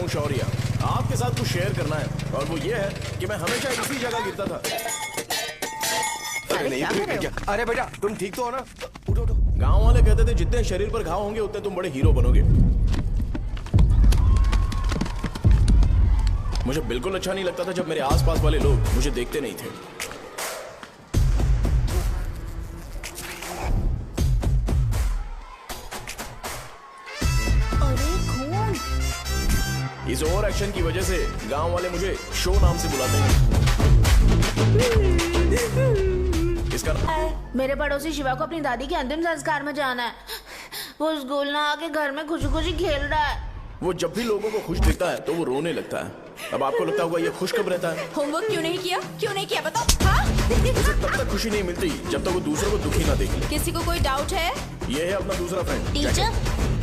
हूँ शौर्य। आपके साथ कुछ शेयर करना है और वो ये है कि मैं हमेशा इसी जगह गिरता था। अरे नहीं क्या? अरे बेटा तुम ठीक तो हो ना? उठो उठो। गांव वाले कहते थे जितने शरीर पर घाव होंगे उतने तुम बड़े हीरो बनोगे। मुझे बिल्कुल अच्छा नहीं लगता था जब मेरे आसपास वाले लोग मुझे देखते नहीं थे। इस ओवर एक्शन की वजह से गांव वाले मुझे शो नाम से बुलाते हैं। इसका मेरे पड़ोसी शिवा को अपनी दादी के अंतिम संस्कार में जाना है। वो स्कूल ना आके घर में खुशी खुशी खेल रहा है। वो जब भी लोगों को खुश दिखता है तो वो रोने लगता है। अब आपको लगता होगा ये खुश कब रहता है? होमवर्क क्यों नहीं किया? क्यों नहीं किया बताओ? हाँ? उसे तब तक खुशी नहीं मिलती जब तक वो दूसरों को दुखी ना देखे। किसी को कोई डाउट है? ये है अपना दूसरा फ्रेंड। टीचर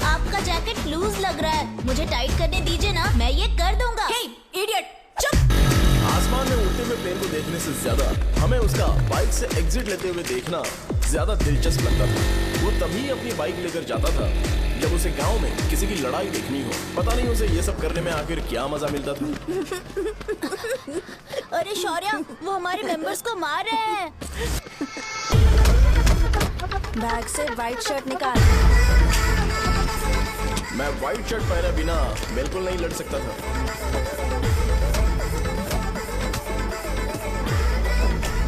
आपका जैकेट लूज लग रहा है, मुझे टाइट करने दीजिए ना, मैं ये कर दूंगा। हे इडियट, चुप। आसमान में उड़ते हुए प्लेन को देखने से ज्यादा हमें उसका बाइक से एग्जिट लेते हुए देखना ज्यादा दिलचस्प लगता था। वो तभी अपनी बाइक लेकर जाता था जब उसे गांव में किसी की लड़ाई देखनी हो। पता नहीं उसे ये सब करने में आखिर क्या मजा मिलता था। अरे शौर्य, वो हमारे मेंबर्स को मार रहे हैं। बैग से व्हाइट शर्ट निकाल। मैं व्हाइट शर्ट पहने बिना बिल्कुल नहीं लड़ सकता था।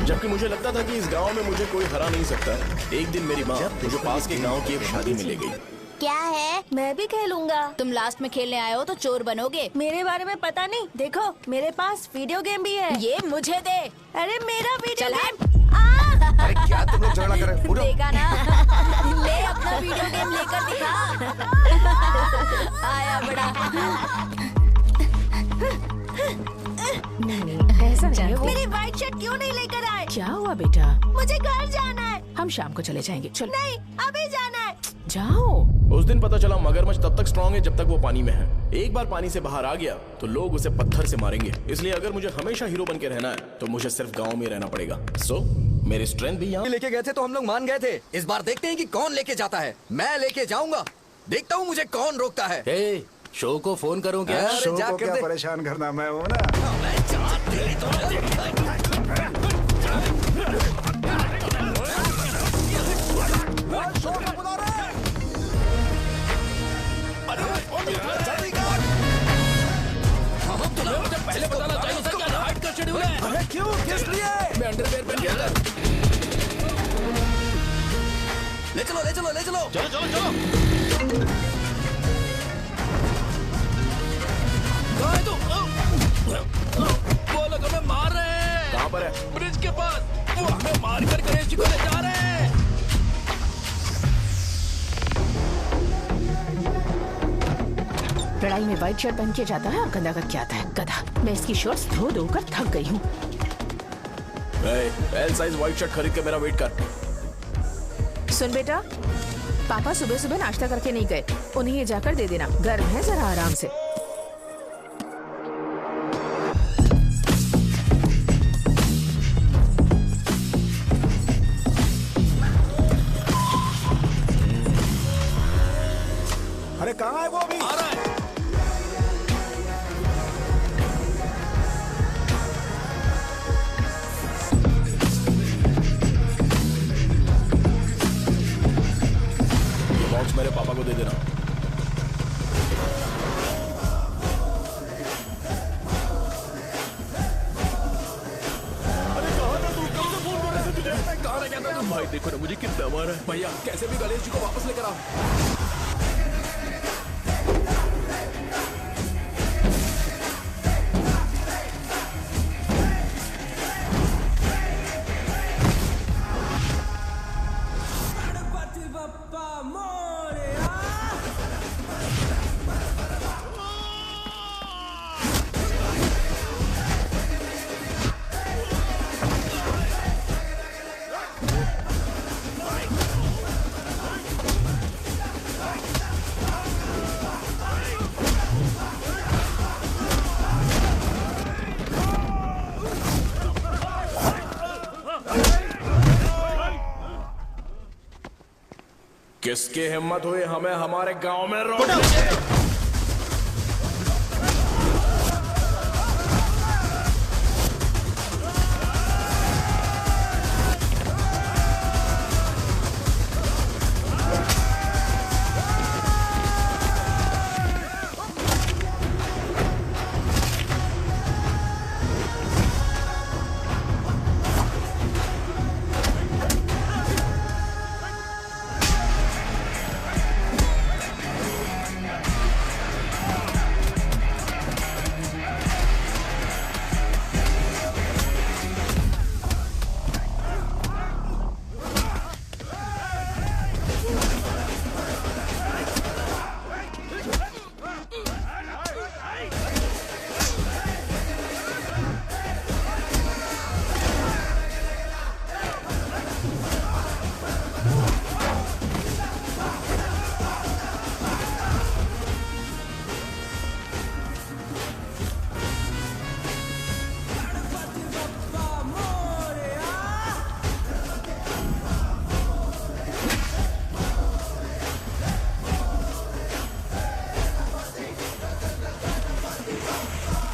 जबकि मुझे लगता था कि इस गांव में मुझे कोई हरा नहीं सकता। एक दिन मेरी माँ मुझे पास के गांव की एक शादी में ले गई। क्या है? मैं भी खेलूंगा। तुम लास्ट में खेलने आए हो तो चोर बनोगे। मेरे बारे में पता नहीं। देखो मेरे पास वीडियो गेम भी है। ये मुझे दे। अरे मेरा वीडियो गेम। अरे क्या तुम लोग झगड़ा कर रहे हो? देखा ना? ले अपना वीडियो गेम लेकर दिखा। आया बड़ा। नहीं ऐसा नहीं है। वो मेरी व्हाइट शर्ट क्यों नहीं लेकर आए? क्या हुआ बेटा? मुझे घर जाना है। हम शाम को चले जाएंगे। चलो। नहीं अभी जाना है। जाओ। उस दिन पता चला मगरमच्छ तब तक स्ट्रांग है जब तक वो पानी में है। एक बार पानी से बाहर आ गया तो लोग उसे पत्थर से मारेंगे। इसलिए अगर मुझे हमेशा हीरो बन के रहना है तो मुझे सिर्फ गांव में रहना पड़ेगा। सो मेरी स्ट्रेंथ भी यहाँ लेके गए थे तो हम लोग मान गए थे। इस बार देखते हैं कि कौन लेके जाता है। मैं लेके जाऊंगा, देखता हूँ मुझे कौन रोकता है। शो को फोन करूं क्या? शो को क्या परेशान करना, मैं हूँ ना। पहले बताना चाहिए था क्या हाइट का शेड्यूल है। अरे क्यों? किस लिए? मैं अंडरवेयर पहन के आता। ले चलो ले चलो ले चलो। चलो चलो चलो। कहाँ है तू? वो लोग हमें मार रहे हैं। कहाँ पर है? ब्रिज के पास। वो हमें मार कर गणेश जी को ले जा रहे हैं। लड़ाई में व्हाइट शर्ट पहन के जाता है और गंदा करके आता है। गधा। मैं इसकी शर्ट्स धो धो कर थक गई हूँ। एल साइज व्हाइट शर्ट खरीद के मेरा वेट कर। सुन बेटा, पापा सुबह सुबह नाश्ता करके नहीं गए। उन्हें ये जाकर दे देना। गर्म है, जरा आराम से। अरे कहाँ है वो अभी? आ रहा है। ये बॉक्स मेरे पापा को दे देना। अरे कहाँ था तू? कब से फोन कर रहे थे तुझे? मैं कहाँ रह गया था? भाई देखो ना मुझे कितना मारा है। भैया कैसे भी गणेश जी को वापस लेकर आओ। किसकी हिम्मत हुई हमें हमारे गांव में रोकने की?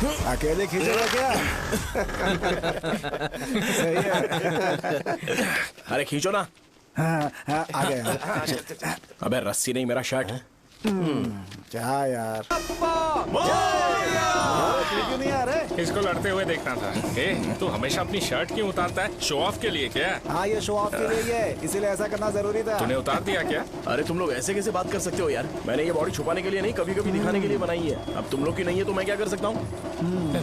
अकेले खींचेगा क्या? सही है। अरे खींचो ना। हाँ, हाँ, आ गया। अबे रस्सी नहीं, मेरा शर्ट। क्या यार? क्यों नहीं आ रहे? इसको लड़ते हुए देखना था। तू हमेशा अपनी शर्ट क्यों उतारता है? शो ऑफ के लिए क्या? हाँ, ये शो ऑफ के लिए ही है, इसीलिए ऐसा करना जरूरी था। तूने उतार दिया क्या? अरे तुम लोग ऐसे कैसे बात कर सकते हो यार? मैंने ये बॉडी छुपाने के लिए नहीं, कभी कभी दिखाने के लिए बनाई है। अब तुम लोग की नहीं है तो मैं क्या कर सकता हूँ?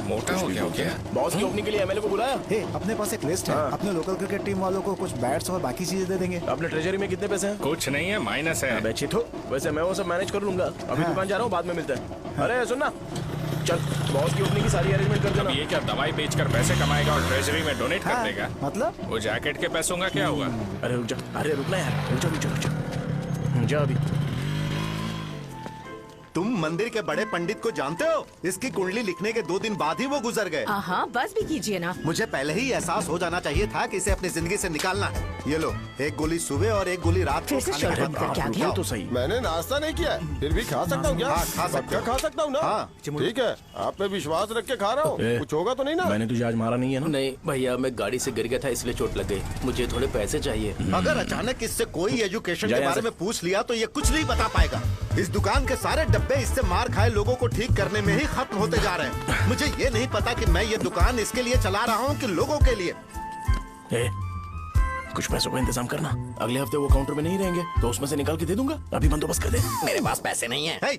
मोटा हो गया हो क्या? बॉस की ओपनिंग के लिए एमएलए को बुलाया। हे, अपने पास एक लिस्ट है। अपने लोकल क्रिकेट टीम वालों को कुछ बैट्स और बाकी चीजें दे देंगे। अपने ट्रेजरी में कितने पैसे हैं? कुछ नहीं है, माइनस है। अबे चिथो, वैसे मैं वो सब मैनेज कर लूंगा। अभी दुकान जा रहा हूँ, बाद में मिलते हैं। अरे सुनना, चल बॉस की ओपनिंग की सारी अरेंजमेंट कर देना। ये क्या दवाई बेचकर पैसे कमाएगा और ट्रेजरी में डोनेट कर देगा? मतलब? वो जैकेट के पैसों का क्या हुआ? अरे रुक जा, अरे रुकना यार, रुक जा जा अभी। तुम मंदिर के बड़े पंडित को जानते हो? इसकी कुंडली लिखने के 2 दिन बाद ही वो गुजर गए। हाँ, बस भी कीजिए ना। मुझे पहले ही एहसास हो जाना चाहिए था कि इसे अपनी जिंदगी से निकालना है। ये लो, एक गोली सुबह और एक गोली रात को फिर से खाने के शर्ट बाद क्या खाओ। किया? तो सही। मैंने नाश्ता नहीं किया है, फिर भी खा सकता हूँ क्या? हाँ, खा सकते पक्का हो। खा सकता हूँ ना? हाँ। ठीक है, आप पे विश्वास रख के खा रहा हूँ। ए, कुछ होगा तो नहीं ना? मैंने तुझे आज मारा नहीं है ना? नहीं भैया, मैं गाड़ी से गिर गया था इसलिए चोट लग गई। मुझे थोड़े पैसे चाहिए। अगर अचानक इससे कोई एजुकेशन जा के यहाँ बारे से। में पूछ लिया तो ये कुछ नहीं बता पाएगा। इस दुकान के सारे डब्बे इससे मार खाए लोगों को ठीक करने में ही खत्म होते जा रहे हैं। मुझे ये नहीं पता कि मैं ये दुकान इसके लिए चला रहा हूँ कि लोगों के लिए। ए, कुछ पैसों का इंतजाम करना। अगले हफ्ते वो काउंटर में नहीं रहेंगे तो उसमें से निकाल के दे दूंगा। अभी बंदोबस्त कर दे। मेरे पास पैसे नहीं है। हे,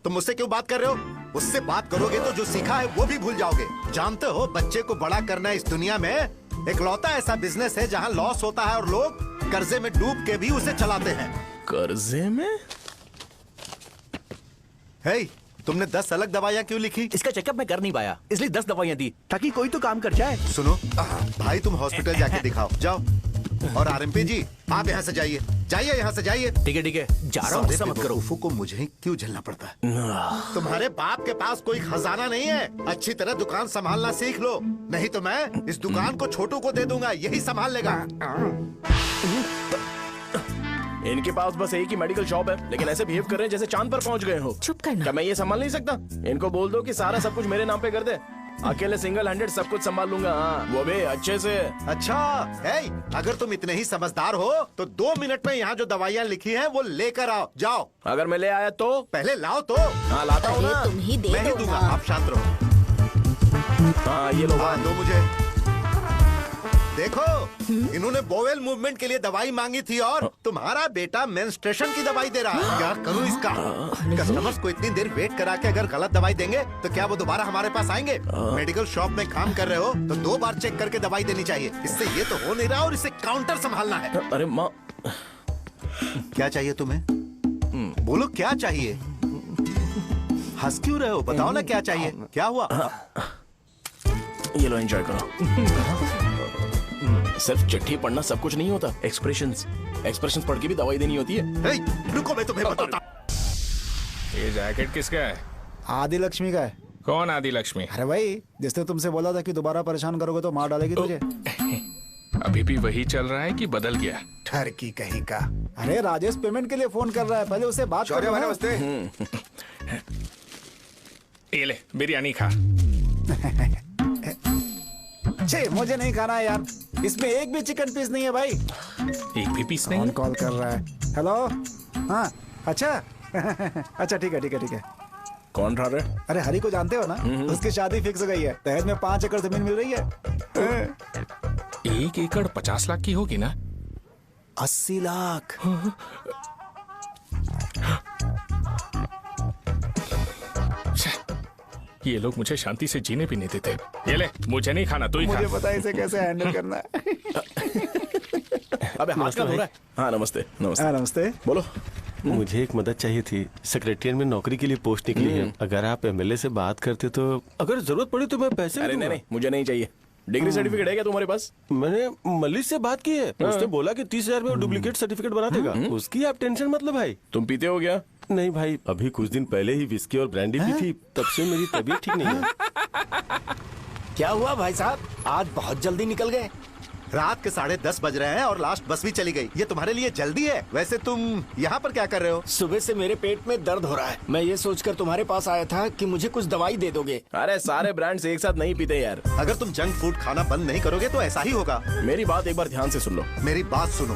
तुम मुझसे क्यों बात कर रहे हो? उससे बात करोगे तो जो सीखा है वो भी भूल जाओगे। जानते हो, बच्चे को बड़ा करना इस दुनिया में इकलौता ऐसा बिजनेस है जहाँ लॉस होता है और लोग कर्जे में डूब के भी उसे चलाते हैं। कर्जे में? हे, तुमने 10 अलग दवाइयाँ क्यों लिखी? इसका चेकअप मैं कर नहीं पाया, इसलिए 10 दवाइयाँ दी ताकि कोई तो काम कर जाए। सुनो भाई, तुम हॉस्पिटल जाके दिखाओ, जाओ। और आरएमपी जी, आप यहाँ से जाइए, जाइए यहाँ से जाइए। ठीक है, जा रहा हूँ, गुस्सा मत करो। बेवकूफों को मुझे क्यों झेलना पड़ता है? तुम्हारे बाप के पास कोई खजाना नहीं है। अच्छी तरह दुकान संभालना सीख लो, नहीं तो मैं इस दुकान को छोटू को दे दूंगा, यही संभाल लेगा। इनके पास बस एक ही मेडिकल शॉप है, लेकिन ऐसे बिहेव कर रहे हैं जैसे चांद पर पहुंच गए हो। चुप करना। क्या मैं ये संभाल नहीं सकता? इनको बोल दो कि सारा सब कुछ मेरे नाम पे कर दे। अकेले सिंगल हैंडेड सब कुछ संभाल लूंगा। हाँ, वो भी अच्छे से। अच्छा है, अगर तुम इतने ही समझदार हो तो 2 मिनट में यहाँ जो दवाइयाँ लिखी हैं वो लेकर आओ, जाओ। अगर मैं ले आया तो? पहले लाओ तो। हाँ लाता हूँ अरे ना। तुम ही दे मैं ही दो दूंगा, ना। आप शांत रहो। हाँ ये लो। हाँ, दो मुझे। देखो, इन्होंने बोवेल मूवमेंट के लिए दवाई मांगी थी और तुम्हारा बेटा मेंस्ट्रुएशन की दवाई दे रहा है। क्या करूं इसका? कस्टमर्स को इतनी देर वेट करा के अगर गलत दवाई देंगे तो क्या वो दोबारा हमारे पास आएंगे? मेडिकल शॉप में काम कर रहे हो तो 2 बार चेक करके दवाई देनी चाहिए। इससे ये तो हो नहीं रहा और इसे काउंटर संभालना है। अरे माँ, क्या चाहिए तुम्हें? बोलो क्या चाहिए? हंस क्यों रहे हो? बताओ ना क्या चाहिए? क्या हुआ? ये लो एंजॉय करो। सिर्फ चिट्ठी पढ़ना सब कुछ नहीं होता। एक्सप्रेशंस पढ़ के भी दवाई देनी होती है। हे, रुको, मैं तुम्हें बताता। ये जैकेट किसका है? आदि लक्ष्मी का है। कौन आदि लक्ष्मी? अरे भाई, जिसने तुमसे बोला था कि दोबारा परेशान करोगे तो मार डालेगी तुझे। अभी भी वही चल रहा है कि बदल गया? ठरकी कहीं का। अरे राजेश पेमेंट के लिए फोन कर रहा है, पहले उससे बात करो ना। ये ले बिरयानी खा। छे, मुझे नहीं खाना है यार, इसमें एक भी चिकन पीस नहीं है भाई। एक भी पीस नहीं? कौन कॉल कर रहा है? हेलो, हाँ अच्छा। अच्छा ठीक है। कौन रहा रे? अरे हरी को जानते हो ना, उसकी शादी फिक्स हो गई है। दहेज में 5 एकड़ जमीन मिल रही है। 1 एकड़ 50 लाख की होगी ना? 80 लाख। ये लोग मुझे शांति से जीने भी नहीं देते। ये ले, मुझे नहीं खाना, तू ही खा। मुझे पता है इसे कैसे हैंडल करना है। अबे हाथ का हो रहा है। हाँ नमस्ते। हाँ नमस्ते। बोलो। मुझे एक मदद चाहिए थी। सेक्रेटरिएट में नौकरी के लिए पोस्ट निकली है। अगर आप एमएलए से बात करते तो अगर जरूरत पड़ी तो मैं पैसे अरे नहीं, मुझे नहीं चाहिए। डिग्री सर्टिफिकेट है क्या तुम्हारे पास? मैंने मलिक से बात की है। उसने बोला कि 30,000 में डुप्लीकेट सर्टिफिकेट बना देगा। उसकी आप टेंशन मत लो भाई। तुम पीते हो क्या? नहीं भाई, अभी कुछ दिन पहले ही विस्की और ब्रांडी पी थी, तब से मेरी तबीयत ठीक नहीं है। क्या हुआ भाई साहब, आज बहुत जल्दी निकल गए? रात के 10:30 बज रहे हैं और लास्ट बस भी चली गई। ये तुम्हारे लिए जल्दी है? वैसे तुम यहाँ पर क्या कर रहे हो? सुबह से मेरे पेट में दर्द हो रहा है। मैं ये सोचकर तुम्हारे पास आया था कि मुझे कुछ दवाई दे दोगे। अरे सारे ब्रांड्स एक साथ नहीं पीते यार। अगर तुम जंक फूड खाना बंद नहीं करोगे तो ऐसा ही होगा। मेरी बात एक बार ध्यान से सुन लो। मेरी बात सुनो।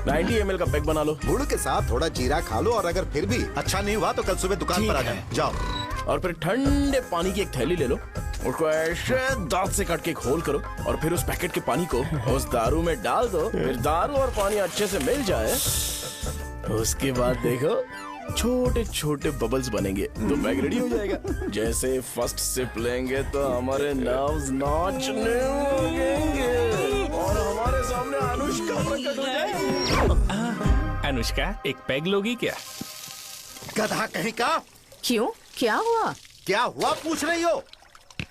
90 ml का पैक बना लो। गुड़ के साथ थोड़ा जीरा खा लो और अगर फिर भी अच्छा नहीं हुआ तो कल सुबह दुकान पर आ जाओ। और फिर ठंडे पानी की एक थैली ले लो, उसको ऐसे दांत से काट के घोल करो और फिर उस पैकेट के पानी को उस दारू में डाल दो। फिर दारू और पानी अच्छे से मिल जाए, उसके बाद देखो छोटे छोटे बबल्स बनेंगे तो पैक रेडी हो जाएगा। जैसे फर्स्ट सिप लेंगे तो हमारे नर्व्स नाचने लगेंगे और हमारे सामने अनुष्का प्रकट हो जाएगी। अनुष्का, एक पैग लोगी क्या? गधा कहीं का। क्यों, क्या हुआ? क्या हुआ पूछ रही हो?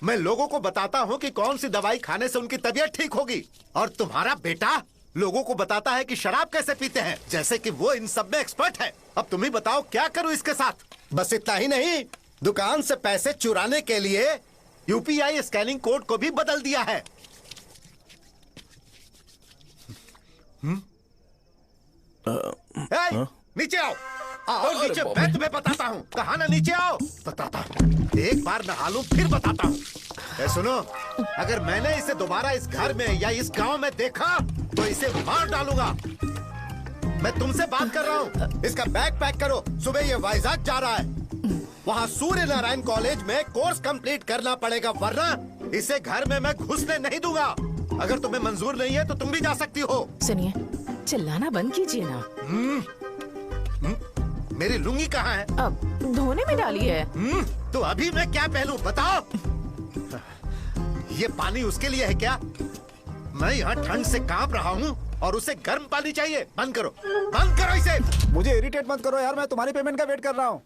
मैं लोगों को बताता हूँ कि कौन सी दवाई खाने से उनकी तबीयत ठीक होगी, और तुम्हारा बेटा लोगों को बताता है कि शराब कैसे पीते हैं, जैसे कि वो इन सब में एक्सपर्ट है। अब तुम ही बताओ क्या करूँ इसके साथ? बस इतना ही नहीं, दुकान से पैसे चुराने के लिए यूपीआई स्कैनिंग कोड को भी बदल दिया है। नीचे आओ। आओ नीचे, मैं तुम्हें बताता हूँ। कहा ना नीचे आओ, बताता हूँ। एक बार नहा लूं फिर बताता हूँ। सुनो, अगर मैंने इसे दोबारा इस घर में या इस गांव में देखा तो इसे मार डालूंगा। मैं तुमसे बात कर रहा हूँ। इसका बैग पैक करो, सुबह ये वाइजाग जा रहा है। वहाँ सूर्य नारायण कॉलेज में कोर्स कंप्लीट करना पड़ेगा, वरना इसे घर में मैं घुसने नहीं दूंगा। अगर तुम्हें मंजूर नहीं है तो तुम भी जा सकती हो। सुनिए, चिल्लाना बंद कीजिए ना। मेरी लुंगी कहाँ है? अब धोने में डाली है। तो अभी मैं क्या पहनूं बताओ? ये पानी उसके लिए है क्या? मैं यहाँ ठंड से कांप रहा हूँ और उसे गर्म पानी चाहिए। बंद करो, बंद करो इसे। मुझे इरिटेट मत करो यार, मैं तुम्हारी पेमेंट का वेट कर रहा हूँ।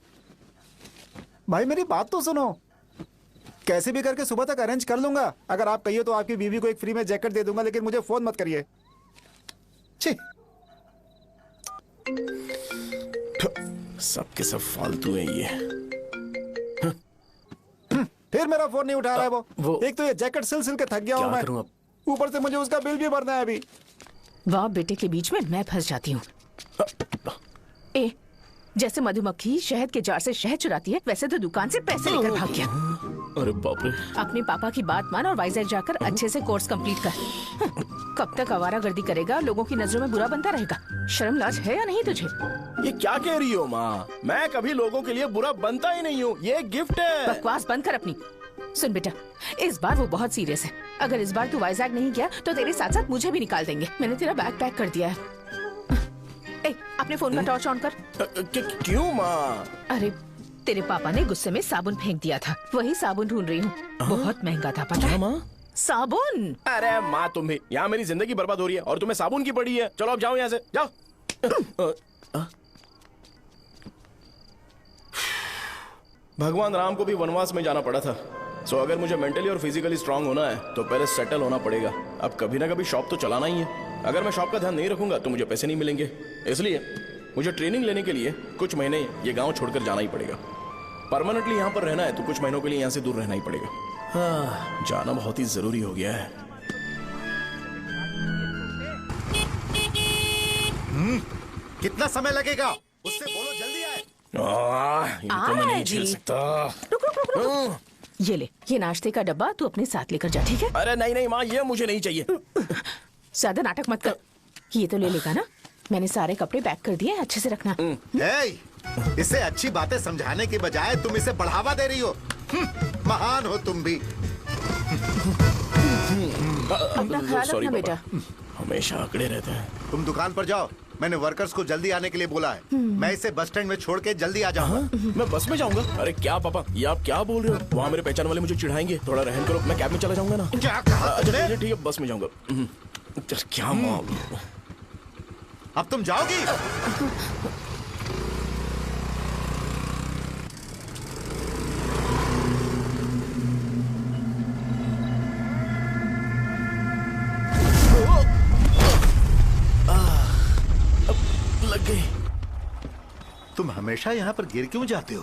भाई मेरी बात तो सुनो। कैसे भी करके सुबह तक अरेंज कर लूंगा। अगर आप कहिए तो आपकी बीवी को एक फ्री में जैकेट दे दूंगा, लेकिन मुझे फोन मत करिए। छी, सबके सब फालतू है ये। फिर मेरा फोन नहीं उठा रहा है वो। एक तो ये जैकेट सिल सिल के थक गया हूँ मैं, ऊपर से मुझे उसका बिल भी भरना है अभी। वाह, बेटे के बीच में मैं फंस जाती हूँ। ए, जैसे मधुमक्खी शहद के जार से शहद चुराती है, वैसे तो दुकान से पैसे लेकर भाग गया। अरे बाप रे। अपने पापा की बात मान और वाइजैक जाकर अच्छे से कोर्स कंप्लीट कर। कब तक आवारागर्दी करेगा, लोगों की नजरों में बुरा बनता रहेगा। शर्म लाज है या नहीं तुझे? ये क्या कह रही हो माँ? मैं कभी लोगों के लिए बुरा बनता ही नहीं हूँ, ये गिफ्ट है। बकवास बंद कर अपनी। सुन बेटा, इस बार वो बहुत सीरियस है। अगर इस बार तू वाइजैक नहीं गया तो तेरे साथ साथ मुझे भी निकाल देंगे। मैंने तेरा बैग पैक कर दिया है। ए, अपने फोन का टॉर्च ऑन कर। क्यों माँ? अरे तेरे पापा ने गुस्से में साबुन फेंक दिया था, वही साबुन ढूंढ रही हूँ। बहुत महंगा था, पता है माँ? साबुन। अरे माँ, तुम भी यहाँ मेरी जिंदगी बर्बाद हो रही है और तुम्हें साबुन की पड़ी है। चलो अब जाओ यहाँ से, जाओ। भगवान राम को भी वनवास में जाना पड़ा था। सो अगर मुझे मेंटली और फिजिकली स्ट्रांग होना है तो पहले सेटल होना पड़ेगा। अब कभी ना कभी शॉप तो चलाना ही है। अगर मैं शॉप का ध्यान नहीं रखूंगा तो मुझे पैसे नहीं मिलेंगे। इसलिए मुझे ट्रेनिंग लेने के लिए कुछ महीने ये गांव छोड़कर जाना ही पड़ेगा। परमानेंटली यहाँ पर रहना है तो कुछ महीनों के लिए यहाँ से दूर रहना ही पड़ेगा। हाँ, जाना बहुत ही जरूरी हो गया है। कितना समय लगेगा? उससे बोलो जल्दी आए। इनको मैं नहीं झेल सकता। रुक रुक रुक रुक। ये ले, ये नाश्ते का डब्बा तू अपने साथ लेकर जा, ठीक है? अरे नहीं नहीं माँ, ये मुझे नहीं चाहिए। ज्यादा नाटक मत कर। ये तो ले लेगा ना? मैंने सारे कपड़े पैक कर दिए, अच्छे से रखना। इसे अच्छी बातें समझाने के बजाय तुम इसे बढ़ावा दे रही हो। महान हो तुम भी। अपना ख्याल रखना बेटा। हमेशा अकड़े रहते हैं। तुम दुकान पर जाओ, मैंने वर्कर्स को जल्दी आने के लिए बोला है। मैं इसे बस स्टैंड में छोड़ के जल्दी आ जाऊंगा। मैं बस में जाऊंगा? अरे क्या पापा, ये आप क्या बोल रहे हो? वहाँ मेरे पहचान वाले मुझे चिढ़ाएंगे। थोड़ा रहम करो, मैं कैब में चला जाऊंगा ना। क्या कहा तुमने? ठीक है, बस में जाऊंगा। क्या माँ, अब तुम जाओगी? लग गई। तुम हमेशा यहाँ पर गिर क्यों जाते हो?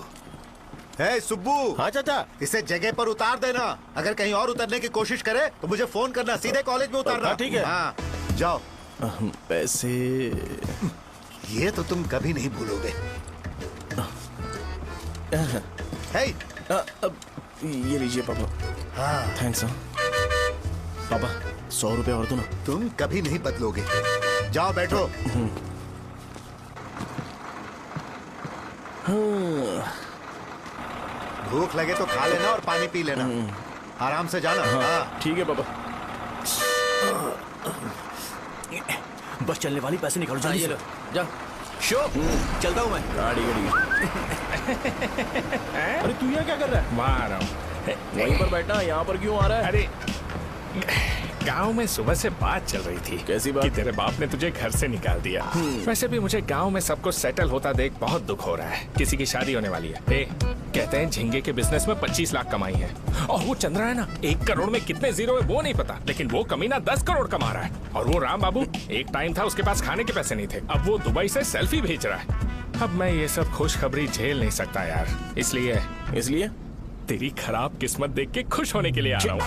हे सुब्बू। हाँ चाचा। इसे जगह पर उतार देना। अगर कहीं और उतरने की कोशिश करे तो मुझे फोन करना, सीधे कॉलेज में उतारना। ठीक है। हाँ। जाओ। पैसे ये तो तुम कभी नहीं भूलोगे। हे, ये लीजिए पापा। हाँ, थैंक्स। पापा 100 रुपए और दो ना। तुम कभी नहीं बदलोगे। जाओ बैठो। भूख लगे तो खा लेना और पानी पी लेना। आराम से जाना। हाँ। ठीक है पापा। बस चलने वाली, पैसे निकालो जल्दी से। जा शो, चलता हूँ मैं। गाड़ी अरे तू यहाँ क्या कर रहा है? वहाँ आ रहा हूँ। वहीं पर बैठना, यहाँ पर क्यों आ रहा है? अरे गांव में सुबह से बात चल रही थी। कैसी बात? कि तेरे बाप ने तुझे घर से निकाल दिया। वैसे भी मुझे गांव में सब कुछ सेटल होता देख बहुत दुख हो रहा है। किसी की शादी होने वाली है। कहते हैं झींगे के बिजनेस में 25 लाख कमाई है। और वो चंद्रा है ना, 1 करोड़ में कितने जीरो है वो नहीं पता, लेकिन वो कमीना 10 करोड़ कमा रहा है। और वो राम बाबू, एक टाइम था उसके पास खाने के पैसे नहीं थे, अब वो दुबई से सेल्फी भेज रहा है। अब मैं ये सब खुशखबरी झेल नहीं सकता यार, इसलिए तेरी खराब किस्मत देख के खुश होने के लिए आ रहा हूँ।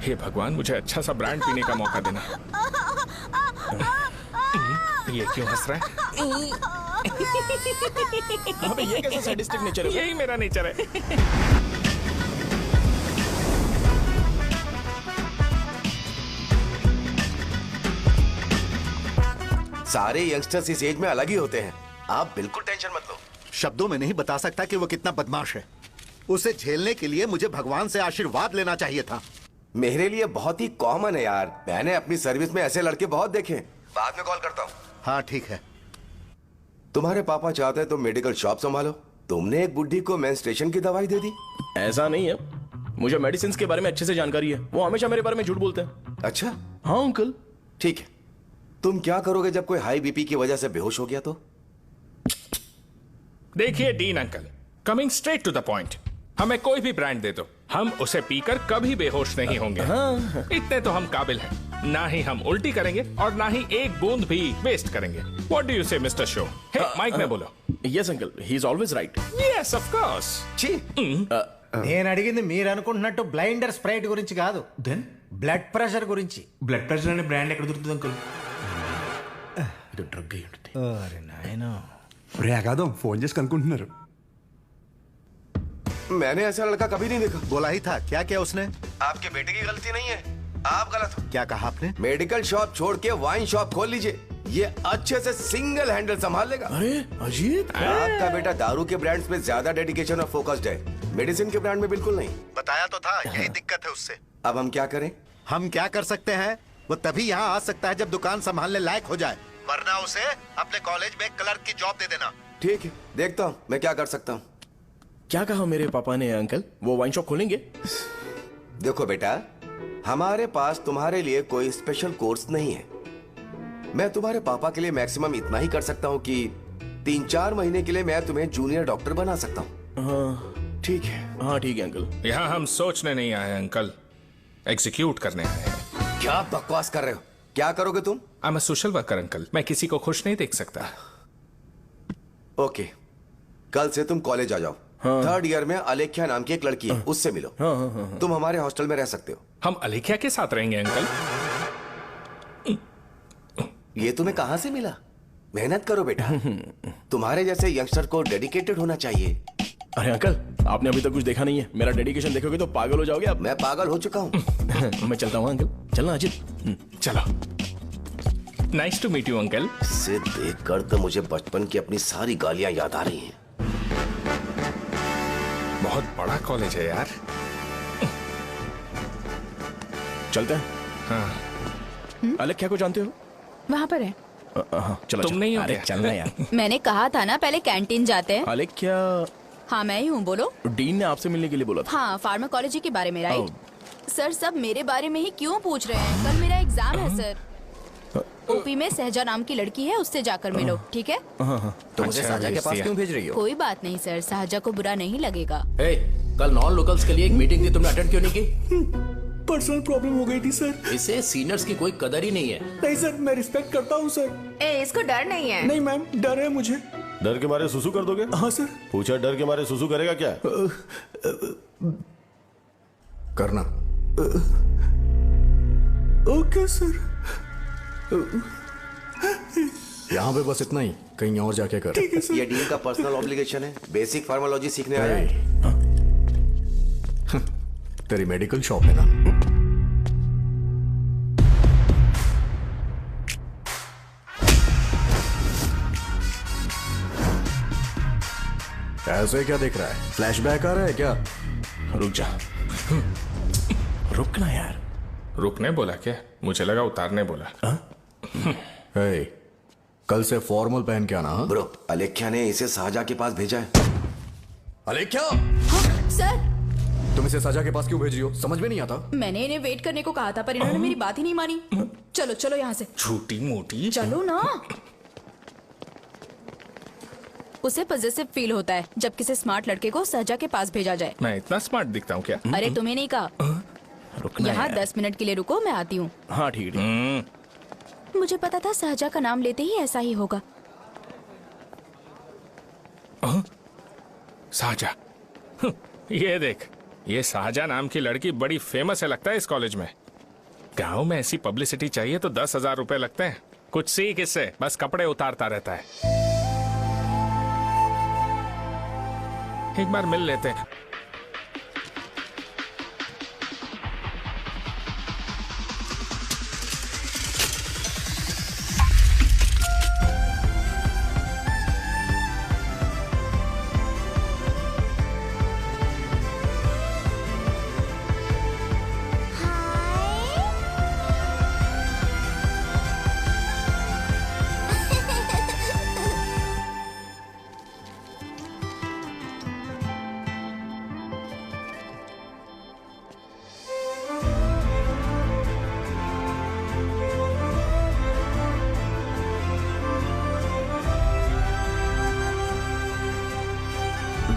हे भगवान, मुझे अच्छा सा ब्रांड पीने का मौका देना। ये क्यों हंस रहा है? अबे ये कैसा सैडिस्टिक नेचर है? यही मेरा नेचर है। सारे यंगस्टर्स इस एज में अलग ही होते हैं। आप बिल्कुल टेंशन मत लो। शब्दों में नहीं बता सकता कि वो कितना बदमाश है। उसे झेलने के लिए मुझे भगवान से आशीर्वाद लेना चाहिए था। मेरे लिए बहुत ही कॉमन है यार। मैंने अपनी सर्विस में ऐसे लड़के बहुत देखे। बाद में कॉल करता हूँ। हाँ ठीक है। तुम्हारे पापा चाहते हैं तुम मेडिकल शॉप संभालो। तुमने एक बुढ़ी को मेंस्ट्रुएशन की दवाई दे दी। ऐसा नहीं है, मुझे मेडिसिन के बारे में अच्छे से जानकारी है। वो हमेशा मेरे बारे में झूठ बोलते हैं। अच्छा हाँ अंकल। ठीक है, तुम क्या करोगे जब कोई हाई बीपी की वजह से बेहोश हो गया तो? देखिए Dean uncle, coming straight to the point, हमें कोई भी ब्रांड दे दो, हम उसे पीकर कभी बेहोश नहीं होंगे। हाँ। इतने तो हम काबिल हैं। ना ही हम उल्टी करेंगे और ना ही एक बूंद भी वेस्ट करेंगे। व्हाट डू यू से मिस्टर शो? हे माइक में बोलो। Yes uncle, he is always right. Yes of course. నేను అడిగింది మీరు అనుకుంటున్నట్టు బ్లైండర్ స్ప్రైట్ గురించి కాదు, దెన్ బ్లడ్ ప్రెషర్ గురించి. బ్లడ్ ప్రెషర్ అనే బ్రాండ్ ఎక్కడ దొరుకుతుంది అంకుల్? ఇది డ్రగ్ అయి ఉంటుంది. అరే నాయనా, రే అగాదం ఫోన్ చేసి కనుక్కుంటున్నారు. मैंने ऐसा लड़का कभी नहीं देखा। बोला ही था। क्या किया उसने? आपके बेटे की गलती नहीं है, आप गलत हो। क्या कहा आपने? मेडिकल शॉप छोड़ के वाइन शॉप खोल लीजिए, ये अच्छे से सिंगल हैंडल संभाल लेगा। अरे अजीब। आपका बेटा दारू के ब्रांड्स पे ज्यादा डेडिकेशन और फोकस्ड है, मेडिसिन के ब्रांड में बिल्कुल नहीं। बताया तो था, यही दिक्कत है उससे। अब हम क्या करें? हम क्या कर सकते हैं? वो तभी यहाँ आ सकता है जब दुकान संभालने लायक हो जाए, वरना उसे अपने कॉलेज में क्लर्क की जॉब दे देना। ठीक है, देखता हूँ मैं क्या कर सकता हूँ। क्या कहा मेरे पापा ने अंकल? वो वाइन शॉप खोलेंगे? देखो बेटा, हमारे पास तुम्हारे लिए कोई स्पेशल कोर्स नहीं है। मैं तुम्हारे पापा के लिए मैक्सिमम इतना ही कर सकता हूँ कि 3-4 महीने के लिए मैं तुम्हें जूनियर डॉक्टर बना सकता हूँ। हाँ ठीक है। हाँ ठीक है अंकल। यहाँ हम सोचने नहीं आए अंकल, एग्जीक्यूट करने आए हैं। क्या बकवास कर रहे हो? क्या करोगे तुम? I am a social worker uncle, मैं किसी को खुश नहीं देख सकता। ओके, कल से तुम कॉलेज आ जाओ। हाँ। 3rd ईयर में अलेख्या नाम की एक लड़की है, उससे मिलो। हाँ, हाँ, हाँ, हाँ। तुम हमारे हॉस्टल में रह सकते हो। हम अलेख्या के साथ रहेंगे अंकल। ये तुम्हें कहां से मिला? मेहनत करो बेटा, तुम्हारे जैसे यंगस्टर को डेडिकेटेड होना चाहिए। अरे अंकल, आपने अभी तक कुछ देखा नहीं है। मेरा डेडिकेशन देखोगे तो पागल हो जाओगे आप। मैं पागल हो चुका हूँ। मैं चलता हूँ अंकल। चलना अजित। चलो। Nice to meet you uncle. इसे देखकर तो मुझे बचपन की अपनी सारी गालियां याद आ रही हैं। बहुत बड़ा कॉलेज है यार। चलते हैं। हाँ। अलेख्या को जानते हो? वहाँ पर है। हाँ चलो। तुम नहीं हो अरे क्या? चलना यार। मैंने कहा था ना पहले कैंटीन जाते हैं। अलेख्या। हाँ मैं ही हूँ, बोलो। डीन ने आपसे मिलने के लिए बोला था। हाँ, फार्माकोलॉजी के बारे में, राइट? सर सब मेरे बारे में ही क्यों पूछ रहे हैं? कल मेरा एग्जाम है सर। ओपी में सहजा नाम की लड़की है, उससे जाकर मिलो, ठीक है? तो मुझे साजा के पास क्यों भेज रही हो? कोई बात नहीं सर, सहजा को बुरा नहीं लगेगा। कल नॉन लोकल्स के लिए एक मीटिंग थी, तुमने अटेंड क्यों नहीं की? पर्सनल प्रॉब्लम हो गई थी सर। इसे सीनियर्स की कोई कदर ही नहीं है। नहीं सर, मैं रिस्पेक्ट करता हूँ सर। इसको डर नहीं है। नहीं मैम, डर है मुझे। डर के मारे सुसु कर दोगे? हाँ सर। पूछा डर के मारे सुसु करेगा क्या? करना। Okay sir. यहाँ पे बस इतना ही, कहीं और जाके कर। ये डील का पर्सनल ऑब्लिगेशन है, बेसिक फार्मोलॉजी सीखने आया है। तेरी मेडिकल शॉप है ना? ऐसे क्या देख रहा है? फ्लैशबैक आ रहा है क्या? रुक जा। रुकना यार। रुकने बोला क्या? मुझे लगा उतारने बोला। हे, कल से फॉर्मल पहन के आना। हाँ? ब्रो, अलेख्या ने इसे शाहजहा के पास भेजा है। अलेख्या! हाँ, सर तुम इसे शाहजहा के पास क्यों भेजी हो? समझ में नहीं आता। मैंने इन्हें वेट करने को कहा था, पर इन्होंने मेरी बात ही नहीं मानी। चलो चलो यहाँ से। छोटी मोटी। चलो ना। उसे पॉजिटिव फील होता है जब किसी स्मार्ट लड़के को शाहजहा के पास भेजा जाए। मैं इतना स्मार्ट दिखता हूँ क्या? अरे तुम्हें नहीं कहा। रुकना यहाँ यार। 10 मिनट के लिए रुको, मैं आती हूँ। हाँ ठीक है। मुझे पता था शाहजहा का नाम लेते ही ऐसा ही होगा। शाहजहा। ये देख, ये शाहजहा नाम की लड़की बड़ी फेमस है लगता है इस कॉलेज में। गांव में ऐसी पब्लिसिटी चाहिए तो 10,000 रुपए लगते हैं। कुछ सीख इससे, बस कपड़े उतारता रहता है। एक बार मिल लेते हैं।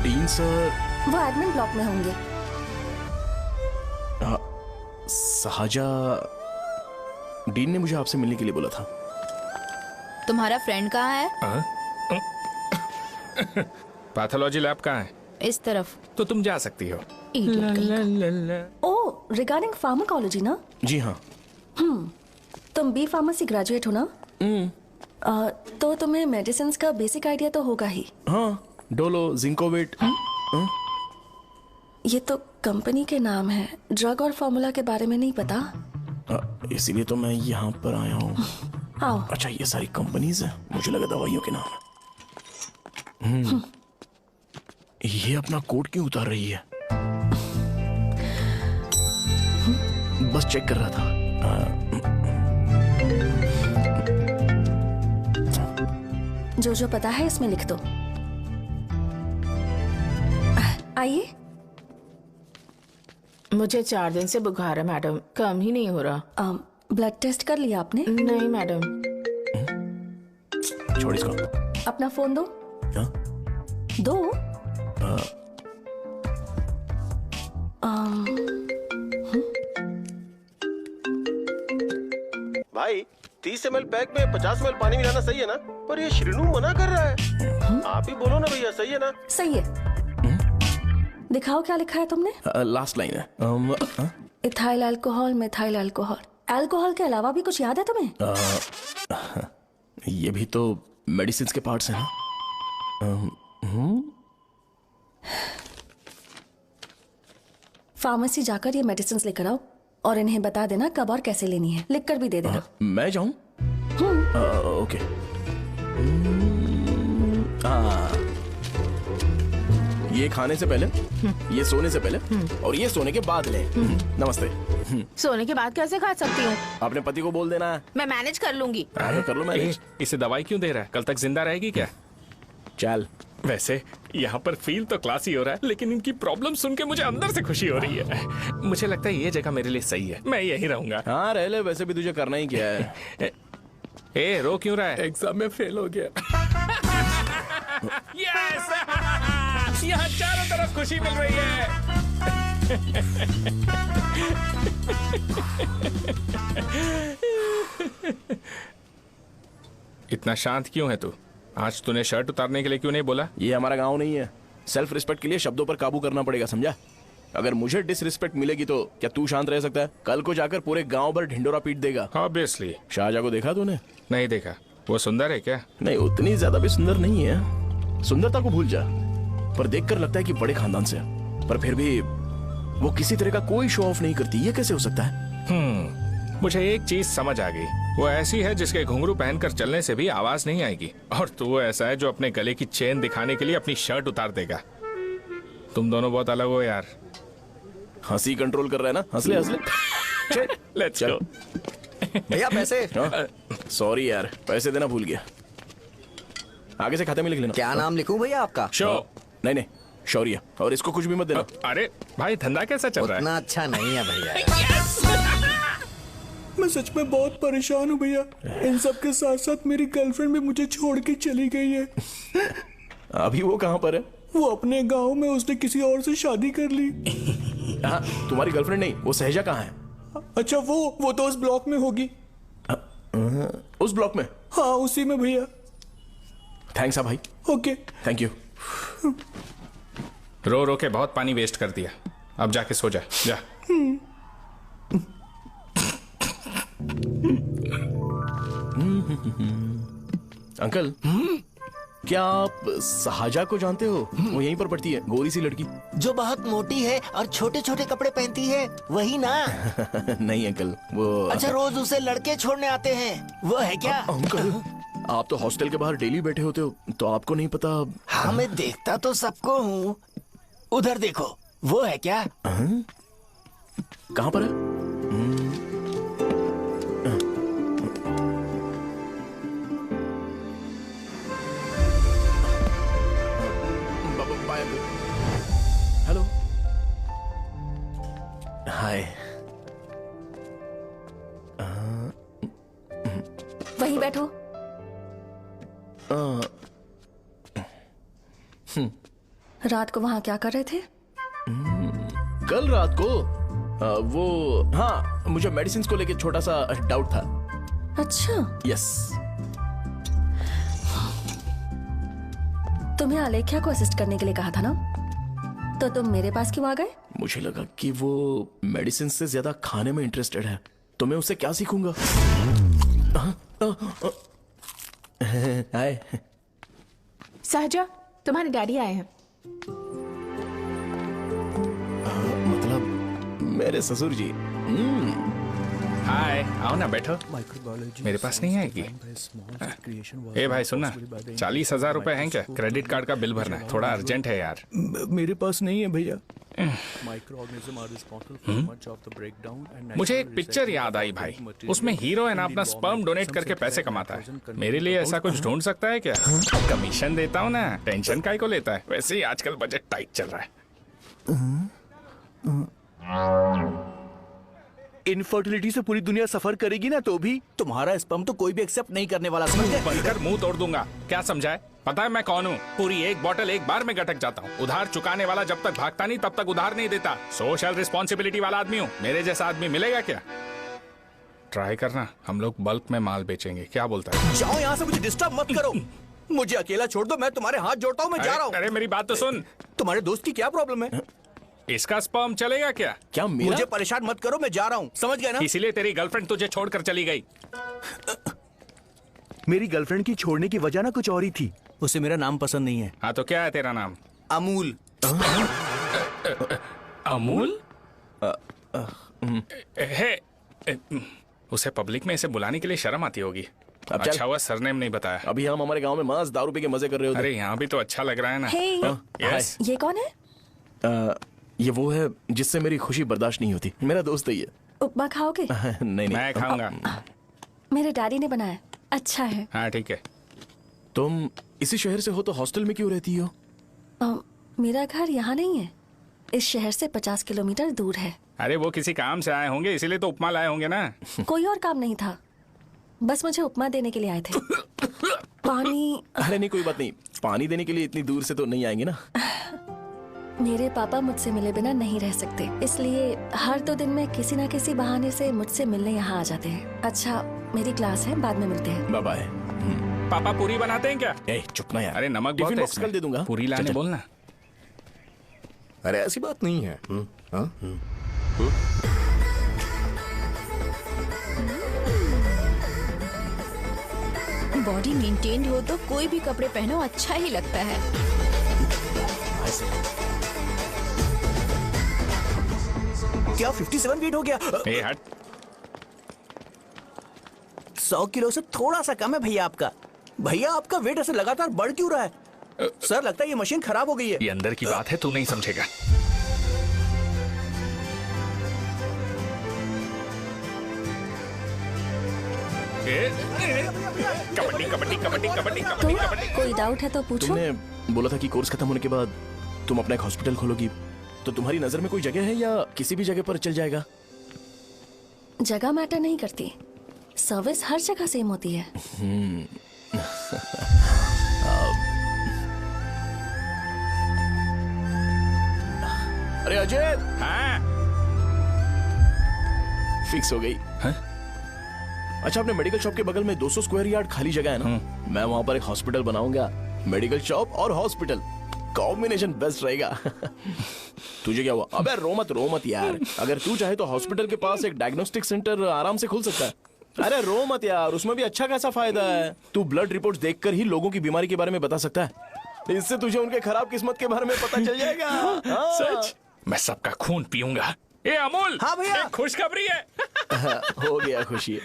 डीन सर, वो एडमिन ब्लॉक में होंगे। शाहजहा, डीन ने मुझे आपसे मिलने के लिए बोला था। तुम्हारा फ्रेंड कहाँ है? पैथोलॉजी लैब कहाँ है? इस तरफ। तो तुम जा सकती हो। ओ, रिगार्डिंग फार्माकोलॉजी ना? जी हाँ। तुम बी फार्मेसी ग्रेजुएट हो ना? तो तुम्हें मेडिसिन का बेसिक आइडिया तो होगा ही। हाँ, डोलो, जिंकोवेट। ये तो कंपनी के नाम है, ड्रग और फॉर्मूला के बारे में नहीं पता। इसीलिए तो मैं यहाँ पर आया हूँ। आओ। अच्छा, ये सारी कंपनीज है, मुझे लगा दवाइयों के नाम है। ये अपना कोट क्यों उतार रही है? बस चेक कर रहा था। जो जो पता है इसमें लिख दो। आइए। मुझे 4 दिन से बुखार है मैडम, कम ही नहीं हो रहा। ब्लड टेस्ट कर लिया आपने? नहीं मैडम। छोड़ इसको। अपना फोन दो। हाँ? दो। भाई 30 ml पैक में 50 ml पानी मिलाना सही है ना? पर ये श्रीनू मना कर रहा है। आप ही बोलो ना भैया, सही है ना? सही है। दिखाओ क्या लिखा है तुमने? लास्ट लाइन है। Ethyl alcohol, methyl alcohol. Alcohol के अलावा भी कुछ याद है तुम्हें? ये भी तो मेडिसिन के पार्ट्स हैं ना? फार्मेसी जाकर ये मेडिसिन लेकर आओ और इन्हें बता देना कब और कैसे लेनी है। लिख कर भी दे देना। मैं जाऊं? ओके। ये खाने से पहले, ये सोने से पहले और ये सोने के बाद ले। नमस्ते। सोने के बाद कैसे खा सकती हूँ? अपने पति को बोल देना। मैं मैनेज कर लूंगी। कर लो मैनेज। इसे दवाई क्यों दे रहा है? कल तक जिंदा रहेगी क्या? चल। वैसे यहाँ पर फील तो क्लासी हो रहा है, लेकिन इनकी प्रॉब्लम सुन के मुझे अंदर से खुशी हो रही है। मुझे लगता है ये जगह मेरे लिए सही है, मैं यहीं रहूंगा। हाँ रह ले, वैसे भी तुझे करना ही क्या है। ए, रो क्यों रहा है? एग्जाम में फेल हो गया। यस! यहाँ चारों तरफ खुशी मिल रही है। इतना शांत क्यों है तू? आज तूने शर्ट उतारने के लिए क्यों नहीं बोला? ये हमारा गांव नहीं है। सेल्फ रिस्पेक्ट के लिए शब्दों पर काबू करना पड़ेगा, समझा? अगर मुझे डिसरिस्पेक्ट मिलेगी तो क्या तू शांत रह सकता है? कल को जाकर पूरे गांव भर ढिंडोरा पीट देगा। ऑब्वियसली। शाहजहां को देखा तूने? नहीं देखा। वो सुंदर है क्या? नहीं, उतनी ज्यादा भी सुंदर नहीं है। सुंदरता को भूल जा, पर देखकर लगता है कि बड़े खानदान से, पर फिर भी वो किसी तरह का कोई शो ऑफ नहीं करती। ये कैसे हो सकता है? मुझे एक चीज समझ आ गई। वो ऐसी है जिसके घुंघरू पहनकर चलने से भी आवाज नहीं आएगी, और तू ऐसा है जो अपने गले की चेन दिखाने के लिए अपनी शर्ट उतार देगा। तुम दोनों बहुत अलग हो यार। हंसी कंट्रोल कर रहा है ना? हंस ले। Let's go. भैया पैसे। सॉरी यार, पैसे देना भूल गया। आगे से खाते में लिख लेना। क्या नाम लिखूं भैया आपका? शो। नहीं, शौर्य। और इसको कुछ भी मत देना। अरे भाई, धंधा कैसा चल रहा है? उतना अच्छा नहीं है भैया। मैं सच में बहुत परेशान हूँ भैया। इन सब के साथ साथ मेरी गर्लफ्रेंड भी मुझे छोड़ के चली गई है। अभी वो कहाँ पर है? वो अपने गांव में, उसने किसी और से शादी कर ली। हाँ, तुम्हारी गर्लफ्रेंड नहीं, वो सहजा कहाँ है? अच्छा, वो तो उस ब्लॉक में होगी। उस ब्लॉक में? हाँ, उसी में भैया। थैंक्स भाई। Okay, thank you. रो रो के बहुत पानी वेस्ट कर दिया, अब जाके सो जा। जा। अंकल, क्या आप शाहजहां को जानते हो? वो यहीं पर पढ़ती है, गोरी सी लड़की जो बहुत मोटी है और छोटे छोटे कपड़े पहनती है, वही ना? नहीं अंकल, वो अच्छा, रोज उसे लड़के छोड़ने आते हैं, वो है क्या? अंकल, आप तो हॉस्टल के बाहर डेली बैठे होते हो, तो आपको नहीं पता? हाँ, मैं देखता तो सबको हूँ। उधर देखो, वो है क्या? कहाँ पर है? हेलो। हाय। वहीं बैठो। रात को वहां क्या कर रहे थे? कल रात को वो, हाँ, मुझे मेडिसिन को लेके छोटा सा डाउट था। अच्छा। यस। तुम्हें आलेख्या को असिस्ट करने के लिए कहा था ना, तो तुम मेरे पास क्यों आ गए? मुझे लगा कि वो मेडिसिन से ज्यादा खाने में इंटरेस्टेड है, तो मैं उससे क्या सीखूंगा? हाय। शाहजहां, तुम्हारे डैडी आए हैं। मतलब मेरे ससुर जी। हाय, आओ ना, बैठो। मेरे पास नहीं आएगी। ए भाई सुनना, 40,000 रुपए हैं क्या? क्रेडिट कार्ड का बिल भरना है, थोड़ा अर्जेंट है यार। मेरे पास नहीं है भैया। मुझे एक पिक्चर याद आई भाई, उसमें हीरो है ना अपना स्पर्म डोनेट करके पैसे कमाता है। मेरे लिए ऐसा कुछ ढूंढ सकता है क्या? कमीशन देता हूँ ना, टेंशन काहे को लेता है? वैसे ही आजकल बजट टाइट चल रहा है। इनफर्टिलिटी से पूरी दुनिया सफर करेगी ना, तो भी तुम्हारा स्पर्म तो कोई भी एक्सेप्ट नहीं करने वाला। बनकर मुंह तोड़ दूंगा, क्या समझा है? पता है मैं कौन हूँ? पूरी एक बोतल एक बार में गटक जाता हूँ। उधार चुकाने वाला जब तक भागता नहीं तब तक उधार नहीं देता। सोशल रिस्पॉन्सिबिलिटी वाला आदमी हूँ। मेरे जैसा आदमी मिलेगा क्या? ट्राई करना, हम लोग बल्क में माल बेचेंगे, क्या बोलता है? जाओ यहाँ से, मुझे डिस्टर्ब मत करो। मुझे अकेला छोड़ दो, मैं तुम्हारे हाथ जोड़ता हूँ, मैं जा रहा हूँ। अरे मेरी बात तो सुन। तुम्हारे दोस्त की क्या प्रॉब्लम है? इसका स्पर्म चलेगा क्या? क्या मेरा? मुझे परेशान मत करो, मैं जा रहा हूँ, समझ गए ना? इसीलिए तेरी गर्लफ्रेंड तुझे छोड़कर चली गई। मेरी गर्लफ्रेंड की छोड़ने की वजह ना कुछ और ही थी। उसे मेरा नाम पसंद नहीं है। हाँ तो क्या है तेरा नाम? अमूल। अमूल? उसे पब्लिक में इसे बुलाने के लिए शर्म आती होगी। अच्छा हुआ सरनेम नहीं बताया। अभी हम हमारे गांव में मस्त दारू पी के मजे कर रहे होते। अरे यहाँ भी तो अच्छा लग रहा है ना। यस। ये कौन है? ये वो है जिससे मेरी खुशी बर्दाश्त नहीं होती। मेरा दोस्त ही है। उपमा खाओगे? नहीं। मैं खाऊंगा। मेरे डैडी ने बनाया, अच्छा है। हाँ ठीक है। तुम इसी शहर से हो तो हॉस्टल में क्यों रहती हो? मेरा घर यहाँ नहीं है, इस शहर से 50 किलोमीटर दूर है। अरे वो किसी काम से आए होंगे, इसीलिए तो उपमा लाए होंगे ना। कोई और काम नहीं था, बस मुझे उपमा देने के लिए आए थे। पानी? अरे नहीं, कोई बात नहीं, पानी देने के लिए इतनी दूर से तो नहीं आएंगे ना। मेरे पापा मुझसे मिले बिना नहीं रह सकते, इसलिए हर 2 दिन में किसी न किसी बहाने से मुझसे मिलने यहाँ आ जाते हैं। अच्छा, मेरी क्लास है, बाद में मिलते हैं। Bye bye. पापा पूरी बनाते हैं क्या? चुप ना यार। अरे नमक बहुत है, कल दे दूंगा। पूरी लाने बोलना। अरे ऐसी बात नहीं है। हाँ? बॉडी मेंटेन्ड हो तो कोई भी कपड़े पहनो अच्छा ही लगता है। क्या 57 फीट हो गया? ए हट। 100 किलो से थोड़ा सा कम है भैया आपका। भैया आपका वेट ऐसे लगातार बढ़ क्यों रहा है? सर लगता है ये मशीन खराब हो गई है। ये अंदर की बात है, तू नहीं समझेगा। कबड्डी कबड्डी कबड्डी कबड्डी कबड्डी कबड्डी। कोई डाउट है तो पूछो। तुमने बोला था कि कोर्स खत्म होने के बाद तुम अपना एक हॉस्पिटल खोलोगी, तो तुम्हारी नजर में कोई जगह है या किसी भी जगह पर चल जाएगा? जगह मैटर नहीं करती, सर्विस हर जगह सेम होती है। अरे अजय, हाँ? फिक्स हो गई। हाँ? अच्छा, अपने मेडिकल शॉप के बगल में 200 स्क्वायर यार्ड खाली जगह है ना? मैं वहां पर एक हॉस्पिटल बनाऊंगा। मेडिकल शॉप और हॉस्पिटल, कॉम्बिनेशन बेस्ट रहेगा। तुझे क्या हुआ? अबे रो मत यार। अगर तू चाहे तो हॉस्पिटल के पास एक डायग्नोस्टिक सेंटर आराम से खुल सकता है। अरे रो मत यार, उसमें भी अच्छा खासा फायदा है। तू ब्लड रिपोर्ट्स देखकर ही लोगों की बीमारी के बारे में बता सकता है। इससे तुझे उनके खराब किस्मत के बारे में पता चल जाएगा। सच? मैं सबका खून पीऊंगा। ए अमूल, हाँ भैया, एक खुशखबरी है। हो गया खुशी।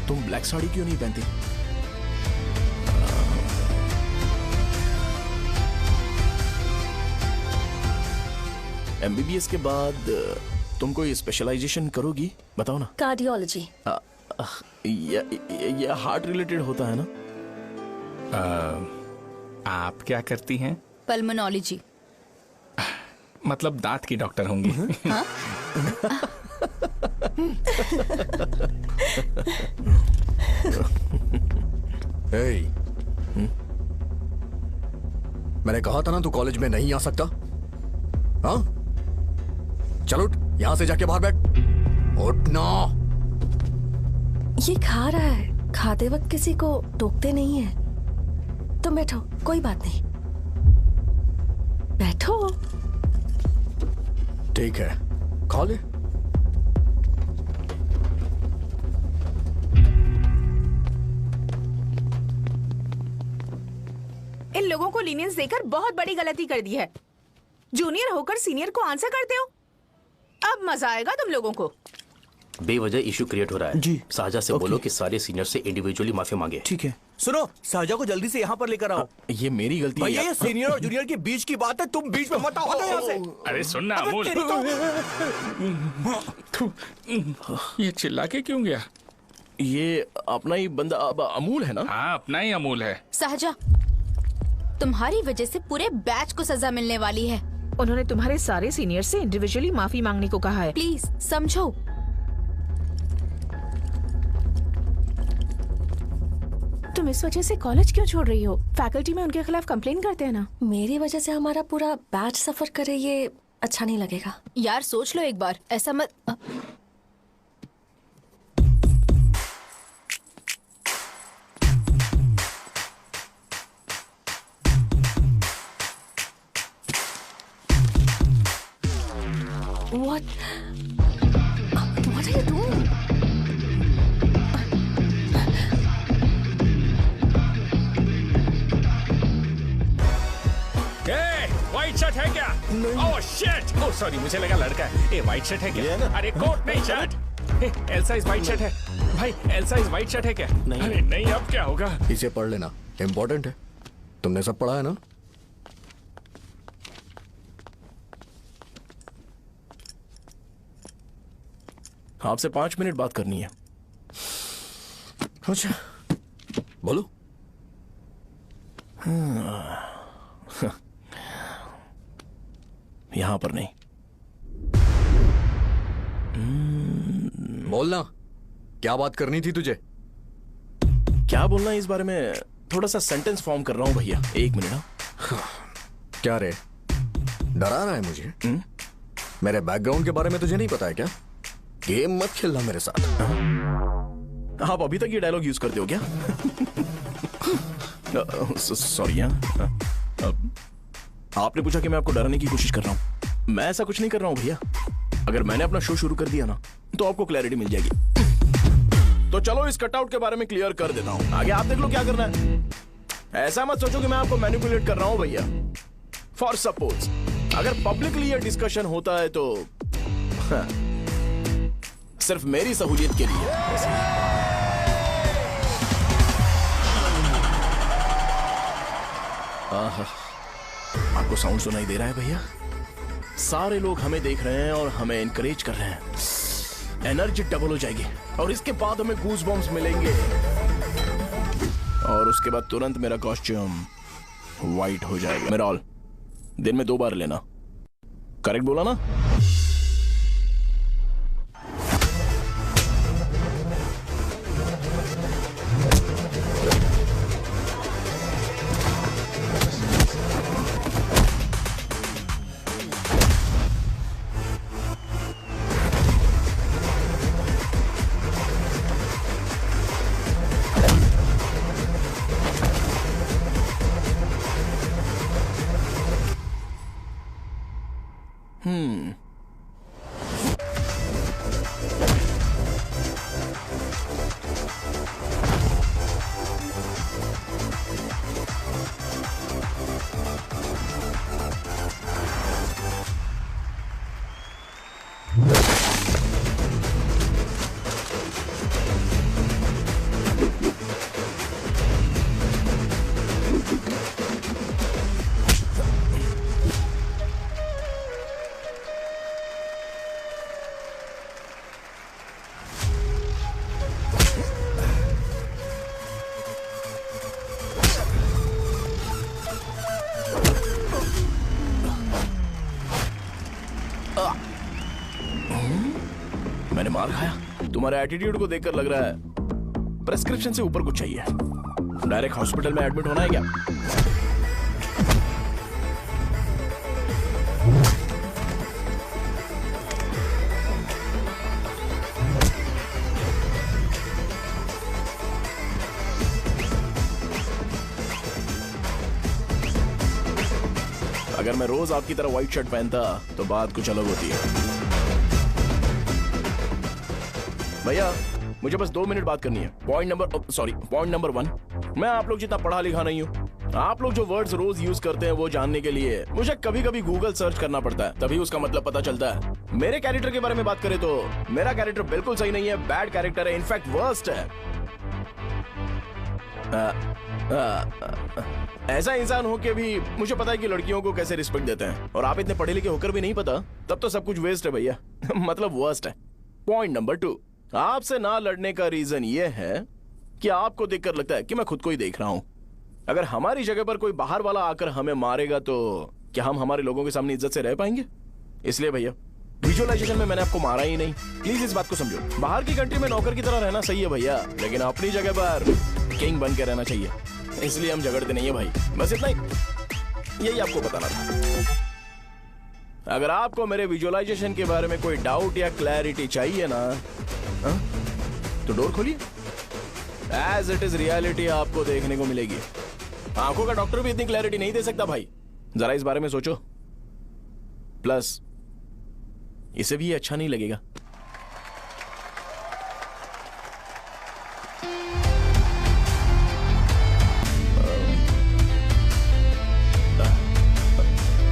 तुम ब्लैक साड़ी क्यों नहीं पहनती? एमबीबीएस के बाद तुम कोई स्पेशलाइजेशन करोगी? बताओ ना। कार्डियोलॉजी। ये हार्ट रिलेटेड होता है ना? आप क्या करती हैं? पल्मोनोलॉजी। मतलब दांत की डॉक्टर होंगी। हाँ? मैंने कहा था ना तू कॉलेज में नहीं आ सकता। हाँ, चल उठ, यहां से जाके बाहर बैठ। उठ ना। ये खा रहा है, खाते वक्त किसी को टोकते नहीं है। तुम बैठो, कोई बात नहीं, बैठो। ठीक है, खा ले। इन लोगों को लीनियंस देकर बहुत बड़ी गलती कर दी है। जूनियर होकर सीनियर को आंसर करते हो। अब मजा आएगा तुम लोगों को। बेवजह इशू क्रिएट हो रहा है जी। साजा से बोलो कि सारे सीनियर से इंडिविजुअली माफी मांगे। ठीक है। सुनो, साजा को जल्दी से यहाँ पर लेकर आओ। ये मेरी गलती है। भैया ये सीनियर और जूनियर के बीच की बात है, तुम बीच में मत आओ यहाँ से। अरे सुनना अमूल, ये चिल्ला के क्यों गया? ये अपना ही बंदा अमूल है ना? हाँ, अपना ही अमूल है। साजा, तुम्हारी वजह से पूरे बैच को सजा मिलने वाली है। उन्होंने तुम्हारे सारे सीनियर से इंडिविजुअली माफी मांगने को कहा है। प्लीज समझो। तुम इस वजह से कॉलेज क्यों छोड़ रही हो? फैकल्टी में उनके खिलाफ कंप्लेन करते हैं ना। मेरी वजह से हमारा पूरा बैच सफर करे, ये अच्छा नहीं लगेगा। यार सोच लो एक बार, ऐसा मत। What are you doing? White shirt है क्या? Oh shit! ओह सॉरी, मुझे लगा लड़का है। ए व्हाइट शर्ट है क्या? अरे कोट नहीं, shirt. L size white shirt है भाई। एल साइज व्हाइट शर्ट है क्या? अरे नहीं, अब क्या होगा? इसे पढ़ लेना, इम्पोर्टेंट है। तुमने सब पढ़ा है ना? आपसे 5 मिनट बात करनी है। अच्छा, बोलो। यहां पर नहीं। बोलना, क्या बात करनी थी तुझे? क्या बोलना है इस बारे में? थोड़ा सा सेंटेंस फॉर्म कर रहा हूं भैया, 1 मिनट। क्या रे, डरा रहा है मुझे? मेरे बैकग्राउंड के बारे में तुझे नहीं पता है क्या? गेम मत खेलना मेरे साथ। आप अभी तक ये डायलॉग यूज करते हो क्या? सॉरी आपने पूछा कि मैं आपको डराने की कोशिश कर रहा हूं। मैं ऐसा कुछ नहीं कर रहा हूं भैया। अगर मैंने अपना शो शुरू कर दिया ना तो आपको क्लैरिटी मिल जाएगी। तो चलो इस कटआउट के बारे में क्लियर कर देता हूं, आगे आप देख लो क्या करना है। ऐसा मत सोचो कि मैं आपको मैनिपुलेट कर रहा हूं भैया। फॉर सपोज अगर पब्लिकली ये डिस्कशन होता है तो सिर्फ मेरी सहूलियत के लिए। आपको साउंड सुनाई दे रहा है भैया? सारे लोग हमें देख रहे हैं और हमें इनकरेज कर रहे हैं। एनर्जी डबल हो जाएगी और इसके बाद हमें गूज बॉम्ब्स मिलेंगे और उसके बाद तुरंत मेरा कॉस्ट्यूम वाइट हो जाएगा। मेरा दिन में 2 बार लेना। करेक्ट बोला ना? मैंने मार खाया? तुम्हारे एटीट्यूड को देखकर लग रहा है प्रेस्क्रिप्शन से ऊपर कुछ चाहिए। डायरेक्ट हॉस्पिटल में एडमिट होना है क्या? अगर मैं रोज आपकी तरह व्हाइट शर्ट पहनता तो बात कुछ अलग होती है। भैया मुझे बस 2 मिनट बात करनी है। पॉइंट नंबर 1, मैं आप लोग जितना पढ़ा लिखा नहीं हूँ। आप लोग जो वर्ड्स रोज यूज करते हैं वो जानने के लिए मुझे कभी कभी गूगल सर्च करना पड़ता है, तभी उसका मतलब पता चलता है। मेरे कैरेक्टर के बारे में बात करें तो मेरा कैरेक्टर बिल्कुल सही नहीं है, बैड कैरेक्टर है, इनफैक्ट वर्स्ट है। ऐसा इंसान हो के भी मुझे पता है कि लड़कियों को कैसे रिस्पेक्ट देते हैं, और आप इतने पढ़े लिखे होकर भी नहीं पता, तब तो सब कुछ वेस्ट है भैया। मतलब वर्स्ट है। पॉइंट नंबर 2, आपसे ना लड़ने का रीजन ये है कि आपको देखकर लगता है कि मैं खुद को ही देख रहा हूं। अगर हमारी जगह पर कोई बाहर वाला आकर हमें मारेगा तो क्या हम हमारे लोगों के सामने इज्जत से रह पाएंगे? इसलिए भैया विजुअलाइजेशन में मैंने आपको मारा ही नहीं। प्लीज इस बात को समझो। बाहर की कंट्री में नौकर की तरह रहना सही है भैया, लेकिन अपनी जगह पर किंग बन के रहना चाहिए। इसलिए हम झगड़ते नहीं है भाई, बस इतना ही, यही आपको बताना था। अगर आपको मेरे विजुअलाइजेशन के बारे में कोई डाउट या क्लैरिटी चाहिए ना, तो डोर खोलिए। एज इट इज रियलिटी आपको देखने को मिलेगी। आंखों का डॉक्टर भी इतनी क्लैरिटी नहीं दे सकता भाई, जरा इस बारे में सोचो। प्लस इसे भी अच्छा नहीं लगेगा।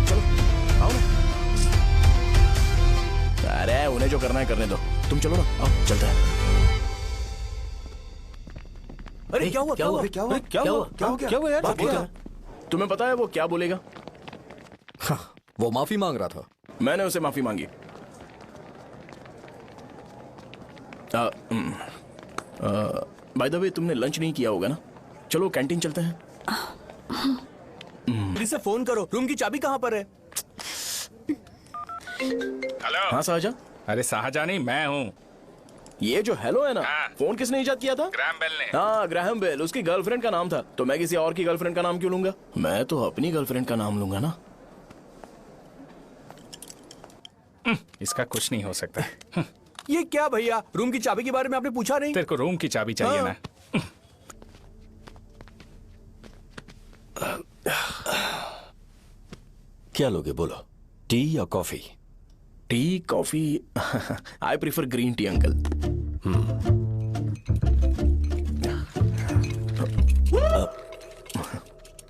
चलो आओ ना। अरे उन्हें जो करना है करने दो, तुम चलो ना, आओ चलते हैं। अरे क्या हुआ यार? तुम्हें पता है वो क्या बोलेगा? वो माफी मांग रहा था। मैंने उसे माफी मांगी। बाय द वे तुमने लंच नहीं किया होगा ना? चलो कैंटीन चलते हैं। पुलिस से फोन करो, रूम की चाबी कहाँ पर है? हेलो। हाँ शाहजहां। अरे शाहजहां नहीं, मैं हूँ। ये जो हेलो है ना, फोन किसने इजाद किया था? ग्रैहम बेल ने। हाँ ग्रैहम बेल, उसकी गर्लफ्रेंड का नाम था, तो मैं किसी और की गर्लफ्रेंड का नाम क्यों लूंगा? मैं तो अपनी गर्लफ्रेंड का नाम लूंगा ना। इसका कुछ नहीं हो सकता। ये क्या भैया, रूम की चाबी के बारे में आपने पूछा नहीं? तेरे को रूम की चाबी चाहिए ना? क्या लोगे बोलो, टी या coffee? Tea coffee? I prefer green tea uncle.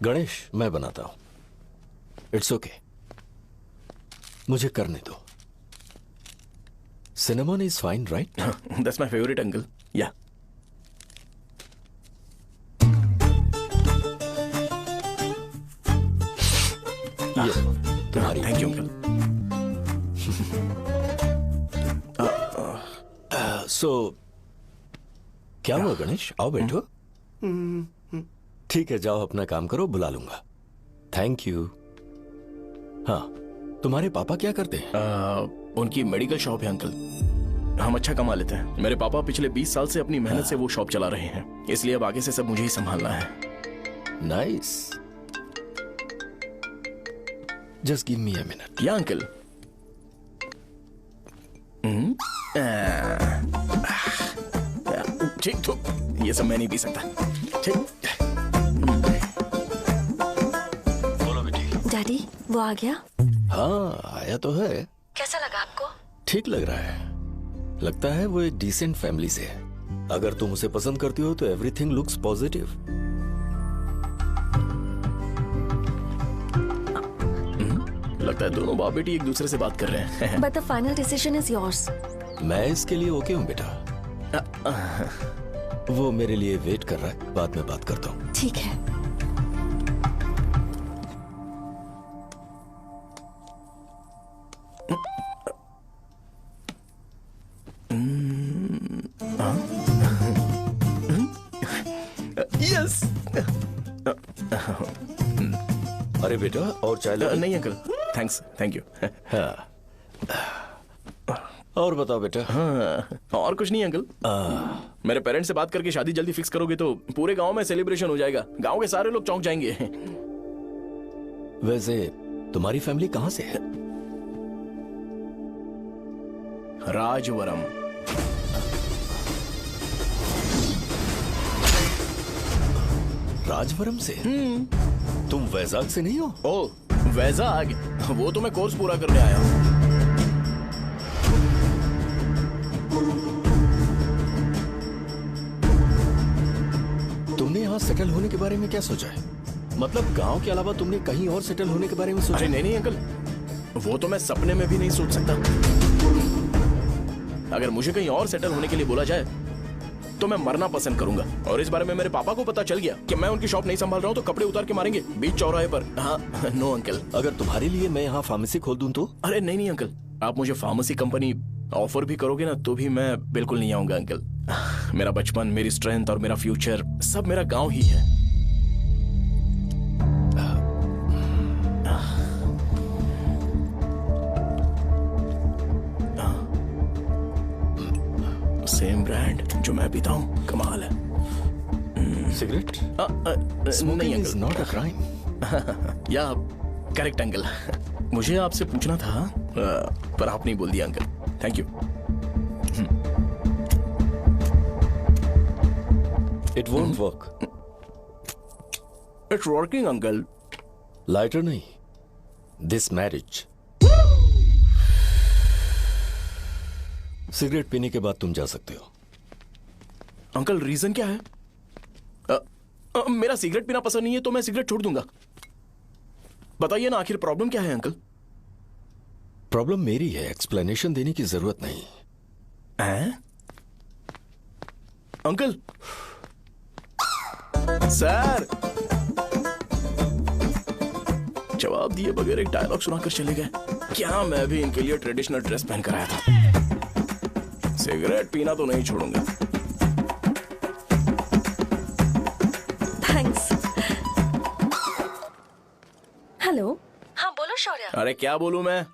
Ganesh, मैं बनाता हूं। इट्स ओके, मुझे करने दो। Cinnamon is fine, right? That's my favourite uncle. या तुम्हारी। Thank you uncle. सो क्या हुआ गणेश? आओ बैठो। ठीक है, जाओ अपना काम करो, बुला लूंगा। Thank you. हाँ, तुम्हारे पापा क्या करते हैं? उनकी मेडिकल शॉप है अंकल। हम अच्छा कमा लेते हैं। मेरे पापा पिछले 20 साल से अपनी मेहनत से वो शॉप चला रहे हैं, इसलिए अब आगे से सब मुझे ही संभालना है। Nice. Just give me a minute. या अंकल। ठीक तो ये सब मैं नहीं पी सकता। ठीक। डैडी, वो आ गया? हाँ, आया तो है। कैसा लगा आपको? ठीक लग रहा है। लगता है वो एक डिसेंट फैमिली से है। अगर तुम उसे पसंद करती हो तो एवरीथिंग लुक्स पॉजिटिव। लगता है दोनों बाप बेटी एक दूसरे से बात कर रहे हैं। But the final decision is yours. मैं इसके लिए ओके हूँ बेटा। वो मेरे लिए वेट कर रहा है, बाद में बात करता हूँ। ठीक है। यस। अरे बेटा, और चाय लो? नहीं अंकल, थैंक्स, थैंक यू। हाँ। और बताओ बेटा। हाँ, और कुछ नहीं अंकल। मेरे पेरेंट्स से बात करके शादी जल्दी फिक्स करोगे तो पूरे गांव में सेलिब्रेशन हो जाएगा। गांव के सारे लोग चौंक जाएंगे। वैसे तुम्हारी फैमिली कहाँ से है? राजवरम। राजवरम से? तुम वैजाग से नहीं हो? ओ, वैजाग? वो तो मैं कोर्स पूरा करने आया हूँ। तुमने यहाँ सेटल होने के बारे में क्या सोचा है? मतलब गांव के अलावा तुमने कहीं और सेटल होने के बारे में सोचा? अरे नहीं अंकल, वो तो मैं सपने में भी नहीं सोच सकता। अगर मुझे कहीं और सेटल होने के लिए बोला जाए तो मैं मरना पसंद करूंगा। और इस बारे में मेरे पापा को पता चल गया कि मैं उनकी शॉप नहीं संभाल रहा हूँ तो कपड़े उतार के मारेंगे बीच चौराहे पर। हाँ, नो अंकल। अगर तुम्हारे लिए मैं यहाँ फार्मेसी खोल दूं तो? अरे नहीं अंकल, आप मुझे फार्मेसी कंपनी ऑफर भी करोगे ना तो भी मैं बिल्कुल नहीं आऊंगा अंकल। मेरा बचपन, मेरी स्ट्रेंथ और मेरा फ्यूचर सब मेरा गांव ही है। सेम ब्रांड जो मैं पीता हूँ, कमाल है। सिगरेट? नहीं अंकल, नॉट अ क्राइम। या करेक्ट अंकल। मुझे आपसे पूछना था पर आप नहीं बोल दिया uncle. Thank you. It won't work. It's working uncle. Lighter नहीं, दिस मैरिज। सिगरेट पीने के बाद तुम जा सकते हो। अंकल रीजन क्या है? मेरा सिगरेट पीना पसंद नहीं है तो मैं सिगरेट छोड़ दूंगा। बताइए ना, आखिर प्रॉब्लम क्या है अंकल? प्रॉब्लम मेरी है, एक्सप्लेनेशन देने की जरूरत नहीं है। अंकल सर, जवाब दिए बगैर एक डायलॉग सुनाकर चले गए। क्या मैं भी इनके लिए ट्रेडिशनल ड्रेस पहन कर आया था। सिगरेट पीना तो नहीं छोड़ूंगा। थैंक्स। हेलो। हाँ बोलो शौर्य। अरे क्या बोलूं मैं?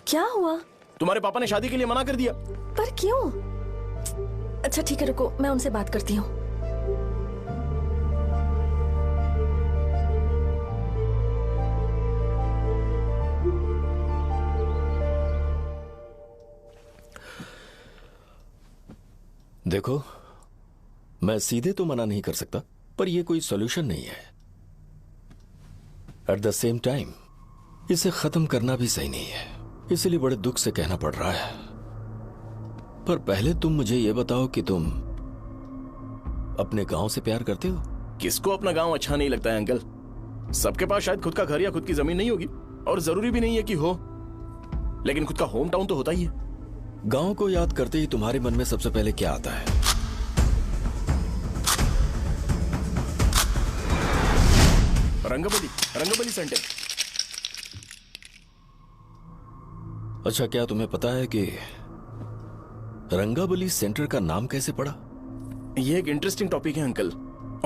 क्या हुआ? तुम्हारे पापा ने शादी के लिए मना कर दिया। पर क्यों? अच्छा ठीक है, रुको, मैं उनसे बात करती हूँ। देखो, मैं सीधे तो मना नहीं कर सकता, पर यह कोई सॉल्यूशन नहीं है। एट द सेम टाइम इसे खत्म करना भी सही नहीं है, इसलिए बड़े दुख से कहना पड़ रहा है। पर पहले तुम मुझे यह बताओ कि तुम अपने गांव से प्यार करते हो? किसको अपना गांव अच्छा नहीं लगता है अंकल? सबके पास शायद खुद का घर या खुद की जमीन नहीं होगी, और जरूरी भी नहीं है कि हो, लेकिन खुद का होम टाउन तो होता ही है। गांव को याद करते ही तुम्हारे मन में सबसे पहले क्या आता है? रंगबली सेंटर। अच्छा, क्या तुम्हें पता है कि रंगाबली सेंटर का नाम कैसे पड़ा? ये एक इंटरेस्टिंग टॉपिक है अंकल,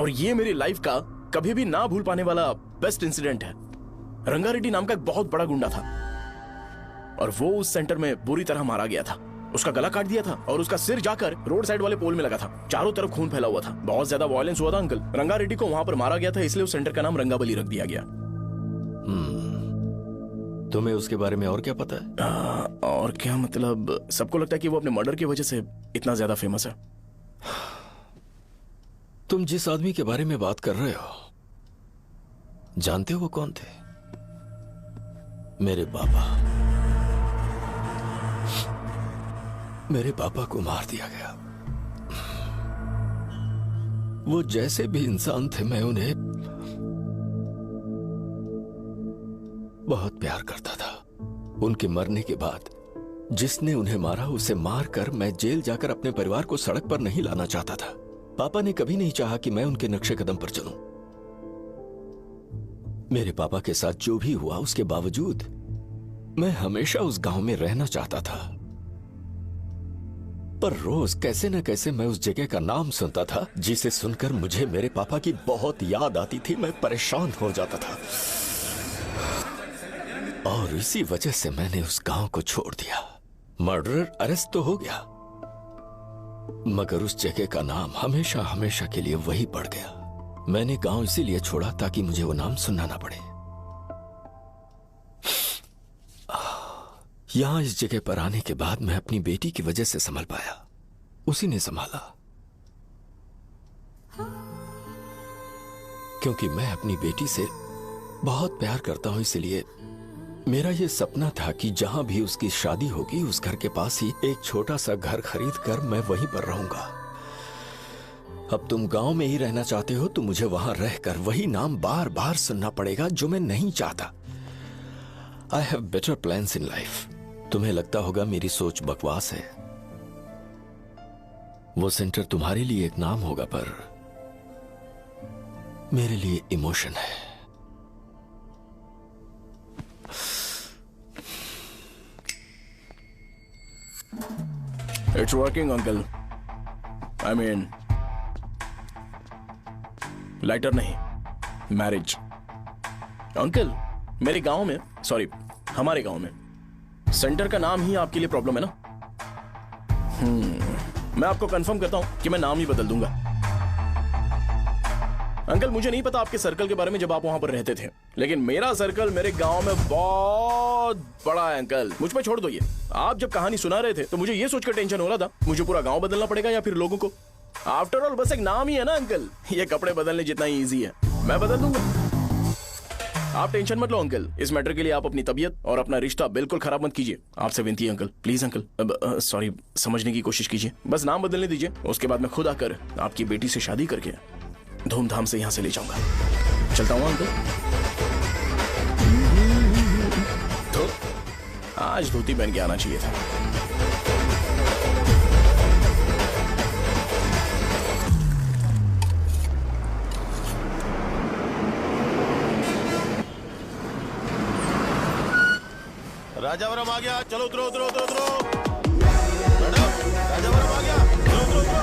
और ये मेरी लाइफ का कभी भी ना भूल पाने वाला बेस्ट इंसिडेंट है। रंगारेड्डी नाम का एक बहुत बड़ा गुंडा था, और वो उस सेंटर में बुरी तरह मारा गया था। उसका गला काट दिया था और उसका सिर जाकर रोड साइड वाले पोल में लगा था। चारों तरफ खून फैला हुआ था, बहुत ज्यादा वायलेंस हुआ था अंकल। रंगारेड्डी को वहां पर मारा गया था, इसलिए उस सेंटर का नाम रंगाबली रख दिया गया। तुम्हें उसके बारे में और क्या पता है? और क्या मतलब, सबको लगता है कि वो अपने मर्डर की वजह से इतना ज्यादा फेमस है। तुम जिस आदमी के बारे में बात कर रहे हो, जानते हो वो कौन थे? मेरे पापा। मेरे पापा को मार दिया गया। वो जैसे भी इंसान थे, मैं उन्हें बहुत प्यार करता था। उनके मरने के बाद जिसने उन्हें मारा उसे मारकर मैं जेल जाकर अपने परिवार को सड़क पर नहीं लाना चाहता था। पापा ने कभी नहीं चाहा कि मैं उनके नक्शे कदम पर चलूं। मेरे पापा के साथ जो भी हुआ, उसके बावजूद मैं हमेशा उस गांव में रहना चाहता था। पर रोज कैसे न कैसे मैं उस जगह का नाम सुनता था, जिसे सुनकर मुझे मेरे पापा की बहुत याद आती थी। मैं परेशान हो जाता था, और इसी वजह से मैंने उस गांव को छोड़ दिया। मर्डरर अरेस्ट तो हो गया, मगर उस जगह का नाम हमेशा हमेशा के लिए वही पड़ गया। मैंने गांव इसीलिए छोड़ा ताकि मुझे वो नाम सुनना ना पड़े। यहां इस जगह पर आने के बाद मैं अपनी बेटी की वजह से संभल पाया, उसी ने संभाला। क्योंकि मैं अपनी बेटी से बहुत प्यार करता हूं, इसलिए मेरा यह सपना था कि जहां भी उसकी शादी होगी, उस घर के पास ही एक छोटा सा घर खरीद कर मैं वहीं पर रहूंगा। अब तुम गांव में ही रहना चाहते हो तो मुझे वहां रहकर वही नाम बार बार सुनना पड़ेगा, जो मैं नहीं चाहता। I have better plans in life. तुम्हें लगता होगा मेरी सोच बकवास है। वो सेंटर तुम्हारे लिए एक नाम होगा, पर मेरे लिए इमोशन है। It's working, uncle. I mean, lighter नहीं, मैरिज। अंकल, मेरे गांव में, सॉरी, हमारे गांव में सेंटर का नाम ही आपके लिए प्रॉब्लम है ना? मैं आपको कंफर्म करता हूं कि मैं नाम ही बदल दूंगा। अंकल, मुझे नहीं पता आपके सर्कल के बारे में जब आप वहां पर रहते थे, लेकिन मेरा सर्कल मेरे गांव में बहुत बड़ा है अंकल। मुझ पे छोड़ दो ये। आप जब कहानी सुना रहे थे तो मुझे ये सोचकर टेंशन हो रहा था, मुझे पूरा गांव बदलना पड़ेगा या फिर लोगों को। आफ्टर ऑल बस एक नाम ही है ना अंकल, ये कपड़े बदलने जितना ही ईजी है। मैं बदल दूंगा, आप टेंशन मत लो अंकल। इस मैटर के लिए आप अपनी तबीयत और अपना रिश्ता बिल्कुल खराब मत कीजिए। आपसे विनती है अंकल, प्लीज अंकल। सॉरी, समझने की कोशिश कीजिए, बस नाम बदलने दीजिए। उसके बाद मैं खुद आकर आपकी बेटी से शादी करके धूमधाम से यहां से ले जाऊंगा। चलता हूं अंकल। तो आज धोती पहन के आना चाहिए था। राजावरम आ गया, चलो उतरो उतरो उतरो उतरो। मैडम, राजावरम आ गया, चलो उतरो उतरो।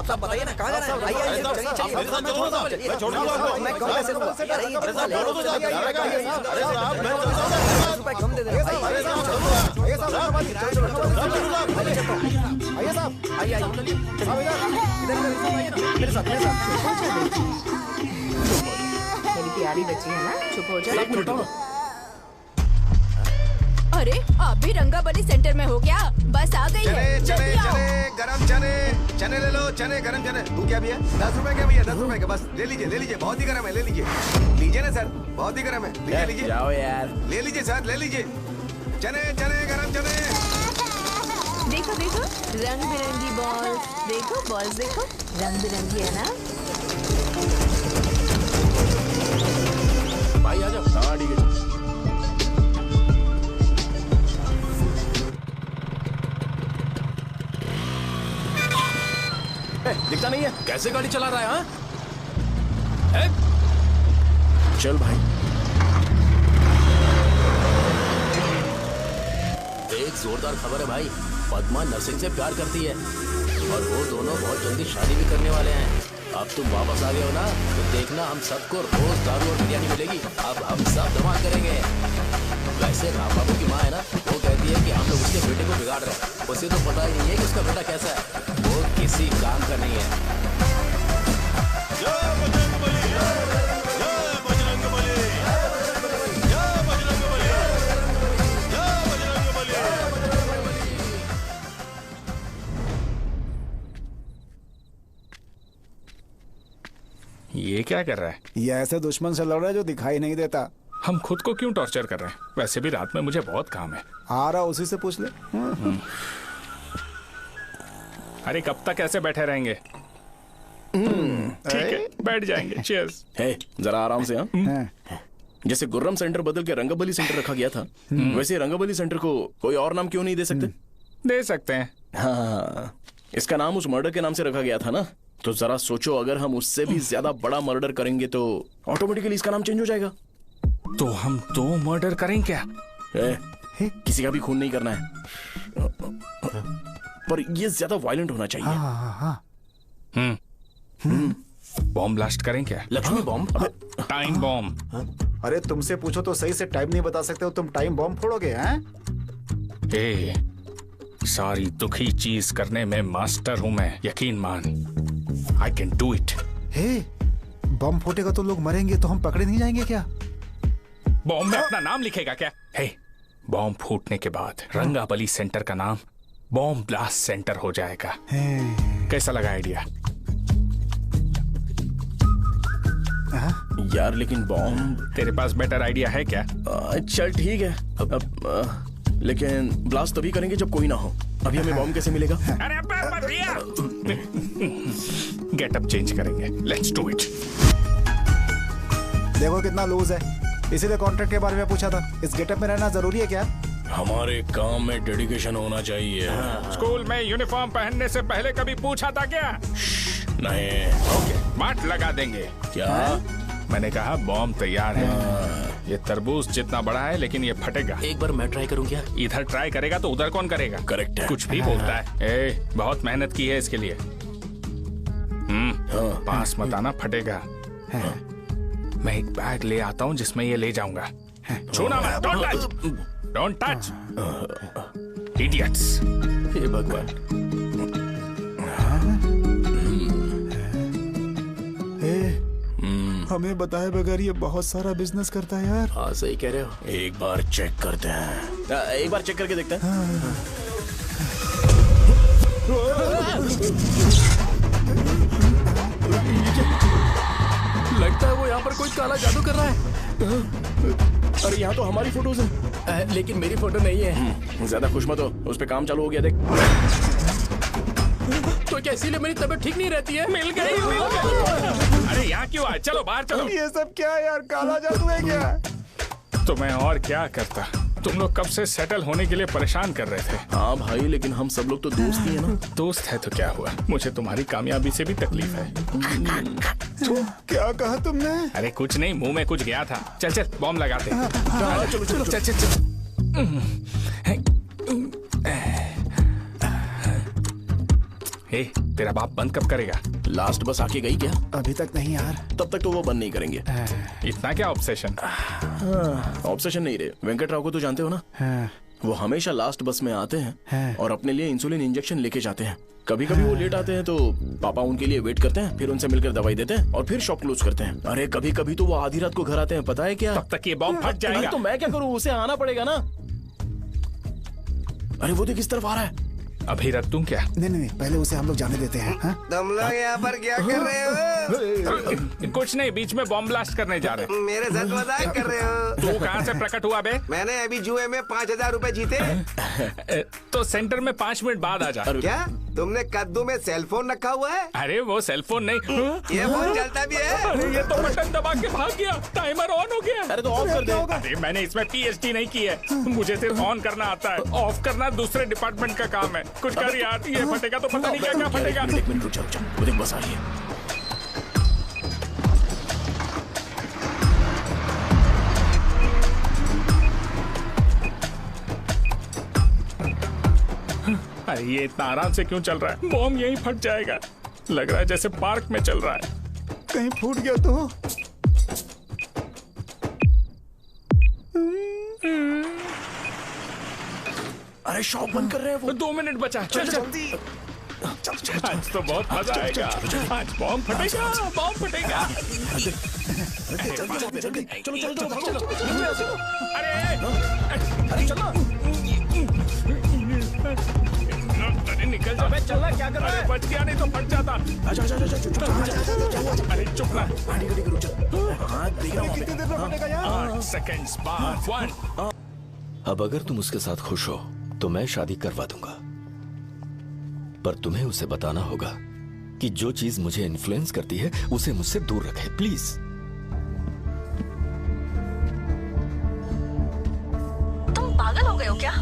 साहब बताइए ना, कहाँ जाना है? आइए चलिए चलिए, मेरे साथ चलो ना, मैं छोड़ दूंगा आपको। मैं कम कैसे दूंगा? अरे साहब छोड़ो तो साहब, अरे साहब मैं चलता हूँ। ₹10 कम दे देना भाई। अरे साहब चलो ना, साहब चलो साहब। आइए साहब, आइए आइए साहब इधर मेरे साथ मेरी प्यारी बच्ची है ना, चुप हो जा। एक मिनट। अरे आप भी रंगाबली सेंटर में हो क्या? बस आ गई है। चने जल्दी आओ। चने गरम चने ले लो, चने गरम चने। तू क्या भैया? 10 रुपए का भैया, 10 रुपए का बस ले लीजिए, बहुत ही गरम है, ले लीजिए ना सर, बहुत ही गरम है, लीजिए जाओ यार, ले लीजिए सर, ले लीजिए। चने गरम चने। देखो देखो रंग बिरंगी बॉल्स, देखो बॉल्स देखो रंग बिरंगी है ना। भाई आ जाओ। हाँ ठीक है। दिखता नहीं है, कैसे गाड़ी चला रहा है? हाँ? चल भाई। एक जोरदार खबर है भाई, पद्मा नर्सिंग से प्यार करती है और वो दोनों बहुत जल्दी शादी भी करने वाले हैं। अब तुम वापस आ गए हो ना, तो देखना हम सबको रोज दारू और बिरयानी मिलेगी। अब हम सब धमाल करेंगे। वैसे राम बाबू की माँ है ना, वो कहती है कि हम लोग उसके बेटे को बिगाड़ रहे हैं। उसे तो पता ही नहीं है कि उसका बेटा कैसा है, वो किसी काम का नहीं है। ये क्या कर रहा है? ये ऐसे दुश्मन से लड़ रहा है जो दिखाई नहीं देता। हम खुद को क्यों टॉर्चर कर रहे हैं? वैसे भी रात में मुझे बहुत काम है। आ रहा उसी से पूछ ले। अरे कब तक ऐसे बैठे रहेंगे? ठीक है, बैठ जाएंगे। चीयर्स। हे, जरा आराम से। हाँ, जैसे गुर्रम सेंटर बदल के रंगाबली सेंटर रखा गया था, वैसे रंगाबली सेंटर को कोई और नाम क्यों नहीं दे सकते? दे सकते हैं। हाँ, इसका नाम उस मर्डर के नाम से रखा गया था ना, तो जरा सोचो, अगर हम उससे भी ज्यादा बड़ा मर्डर करेंगे तो ऑटोमेटिकली इसका नाम चेंज हो जाएगा। तो हम 2 मर्डर करें क्या? किसी का भी खून नहीं करना है, पर ये ज्यादा वायलेंट होना चाहिए। बॉम्ब ब्लास्ट करें क्या? लक्ष्मी बॉम्ब? Time bomb. अरे तुमसे पूछो तो सही से टाइम नहीं बता सकते हो, तुम टाइम बॉम्ब फोड़ोगे? हैं? सारी दुखी चीज करने में मास्टर हूं मैं, यकीन मान। I can do it. Bomb फूटेगा तो लोग मरेंगे, तो हम पकड़े नहीं जाएंगे क्या? बॉम्ब में अपना नाम लिखेगा क्या? बॉम्ब फूटने के बाद रंगाबली सेंटर का नाम बॉम्ब ब्लास्ट सेंटर हो जाएगा। कैसा लगा आइडिया? यार लेकिन बॉम्ब, तेरे पास बेटर आइडिया है क्या? चल ठीक है, लेकिन ब्लास्ट तभी करेंगे जब कोई ना हो। अभी हमें बॉम्ब कैसे मिलेगा? अरे गेटअप चेंज करेंगे। Let's do it. देखो कितना लूज है, इसीलिए कॉन्ट्रैक्ट के बारे में पूछा था। इस गेटअप में रहना जरूरी है क्या? हमारे काम में डेडिकेशन होना चाहिए। स्कूल में यूनिफॉर्म पहनने से पहले कभी पूछा था क्या? नहीं। ओके, मार लगा देंगे। क्या? मैंने कहा बॉम्ब तैयार है। ये तरबूज जितना बड़ा है, लेकिन ये फटेगा। एक बार मैं ट्राई करूं क्या? इधर ट्राई करेगा तो उधर कौन करेगा? करेक्ट है। कुछ भी बोलता है। बहुत मेहनत की है इसके लिए। पास मत आना, फटेगा। मैं एक बैग ले आता हूँ जिसमें ये ले जाऊंगा। छूना मत, don't touch, don't touch, idiots. हे भगवान। हमें बताए बगैर ये बहुत सारा बिजनेस करता है यार। हाँ सही कह रहे हो। एक बार चेक करते हैं। एक बार चेक करके देखते हैं। लगता है वो यहाँ पर कोई काला जादू कर रहा है। अरे यहाँ तो हमारी फोटोज हैं, लेकिन मेरी फोटो नहीं है। ज्यादा खुश मत हो, उस पे काम चालू हो गया। देख तो क्या इसीलिए मेरी तबीयत ठीक नहीं रहती है? मिल गई। अरे यहाँ क्यों आए? चलो बाहर चलो। ये सब क्या है यार? काला जादू है क्या? तो मैं और क्या करता? तुम लोग कब से सेटल होने के लिए परेशान कर रहे थे। हाँ भाई, लेकिन हम सब लोग तो दोस्त ही है ना। दोस्त है तो क्या हुआ? मुझे तुम्हारी कामयाबी से भी तकलीफ है। तो क्या कहा तुमने? अरे कुछ नहीं, मुंह में कुछ गया था। चल चल बॉम्ब लगाते। चलो चलो चल चल चल। तेरा बाप बंद कब करेगा? लास्ट बस आके गई क्या? अभी तक नहीं यार। तब तक तो वो बंद नहीं करेंगे। इतना क्या ऑब्सेशन? ऑब्सेशन नहीं रे, वेंकट राव को तो जानते हो ना? वो हमेशा लास्ट बस में आते हैं और अपने लिए इंसुलिन इंजेक्शन लेके जाते हैं। कभी कभी वो लेट आते हैं तो पापा उनके लिए वेट करते हैं, फिर उनसे मिलकर दवाई देते हैं और फिर शॉप क्लोज करते हैं। अरे कभी कभी तो वो आधी रात को घर आते हैं, पता है क्या? तब तक ये बॉम्ब फट जाएगा। अरे तो मैं क्या करूं, उसे आना पड़ेगा ना। अरे वो देख किस तरफ आ रहा है। अभी रख दूं क्या? नहीं, पहले उसे हम लोग जाने देते हैं। तुम लोग यहाँ पर क्या कर रहे हो? कुछ नहीं, बीच में बॉम्ब ब्लास्ट करने जा रहे हैं। मेरे साथ मजाक कर रहे हो? तू कहाँ से प्रकट हुआ बे? मैंने अभी जुए में 5,000 रुपए जीते। तो सेंटर में 5 मिनट बाद आ जा। क्या तुमने कद्दू में सेलफोन रखा हुआ है? अरे वो सेलफोन नहीं, ये फोन चलता भी है। अरे ये तो बटन दबा के भाग गया, टाइमर ऑन हो गया। अरे तो ऑफ कर दे। अरे मैंने इसमें PhD नहीं की है, मुझे सिर्फ ऑन करना आता है, ऑफ करना दूसरे डिपार्टमेंट का काम है। कुछ कर यार, ये फटेगा तो पता नहीं क्या क्या फटेगा। एक मिनट रुक जाओ, वो देख बस आ रही है। अरे ये इतना आराम से क्यों चल रहा है? बॉम्ब यहीं फट जाएगा। लग रहा है जैसे पार्क में चल रहा है। कहीं फूट गया तो? अरे शॉप बंद कर रहे हैं वो। 2 मिनट बचा, चल जल्दी। आज तो बहुत मजा आएगा। आज बॉम्ब फटेगा, बॉम्ब फटेगा। चलो अरे चलो, अरे निकल जा। अबे चल रहा, क्या कर रहा है? बच गया, नहीं तो फट जाता। अरे चुप ना। हाँ देख रहा हूँ। कितनी देर में फटेगा यार? 8 सेकंड्स बाद 1। अब अगर तुम उसके साथ खुश हो तो मैं शादी करवा दूंगा, पर तुम्हें उसे बताना होगा कि जो चीज मुझे इन्फ्लुएंस करती है उसे मुझसे दूर रखे, प्लीज। तुम पागल हो गए हो क्या?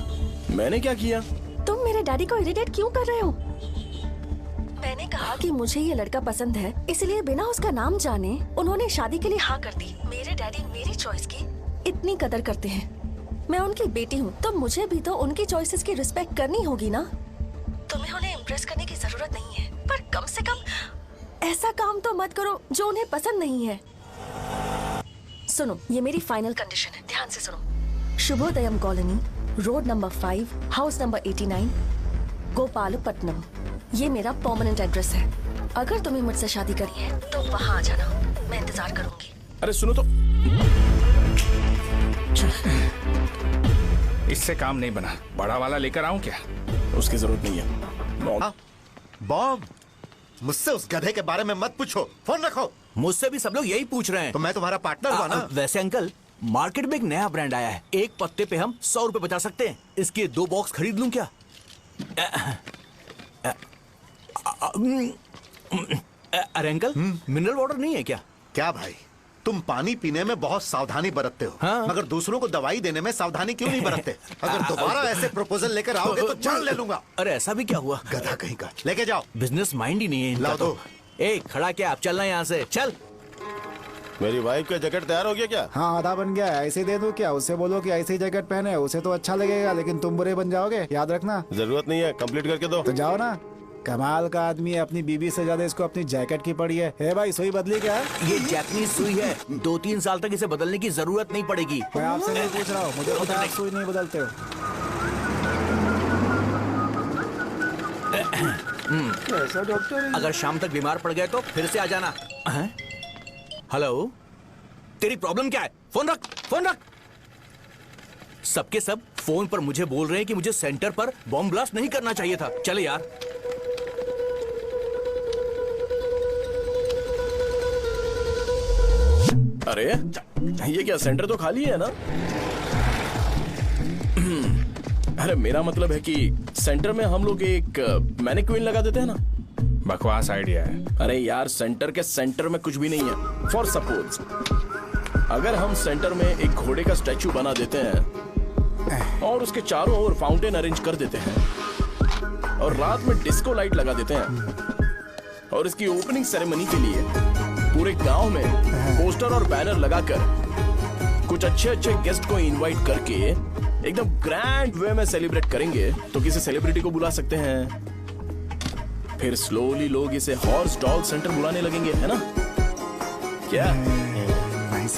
मैंने क्या किया? तुम मेरे डैडी को इरिटेट क्यों कर रहे हो? मैंने कहा कि मुझे ये लड़का पसंद है, इसलिए बिना उसका नाम जाने उन्होंने शादी के लिए हाँ कर दी। मेरे डैडी मेरी चॉइस की इतनी कदर करते हैं। मैं उनकी बेटी हूँ, तो मुझे भी तो उनकी चॉइसेस की रिस्पेक्ट करनी होगी ना। तुम्हें उन्हें इम्प्रेस करने की जरूरत नहीं है, पर कम से कम ऐसा काम तो मत करो जो उन्हें पसंद नहीं है। सुनो, ये मेरी फाइनल कंडीशन है, ध्यान से सुनो। Shubhodayam colony, road number 5, house number 89, Gopalapatnam. ये मेरा परमानेंट एड्रेस है। अगर तुम्हें मुझसे शादी करनी है तो वहाँ आ जाना, मैं इंतजार करूंगी। अरे सुनो तो, इससे काम नहीं बना। बड़ा वाला लेकर आऊं क्या? उसकी जरूरत नहीं है। बॉम्ब, मुझसे उस गधे के बारे में मत पूछो, फोन रखो। मुझसे भी सब लोग यही पूछ रहे हैं। तो मैं तुम्हारा पार्टनर हुआ ना। वैसे अंकल, मार्केट में एक नया ब्रांड आया है, एक पत्ते पे हम 100 रुपए बचा सकते हैं। इसके 2 बॉक्स खरीद लूं क्या? अरे अंकल, मिनरल वाटर नहीं है क्या? क्या भाई, तुम पानी पीने में बहुत सावधानी बरतते हो, हाँ? मगर दूसरों को दवाई देने में सावधानी क्यों नहीं बरतते? अगर दोबारा ऐसे प्रपोजल लेकर आओगे तो जान ले लूंगा। अरे ऐसा भी क्या हुआ? गधा कहीं का, लेके जाओ। बिजनेस माइंड ही नहीं है इनका। लाओ दो। ए खड़ा क्या, आप चलना यहाँ से, चल। मेरी वाइफ का जैकेट तैयार हो गया क्या? हाँ, आधा बन गया है। ऐसे दे दो क्या? उससे बोलो कि ऐसे ही जैकेट पहने, उसे तो अच्छा लगेगा, लेकिन तुम बुरे बन जाओगे, याद रखना। जरूरत नहीं है, कंप्लीट करके दो। तो जाओ ना। कमाल का आदमी है, अपनी बीबी से ज्यादा इसको अपनी जैकेट की पड़ी है। हे भाई, सुई बदली क्या? ये जैपनीज सुई है, 2-3 साल तक इसे बदलने की जरूरत नहीं पड़ेगी। मैं आपसे नहीं पूछ रहा हूँ, मुझे पता है आप सुई नहीं बदलते हो। ऐसा डॉक्टर, अगर शाम तक बीमार पड़ गए तो फिर से आ जाना। हेलो, तेरी प्रॉब्लम क्या है? फोन रख, फोन रख। सबके सब फोन पर मुझे बोल रहे हैं कि मुझे सेंटर पर बॉम्ब ब्लास्ट नहीं करना चाहिए था। चले यार। अरे ये क्या, सेंटर तो खाली है ना? अरे मेरा मतलब है कि सेंटर में हम लोग एक मैनिक्विन लगा देते हैं ना। बकवास आइडिया है। अरे यार, सेंटर के सेंटर में कुछ भी नहीं है। फॉर सपोज अगर हम सेंटर में एक घोड़े का स्टैचू बना देते हैं और उसके चारों ओर फाउंटेन अरेंज कर देते हैं और रात में डिस्को लाइट लगा देते हैं और इसकी ओपनिंग सेरेमनी के लिए पूरे गांव में पोस्टर और बैनर लगाकर कुछ अच्छे अच्छे गेस्ट को इनवाइट करके एकदम ग्रैंड वे में सेलिब्रेट करेंगे, तो किसी सेलिब्रिटी को बुला सकते हैं। फिर स्लोली लोग इसे हॉर्स डॉग सेंटर बुलाने लगेंगे, है ना? क्या?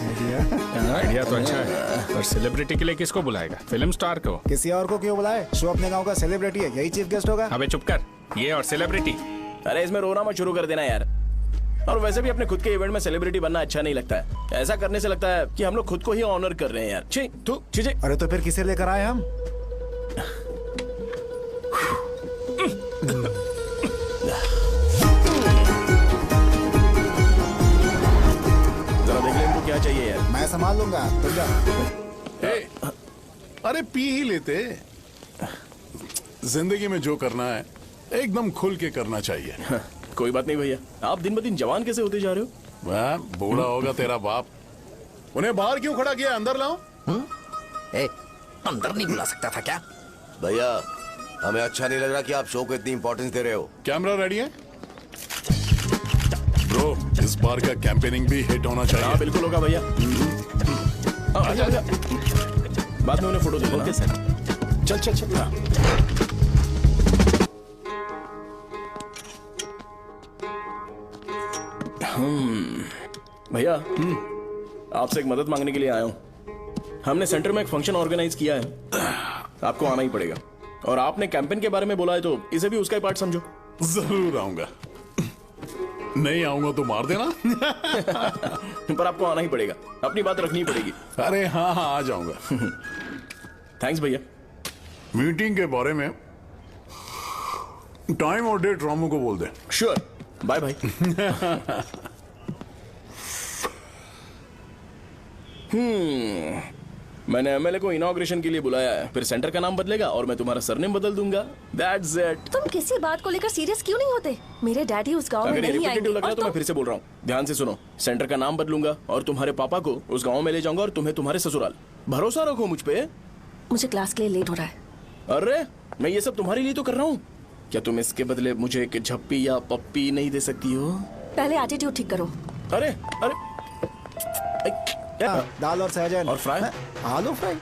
आइडिया तो अच्छा है, पर सेलिब्रिटी के लिए किसको बुलाएगा? फिल्म स्टार को। किसी और को क्यों बुलाए? शो अपने गांव का सेलिब्रिटी है, यही चीफ गेस्ट होगा। अबे चुप कर, ये और सेलिब्रिटी। अरे इसमें रोना मत शुरू कर देना यार। और वैसे भी अपने खुद के इवेंट में सेलिब्रिटी बनना अच्छा नहीं लगता है। ऐसा करने से लगता है कि हम लोग खुद को ही ऑनर कर रहे हैं यार। छी तू छी। अरे तो फिर किसे लेकर आए हम? जरा देख ले इनको क्या चाहिए यार। मैं संभाल लूंगा, तुम जा। अरे पी ही लेते। जिंदगी में जो करना है एकदम खुल के करना चाहिए। कोई बात नहीं भैया, आप दिन ब दिन जवान कैसे होते जा रहे हो? वह बूढ़ा होगा तेरा बाप। उन्हें बाहर क्यों खड़ा किया? अंदर लाओ। अंदर नहीं बुला सकता था क्या? भैया हमें अच्छा नहीं लग रहा कि आप शो को इतनी इंपॉर्टेंस दे रहे हो। कैमरा रेडी है ब्रो? इस बार का कैंपेनिंग भी हिट होना चाहिए। हाँ बिल्कुल होगा भैया। बाद में उन्हें फोटो दे देना। सर चल चल चल। भैया आपसे एक मदद मांगने के लिए आया हूँ। हमने सेंटर में एक फंक्शन ऑर्गेनाइज किया है, आपको आना ही पड़ेगा। और आपने कैंपेन के बारे में बोला है तो इसे भी उसका ही पार्ट समझो। जरूर आऊंगा। नहीं आऊंगा तो मार देना। पर आपको आना ही पड़ेगा, अपनी बात रखनी ही पड़ेगी। अरे हाँ हाँ आ जाऊंगा। थैंक्स भैया। मीटिंग के बारे में टाइम और डेट रामू को बोल दे। Sure, bye bye. मैंने एमएलए को इनॉग्रेशन के लिए बुलाया है, फिर सेंटर का नाम बदलेगा और मैं तुम्हारा सरनेम बदल दूंगा। That's it। तुम किसी बात को लेकर सीरियस क्यों नहीं होते? मेरे डैडी उस गांव में अगर ये नहीं रिपीटेटिव आएंगे। लग रहा है तो मैं फिर से बोल रहा हूँ, ध्यान से सुनो। सेंटर का नाम बदलूंगा और तुम्हारे पापा को उस गांव में ले जाऊंगा और तुम्हें तुम्हारे ससुराल। भरोसा रखो मुझ पे। मुझे क्लास के लिए लेट हो रहा है। अरे मैं ये सब तुम्हारे लिए तो कर रहा हूँ। क्या तुम इसके बदले मुझे एक झप्पी या पप्पी नहीं दे सकती हो? पहले एटीट्यूड ठीक करो। अरे अरे दाल और सहजन और फ्राई, आलू फ्राई।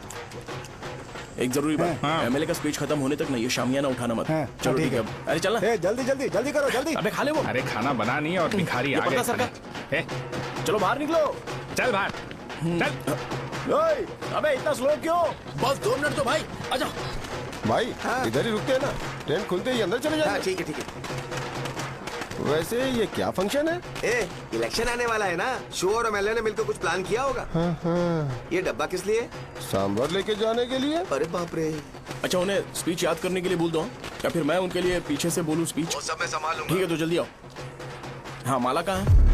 एक जरूरी बात, एमएलए का स्पीच खत्म होने तक ना ये शामियाना उठाना मत। चलो ठीक है। अरे चलना। जल्दी जल्दी जल्दी करो जल्दी। अबे खा ले वो। अरे खाना बना नहीं और भिखारी आ गए। चलो बाहर निकलो। चल बाहर चल। अबे इतना स्लो क्यों? बस 2 मिनट तो भाई, आजा। भाई इधर ही रुकते हैं ना, ट्रेन खुलते ही अंदर चले जाएंगे। ठीक है ठीक है। वैसे ये क्या फंक्शन है? इलेक्शन आने वाला है ना, शो और एमएलए ने मिलकर कुछ प्लान किया होगा। हाँ। ये डब्बा किस लिए? सांभर लेके जाने के लिए। अरे बाप रे। अच्छा उन्हें स्पीच याद करने के लिए बोल दो या फिर मैं उनके लिए पीछे से बोलूं स्पीच? वो सब मैं संभाल लूंगा। ठीक है तो जल्दी आओ। हाँ माला कहाँ है?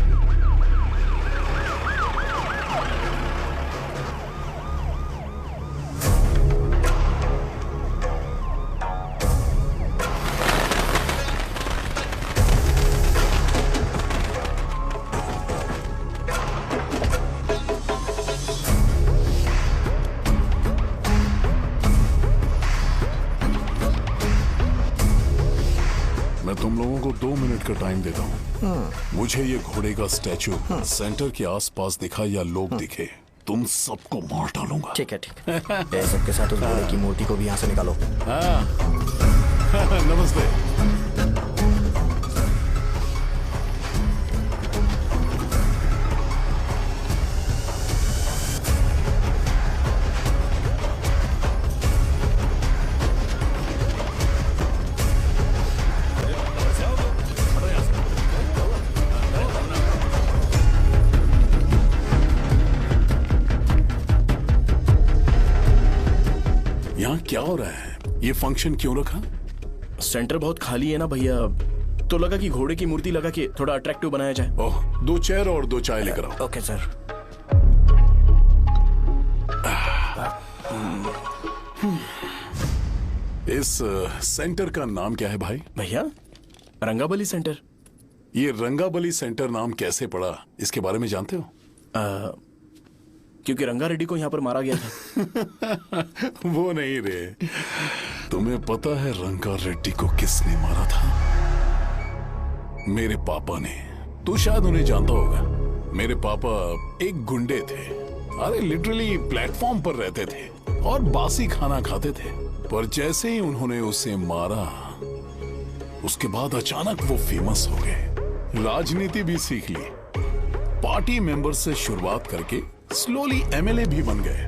तुम लोगों को 2 मिनट का टाइम देता हूँ। मुझे ये घोड़े का स्टैचू सेंटर के आसपास दिखा या लोग दिखे, तुम सबको मार डालूंगा। ठीक है ठीक है। सबके साथ उस घोड़े की मूर्ति को भी यहाँ से निकालो। नमस्ते। क्या हो रहा है? ये फंक्शन क्यों रखा? सेंटर बहुत खाली है ना भैया, तो लगा कि घोड़े की मूर्ति लगा के थोड़ा अट्रैक्टिव बनाया जाए। ओह, 2 चेयर और 2 चाय लेकर आओ। Okay sir. इस सेंटर का नाम क्या है भाई? भैया रंगाबली सेंटर। ये रंगाबली सेंटर नाम कैसे पड़ा, इसके बारे में जानते हो? क्योंकि रंगा रेड्डी को यहाँ पर मारा गया था। वो नहीं रे, तुम्हें पता है रंगा रेड्डी को किसने मारा था? मेरे पापा ने। तू शायद उन्हें जानता होगा। मेरे पापा एक गुंडे थे। अरे लिटरली प्लेटफॉर्म पर रहते थे और बासी खाना खाते थे। पर जैसे ही उन्होंने उसे मारा, उसके बाद अचानक वो फेमस हो गए। राजनीति भी सीख ली। पार्टी मेंबर से शुरुआत करके स्लोली एमएलए भी बन गए।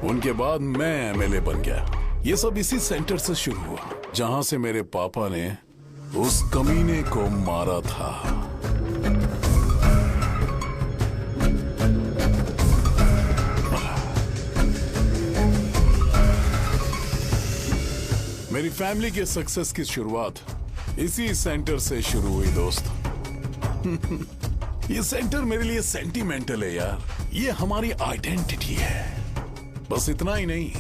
उनके बाद मैं एमएलए बन गया। ये सब इसी सेंटर से शुरू हुआ जहां से मेरे पापा ने उस कमीने को मारा था। मेरी फैमिली के सक्सेस की शुरुआत इसी सेंटर से शुरू हुई दोस्त। ये सेंटर मेरे लिए सेंटिमेंटल है यार। ये हमारी आइडेंटिटी है। बस इतना ही नहीं,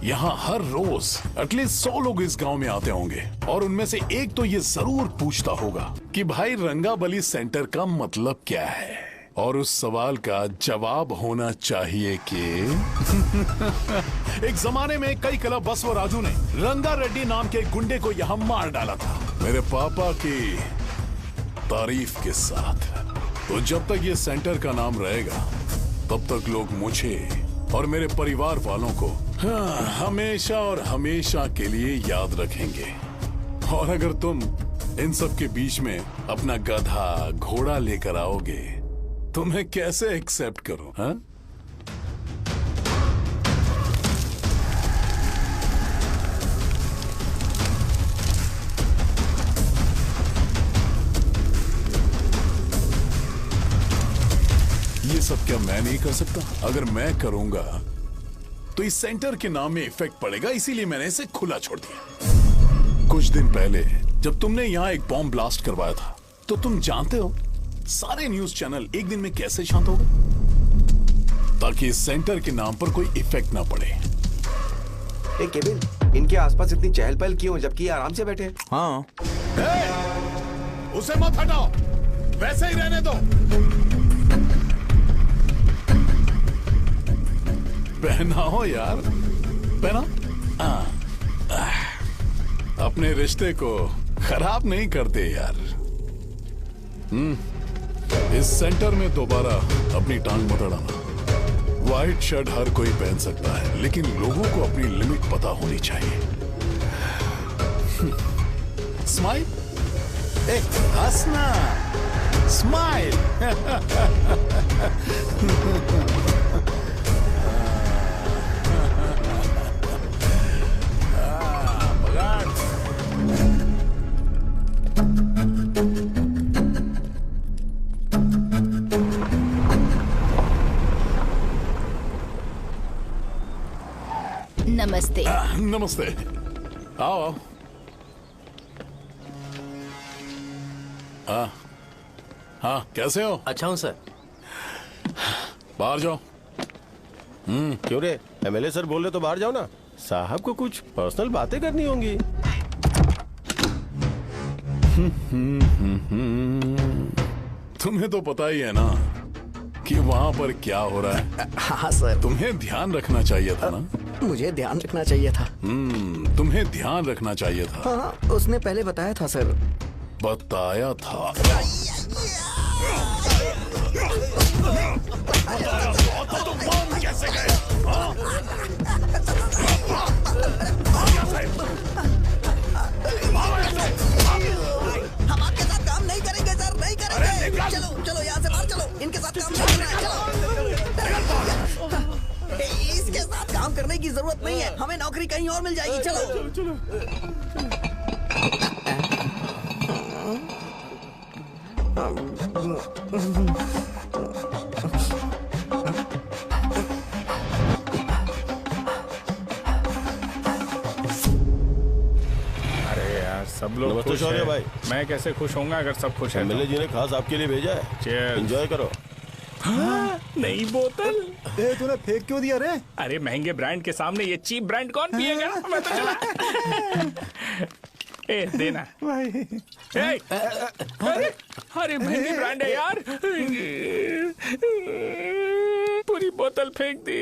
यहाँ हर रोज एटलीस्ट 100 लोग इस गांव में आते होंगे और उनमें से एक तो ये जरूर पूछता होगा कि भाई रंगाबली सेंटर का मतलब क्या है, और उस सवाल का जवाब होना चाहिए कि एक जमाने में कई क्लब बसव राजू ने रंगा रेड्डी नाम के गुंडे को यहाँ मार डाला था मेरे पापा की तारीफ के साथ। तो जब तक ये सेंटर का नाम रहेगा तब तक लोग मुझे और मेरे परिवार वालों को हमेशा और हमेशा के लिए याद रखेंगे। और अगर तुम इन सब के बीच में अपना गधा घोड़ा लेकर आओगे तो मैं कैसे एक्सेप्ट करूं? हाँ? ये सब क्या मैं नहीं कर सकता? अगर मैं करूंगा तो इस सेंटर के नाम में इफेक्ट पड़ेगा, इसीलिए मैंने इसे खुला छोड़ दिया। कुछ दिन पहले जब तुमने यहाँ एक बॉम्ब ब्लास्ट करवाया था तो तुम जानते हो सारे न्यूज चैनल एक दिन में कैसे शांत हो गए, ताकि इस सेंटर के नाम पर कोई इफेक्ट ना पड़े। केविन, इनके आसपास इतनी चहल पहल क्यों जबकि आराम से बैठे? हाँ। उसे मत हटाओ, वैसे ही रहने दो। पहनाओ यार, पहना। अपने रिश्ते को खराब नहीं करते यार। इस सेंटर में दोबारा अपनी टांग मत अड़ाना। व्हाइट शर्ट हर कोई पहन सकता है, लेकिन लोगों को अपनी लिमिट पता होनी चाहिए। स्माइल, हंसना, स्माइल। नमस्ते। नमस्ते, आओ। हाँ, कैसे हो? अच्छा हूँ सर। बाहर जाओ। क्यों रे, एमएलए सर बोल रहे तो बाहर जाओ ना। साहब को कुछ पर्सनल बातें करनी होंगी। तुम्हें तो पता ही है ना कि वहाँ पर क्या हो रहा है। हाँ सर। तुम्हें ध्यान रखना चाहिए था ना। मुझे ध्यान रखना चाहिए था। तुम्हें ध्यान रखना चाहिए था। हाँ, उसने पहले बताया था सर। बताया था। कैसे गए? हम आपके साथ काम नहीं करेंगे सर, नहीं करेंगे। चलो चलो यहाँ से बाहर चलो, इनके साथ काम नहीं करना है। चलो, इसके साथ काम करने की जरूरत नहीं है, हमें नौकरी कहीं और मिल जाएगी। चलो। सब लोग खुश हैं। भाई मैं कैसे खुश होऊंगा अगर सब खुश हैं? एमएलए जी ने खास आपके लिए भेजा है, एंजॉय करो। हाँ, नई बोतल। तूने फेंक क्यों दिया रे? अरे महंगे ब्रांड के सामने ये चीप ब्रांड कौन पिएगा? मैं तो चला। ए देना भाई। अरे महंगी ब्रांड है यार। पूरी बोतल फेंक दी।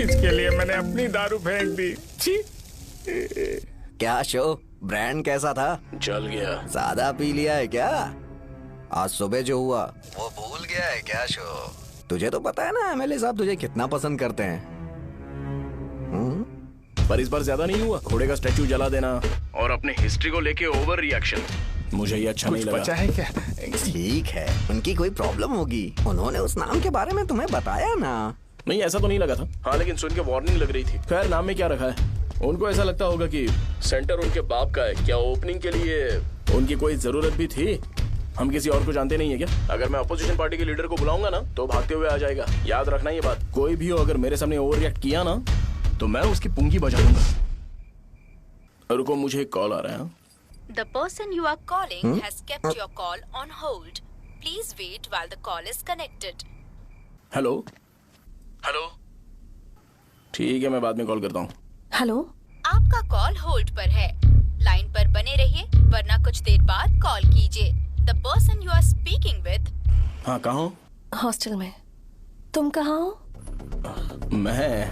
इसके लिए मैंने अपनी दारू फेंक दी। छी। क्या शो, ब्रांड कैसा था? चल गया। ज्यादा पी लिया है क्या? आज सुबह जो हुआ वो भूल गया है क्या शो? तुझे तो पता है ना एमएलए साहब तुझे कितना पसंद करते हैं। पर इस बार ज्यादा नहीं हुआ। घोड़े का स्टैचू जला देना और अपने हिस्ट्री को लेके ओवर रिएक्शन, मुझे ये अच्छा नहीं लगा। बचा है क्या? ठीक है, उनकी कोई प्रॉब्लम होगी। उन्होंने उस नाम के बारे में तुम्हें बताया ना? नहीं, ऐसा तो नहीं लगा था। हाँ, लेकिन सुन के वार्निंग लग रही थी। खैर, नाम में क्या रखा है? उनको ऐसा लगता होगा कि सेंटर उनके बाप का है। क्या ओपनिंग के लिए उनकी कोई जरूरत भी थी? हम किसी और को जानते नहीं है क्या? अगर मैं अपोजिशन पार्टी के लीडर को बुलाऊंगा ना तो भागते हुए आ जाएगा। याद रखना ये बात। कोई भी हो, अगर मेरे सामने ओवर रिएक्ट किया ना तो मैं उसकी पुंगी बजा दूंगा। रुको, मुझे एक कॉल आ रहा है। The person you are calling has kept your call on hold. Please wait while the call is connected. Hello hello, ठीक है, मैं बाद में कॉल करता हूँ। हेलो, आपका कॉल होल्ड पर है। लाइन पर बने रहिए, वरना कुछ देर बाद कॉल कीजिए। The person you are speaking with. हाँ, कहाँ हो? हॉस्टल में। तुम कहाँ हो? मैं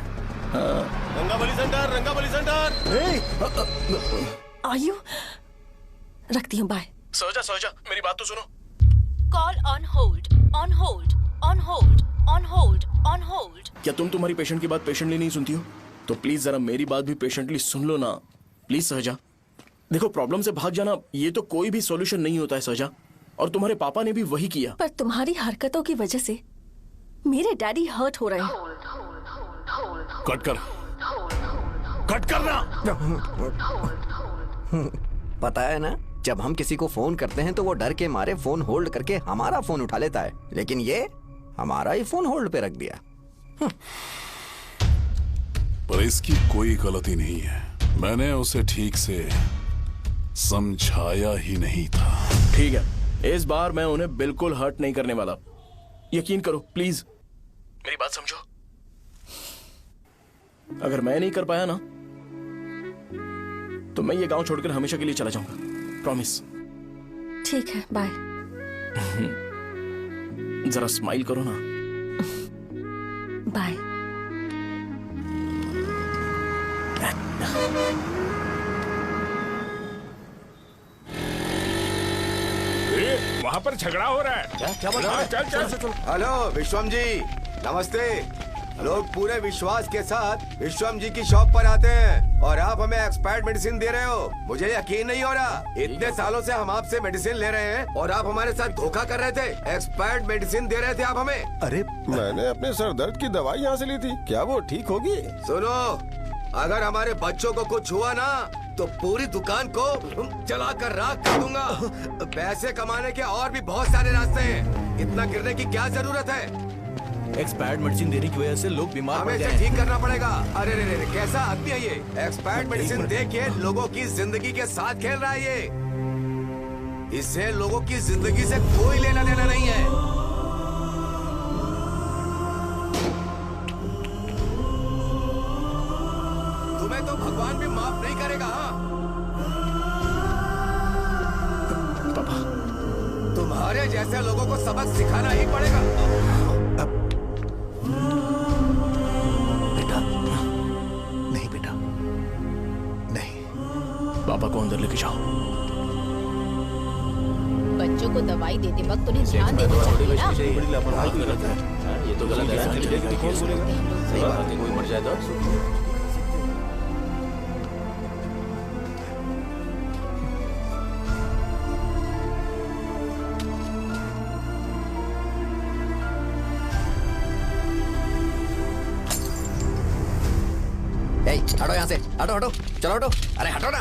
रंगाबली सेंटर, रंगाबली सेंटर। आयु, रखती हूँ, बाय। सोजा, मेरी बात तो सुनो। Call on hold, on hold, on hold, on hold, on hold. क्या तुम तुम्हारी पेशेंट की बात पेशेंटली नहीं सुनती हो? तो प्लीज जरा मेरी बात भी पेशेंटली सुन लो ना। प्लीज सहजा, देखो, प्रॉब्लम से भाग जाना ये तो कोई भी सॉल्यूशन नहीं होता है सहजा, और तुम्हारे पापा ने भी वही किया। पर तुम्हारी हरकतों की वजह से मेरे डैडी हर्ट हो रहे हैं। कट करना। पता है ना, जब हम किसी को फोन करते हैं तो वो डर के मारे फोन होल्ड करके हमारा फोन उठा लेता है, लेकिन ये हमारा ही फोन होल्ड पे रख दिया। पर इसकी कोई गलती नहीं है। मैंने उसे ठीक से समझाया ही नहीं था। ठीक है, इस बार मैं उन्हें बिल्कुल हर्ट नहीं करने वाला। यकीन करो प्लीज, मेरी बात समझो। अगर मैं नहीं कर पाया ना तो मैं ये गांव छोड़कर हमेशा के लिए चला जाऊंगा। प्रॉमिस। ठीक है, बाय। जरा स्माइल करो ना। बाय। वहाँ पर झगड़ा हो रहा है। क्या बोल रहा है? चल। हेलो विश्वम जी, नमस्ते। लोग पूरे विश्वास के साथ विश्वम जी की शॉप पर आते हैं और आप हमें एक्सपायर्ड मेडिसिन दे रहे हो। मुझे यकीन नहीं हो रहा। इतने सालों से हम आपसे मेडिसिन ले रहे हैं और आप हमारे साथ धोखा कर रहे थे। एक्सपायर्ड मेडिसिन दे रहे थे आप हमें। अरे, मैंने अपने सर दर्द की दवाई यहाँ से ली थी। क्या वो ठीक होगी? सुनो, अगर हमारे बच्चों को कुछ हुआ ना तो पूरी दुकान को जला कर राख कर दूंगा। पैसे कमाने के और भी बहुत सारे रास्ते हैं। इतना गिरने की क्या जरूरत है? एक्सपायर्ड मेडिसिन देने की वजह से लोग बीमार पड़ हमें गए इसे ठीक करना पड़ेगा। अरे रे, कैसा आदमी है ये? एक्सपायर्ड मेडिसिन दे के लोगों की जिंदगी के साथ खेल रहा है ये। इससे लोगों की जिंदगी से कोई लेना देना नहीं है। तुम्हें तो भगवान भी माफ नहीं करेगा। तुम्हारे जैसे लोगों को सबक सिखाना ही पड़ेगा। बेटा, नहीं। पापा को अंदर लेके जाओ। बच्चों को दवाई देते वक्त उन्हें ध्यान देना चाहिए ना। ये तो गलत है। सही बात है, कोई मर जाए तो। हटो यहाँ से, हटो। चलो हटो। अरे हटो ना,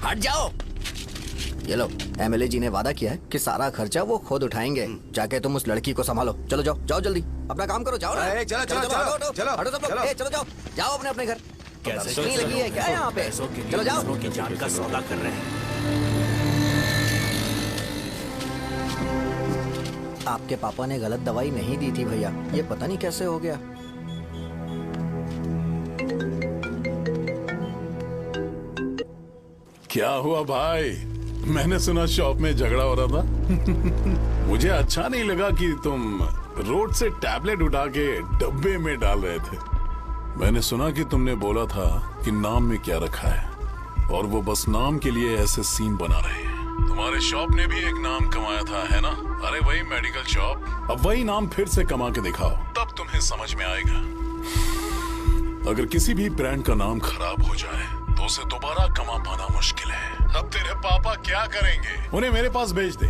हट जाओ। ये लो, एमएलए जी ने वादा किया है कि सारा खर्चा वो खुद उठाएंगे। जाके तुम उस लड़की को संभालो। चलो जाओ जल्दी, अपना काम करो। जाओ ना। चलो हटो सब लोग। चलो जाओ अपने घर। कैसे नहीं लगी है क्या यहाँ पे? चलो जाओ। की जान का सौदा कर रहे हैं। आपके पापा ने गलत दवाई नहीं दी थी भैया, ये पता नहीं कैसे हो गया। क्या हुआ भाई? मैंने सुना शॉप में झगड़ा हो रहा था। मुझे अच्छा नहीं लगा कि तुम रोड से टैबलेट उठा के डब्बे में डाल रहे थे। मैंने सुना कि तुमने बोला था कि नाम में क्या रखा है, और वो बस नाम के लिए ऐसे सीन बना रहे हैं। तुम्हारे शॉप ने भी एक नाम कमाया था, है ना? अरे वही मेडिकल शॉप। अब वही नाम फिर से कमा के दिखाओ, तब तुम्हें समझ में आएगा। अगर किसी भी ब्रांड का नाम खराब हो जाए तो उसे दोबारा कमा पाना मुश्किल है। अब तेरे पापा क्या करेंगे? उन्हें मेरे पास भेज दे।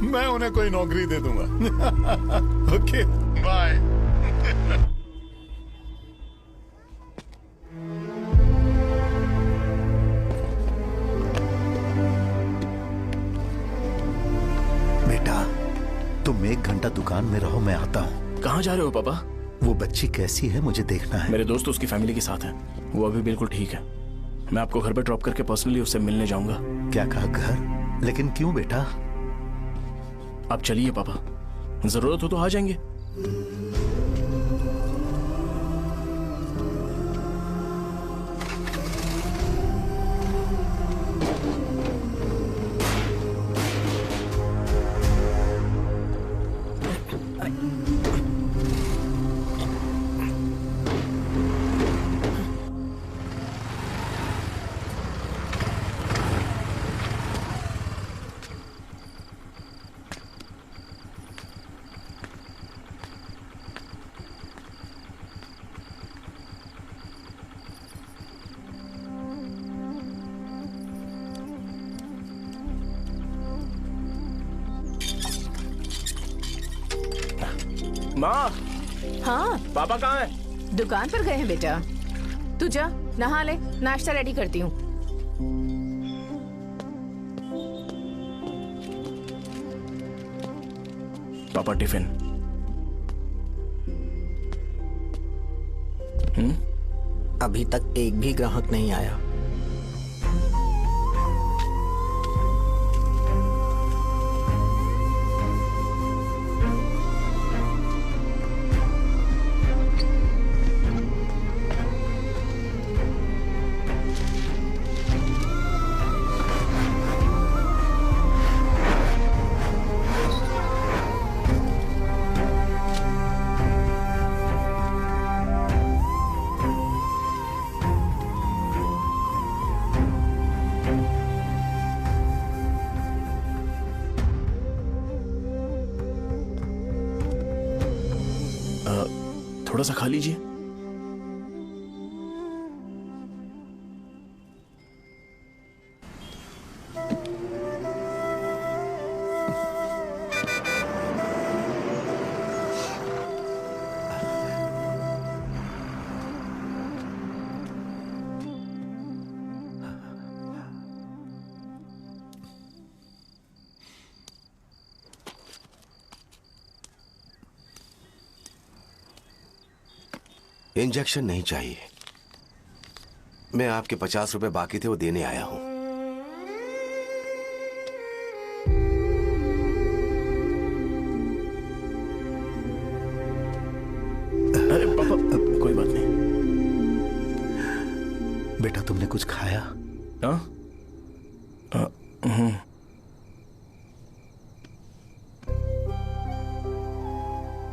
मैं उन्हें कोई नौकरी दे दूंगा। Okay bye. बेटा तुम 1 घंटा दुकान में रहो, मैं आता हूँ। कहाँ जा रहे हो पापा? वो बच्ची कैसी है मुझे देखना है। मेरे दोस्त उसकी फैमिली के साथ हैं। वो अभी बिल्कुल ठीक है। मैं आपको घर पे ड्रॉप करके पर्सनली उससे मिलने जाऊंगा। क्या कहा घर? लेकिन क्यों बेटा? आप चलिए पापा, जरूरत हो तो आ जाएंगे। माँ। हाँ पापा कहाँ हैं? दुकान पर गए हैं बेटा। तू जा नहा ले, नाश्ता रेडी करती हूँ। पापा टिफिन। अभी तक एक भी ग्राहक नहीं आया। थोड़ा सा खा लीजिए। इंजेक्शन नहीं चाहिए। मैं आपके 50 रुपए बाकी थे, वो देने आया हूं। अरे पापा कोई बात नहीं। बेटा तुमने कुछ खाया? हाँ?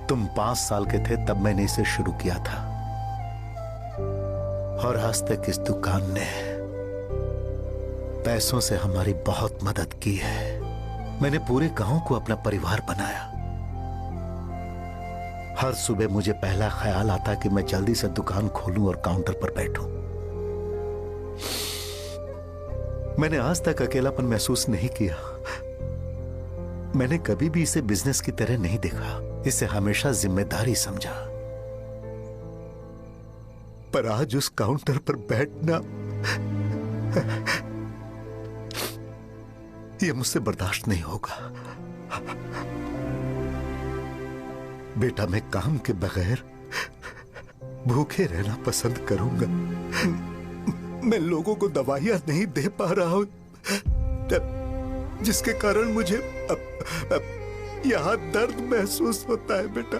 तुम 5 साल के थे तब मैंने इसे शुरू किया था, और आज तक इस दुकान ने पैसों से हमारी बहुत मदद की है। मैंने पूरे गांव को अपना परिवार बनाया। हर सुबह मुझे पहला ख्याल आता कि मैं जल्दी से दुकान खोलूं और काउंटर पर बैठूं। मैंने आज तक अकेलापन महसूस नहीं किया। मैंने कभी भी इसे बिजनेस की तरह नहीं देखा, इसे हमेशा जिम्मेदारी समझा। पर आज उस काउंटर पर बैठना यह मुझसे बर्दाश्त नहीं होगा। बेटा मैं काम के बगैर भूखे रहना पसंद करूंगा। मैं लोगों को दवाइयां नहीं दे पा रहा हूं, जिसके कारण मुझे यहां दर्द महसूस होता है। बेटा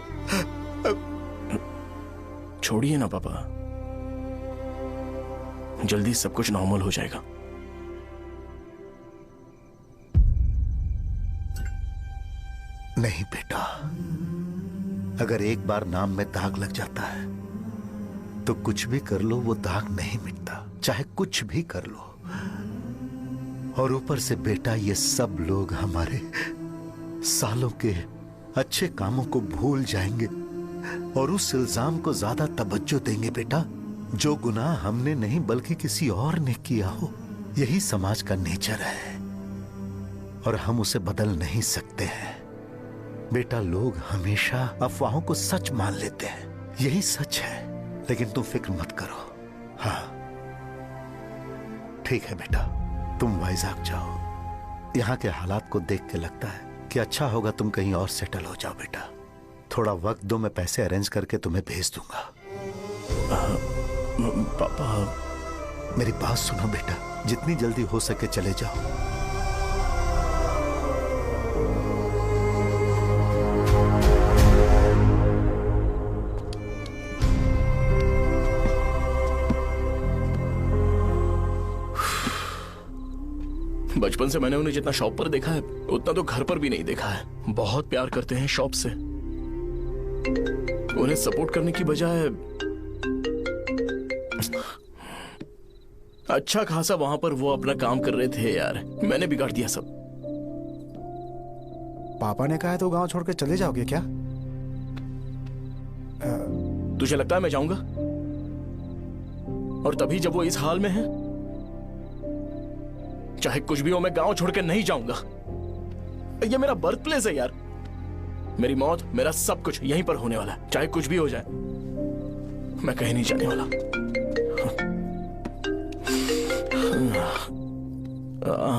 छोड़िए ना पापा, जल्दी सब कुछ नॉर्मल हो जाएगा। नहीं बेटा, अगर एक बार नाम में दाग लग जाता है तो कुछ भी कर लो वो दाग नहीं मिटता, चाहे कुछ भी कर लो। और ऊपर से बेटा ये सब लोग हमारे सालों के अच्छे कामों को भूल जाएंगे और उस इल्जाम को ज्यादा तवज्जो देंगे बेटा जो गुनाह हमने नहीं बल्कि किसी और ने किया हो। यही समाज का नेचर है और हम उसे बदल नहीं सकते हैं। बेटा, लोग हमेशा अफवाहों को सच मान लेते हैं, यही सच है। लेकिन तुम फिक्र मत करो। हाँ ठीक है बेटा, तुम वाइजाग जाओ। यहाँ के हालात को देख के लगता है कि अच्छा होगा तुम कहीं और सेटल हो जाओ बेटा। थोड़ा वक्त दो, मैं पैसे अरेंज करके तुम्हें भेज दूंगा। पापा, मेरी बात सुनो बेटा, जितनी जल्दी हो सके चले जाओ। बचपन से मैंने उन्हें जितना शॉप पर देखा है उतना तो घर पर भी नहीं देखा है। बहुत प्यार करते हैं शॉप से। उन्हें सपोर्ट करने की बजाय अच्छा खासा वहां पर वो अपना काम कर रहे थे यार। मैंने बिगाड़ दिया सब। पापा ने कहा है तो गांव छोड़ के चले जाओगे क्या? तुझे लगता है मैं जाऊंगा? और तभी जब वो इस हाल में है, चाहे कुछ भी हो मैं गांव छोड़ के नहीं जाऊंगा। ये मेरा बर्थ प्लेस है यार। मेरी मौत, मेरा सब कुछ यहीं पर होने वाला है। चाहे कुछ भी हो जाए, मैं कहीं नहीं जाने वाला।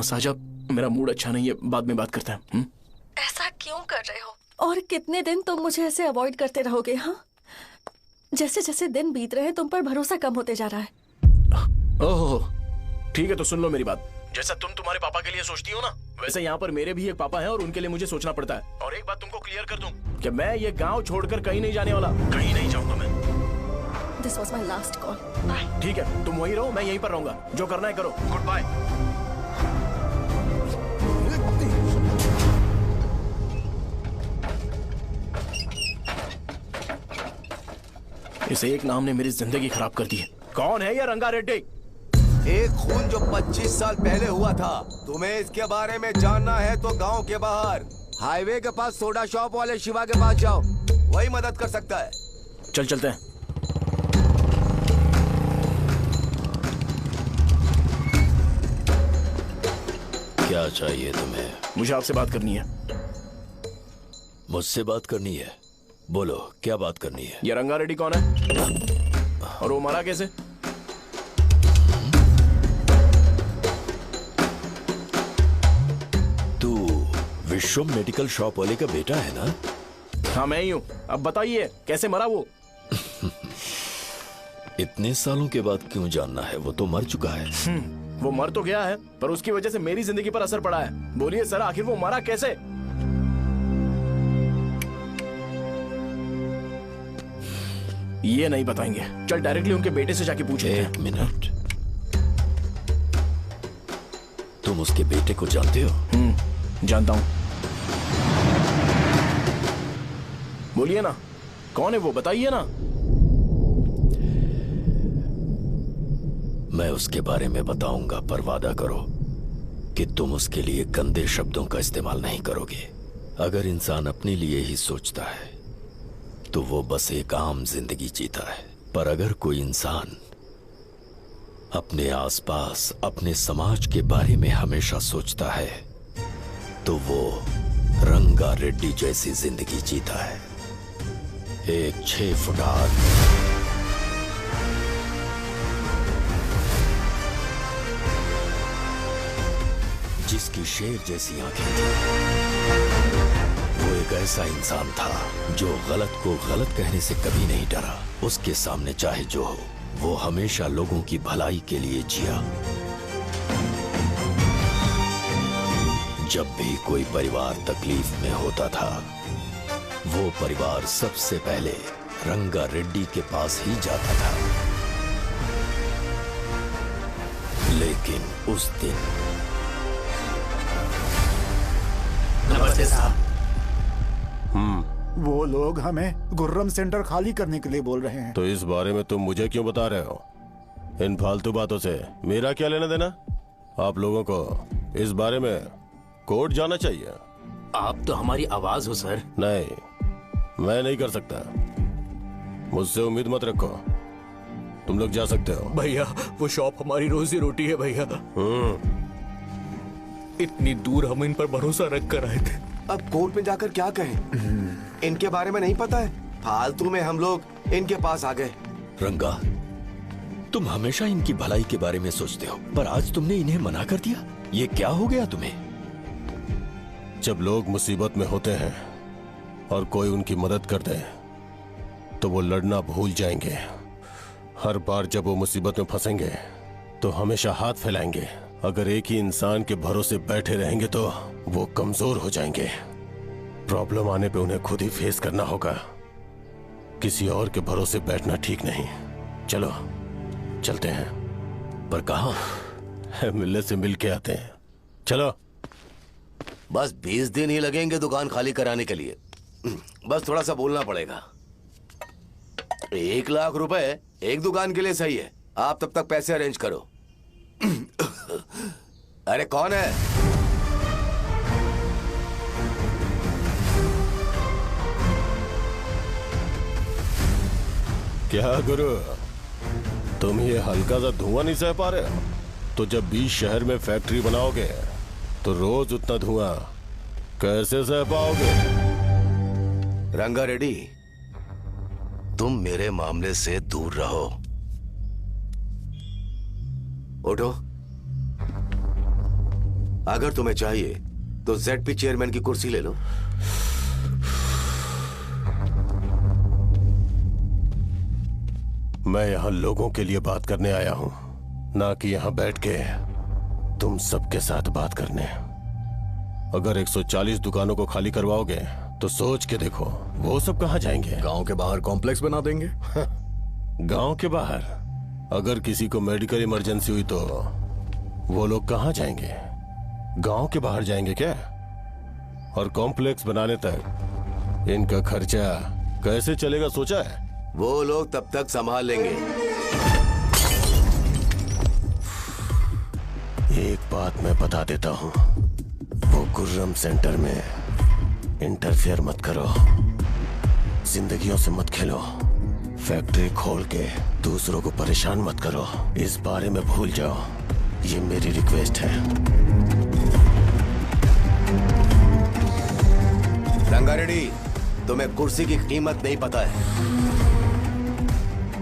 साहब, मेरा मूड अच्छा नहीं है, बाद में बात करते हैं। ऐसा क्यों कर रहे हो? और कितने दिन तुम मुझे ऐसे अवॉइड करते रहोगे? हाँ, जैसे जैसे दिन बीत रहे हैं तुम पर भरोसा कम होते जा रहा है। ओह ठीक है, तो सुन लो मेरी बात। जैसा तुम तुम्हारे पापा के लिए सोचती हो ना, वैसे यहाँ पर मेरे भी एक पापा हैं और उनके लिए मुझे सोचना पड़ता है। और एक बात तुमको क्लियर कर दूं कि मैं ये गांव छोड़कर कहीं नहीं जाने वाला। कहीं नहीं जाऊंगा मैं। This was my last call. ठीक है, तुम वहीं रहो, मैं यहीं पर रहूंगा। जो करना है करो। Goodbye. इसे एक नाम ने मेरी जिंदगी खराब कर दी है। कौन है ये रंगा रेड्डी? एक खून जो 25 साल पहले हुआ था। तुम्हें इसके बारे में जानना है तो गांव के बाहर हाईवे के पास सोडा शॉप वाले शिवा के पास जाओ, वही मदद कर सकता है। चल चलते हैं। क्या चाहिए तुम्हें? मुझे आपसे बात करनी है। मुझसे बात करनी है? बोलो, क्या बात करनी है? ये रंगा रेड्डी कौन है और वो मरा कैसे? विश्व मेडिकल शॉप वाले का बेटा है ना? हाँ मैं ही हूँ। अब बताइए कैसे मरा वो? इतने सालों के बाद क्यों जानना है? वो तो मर चुका है। वो मर तो गया है, पर उसकी वजह से मेरी जिंदगी पर असर पड़ा है। बोलिए सर, आखिर वो मरा कैसे? ये नहीं बताएंगे। चल डायरेक्टली उनके बेटे से जाके पूछे। एक मिनट, तुम उसके बेटे को जानते हो? जानता हूं। बोलिए ना, कौन है वो? बताइए ना। मैं उसके बारे में बताऊंगा, पर वादा करो कि तुम उसके लिए गंदे शब्दों का इस्तेमाल नहीं करोगे। अगर इंसान अपने लिए ही सोचता है तो वो बस एक आम जिंदगी जीता है, पर अगर कोई इंसान अपने आसपास, अपने समाज के बारे में हमेशा सोचता है तो वो रंगा रेड्डी जैसी जिंदगी जीता है। एक 6 फुट आदमी, जिसकी शेर जैसी आंखें थी। वो एक ऐसा इंसान था जो गलत को गलत कहने से कभी नहीं डरा। उसके सामने चाहे जो हो, वो हमेशा लोगों की भलाई के लिए जिया। जब भी कोई परिवार तकलीफ में होता था, वो परिवार सबसे पहले रंगा रेड्डी के पास ही जाता था। लेकिन उस दिन नमस्ते साहब। वो लोग हमें गुर्रम सेंटर खाली करने के लिए बोल रहे हैं। तो इस बारे में तुम मुझे क्यों बता रहे हो? इन फालतू बातों से मेरा क्या लेना देना? आप लोगों को इस बारे में कोर्ट जाना चाहिए। आप तो हमारी आवाज हो सर। नहीं, मैं नहीं कर सकता। मुझसे उम्मीद मत रखो, तुम लोग जा सकते हो। भैया वो शॉप हमारी रोजी रोटी है भैया। इतनी दूर हम इन पर भरोसा रख कर आए थे। अब कोर्ट में जाकर क्या कहें? इनके बारे में नहीं पता है, फालतू में हम लोग इनके पास आ गए। रंगा, तुम हमेशा इनकी भलाई के बारे में सोचते हो, पर आज तुमने इन्हें मना कर दिया। ये क्या हो गया तुम्हें? जब लोग मुसीबत में होते हैं और कोई उनकी मदद कर दे तो वो लड़ना भूल जाएंगे। हर बार जब वो मुसीबत में फंसेंगे तो हमेशा हाथ फैलाएंगे। अगर एक ही इंसान के भरोसे बैठे रहेंगे तो वो कमजोर हो जाएंगे। प्रॉब्लम आने पे उन्हें खुद ही फेस करना होगा, किसी और के भरोसे बैठना ठीक नहीं। चलो चलते हैं। पर कहाँ? मिलने से मिल के आते हैं। चलो। बस 20 दिन ही लगेंगे दुकान खाली कराने के लिए। बस थोड़ा सा बोलना पड़ेगा। 1 लाख रुपए एक दुकान के लिए सही है। आप तब तक पैसे अरेंज करो। अरे कौन है? क्या गुरु, तुम ये हल्का सा धुआं नहीं सह पा रहे हो? तो जब 20 शहर में फैक्ट्री बनाओगे तो रोज उतना धुआं कैसे सह पाओगे? रंगा रेड्डी, तुम मेरे मामले से दूर रहो। उठो। अगर तुम्हें चाहिए तो ZP चेयरमैन की कुर्सी ले लो। मैं यहां लोगों के लिए बात करने आया हूं, ना कि यहां बैठ के तुम सबके साथ बात करने। अगर 140 दुकानों को खाली करवाओगे तो सोच के देखो वो सब कहां जाएंगे? गांव के बाहर कॉम्प्लेक्स बना देंगे। गांव के बाहर? अगर किसी को मेडिकल इमरजेंसी हुई तो वो लोग कहां जाएंगे? गांव के बाहर जाएंगे क्या? और कॉम्प्लेक्स बनाने तक इनका खर्चा कैसे चलेगा सोचा है? वो लोग तब तक संभाल लेंगे। एक बात मैं बता देता हूं, वो गुर्रम सेंटर में इंटरफेयर मत करो, जिंदगियों से मत खेलो, फैक्ट्री खोल के दूसरों को परेशान मत करो। इस बारे में भूल जाओ, ये मेरी रिक्वेस्ट है। रंगा रेड्डी, तुम्हें कुर्सी की कीमत नहीं पता है।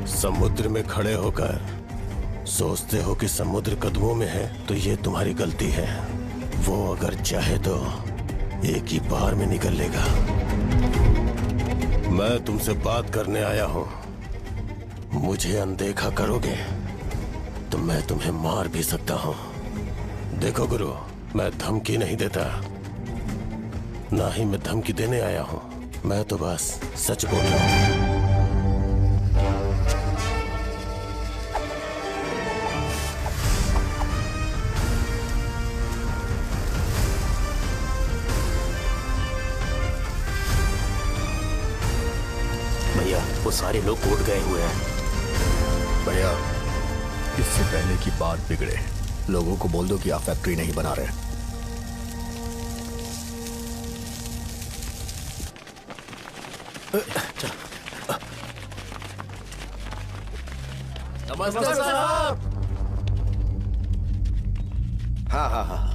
समुद्र में खड़े होकर सोचते हो कि समुद्र कदमों में है तो ये तुम्हारी गलती है। वो अगर चाहे तो एक ही बार में निकल लेगा। मैं तुमसे बात करने आया हूं, मुझे अनदेखा करोगे तो मैं तुम्हें मार भी सकता हूं। देखो गुरु, मैं धमकी नहीं देता, ना ही मैं धमकी देने आया हूं। मैं तो बस सच बोल रहा हूं। भैया वो सारे लोग कोर्ट गए हुए हैं। भैया, इससे पहले की बात बिगड़े, लोगों को बोल दो कि आप फैक्ट्री नहीं बना रहे। नमस्ते साहब। हाँ,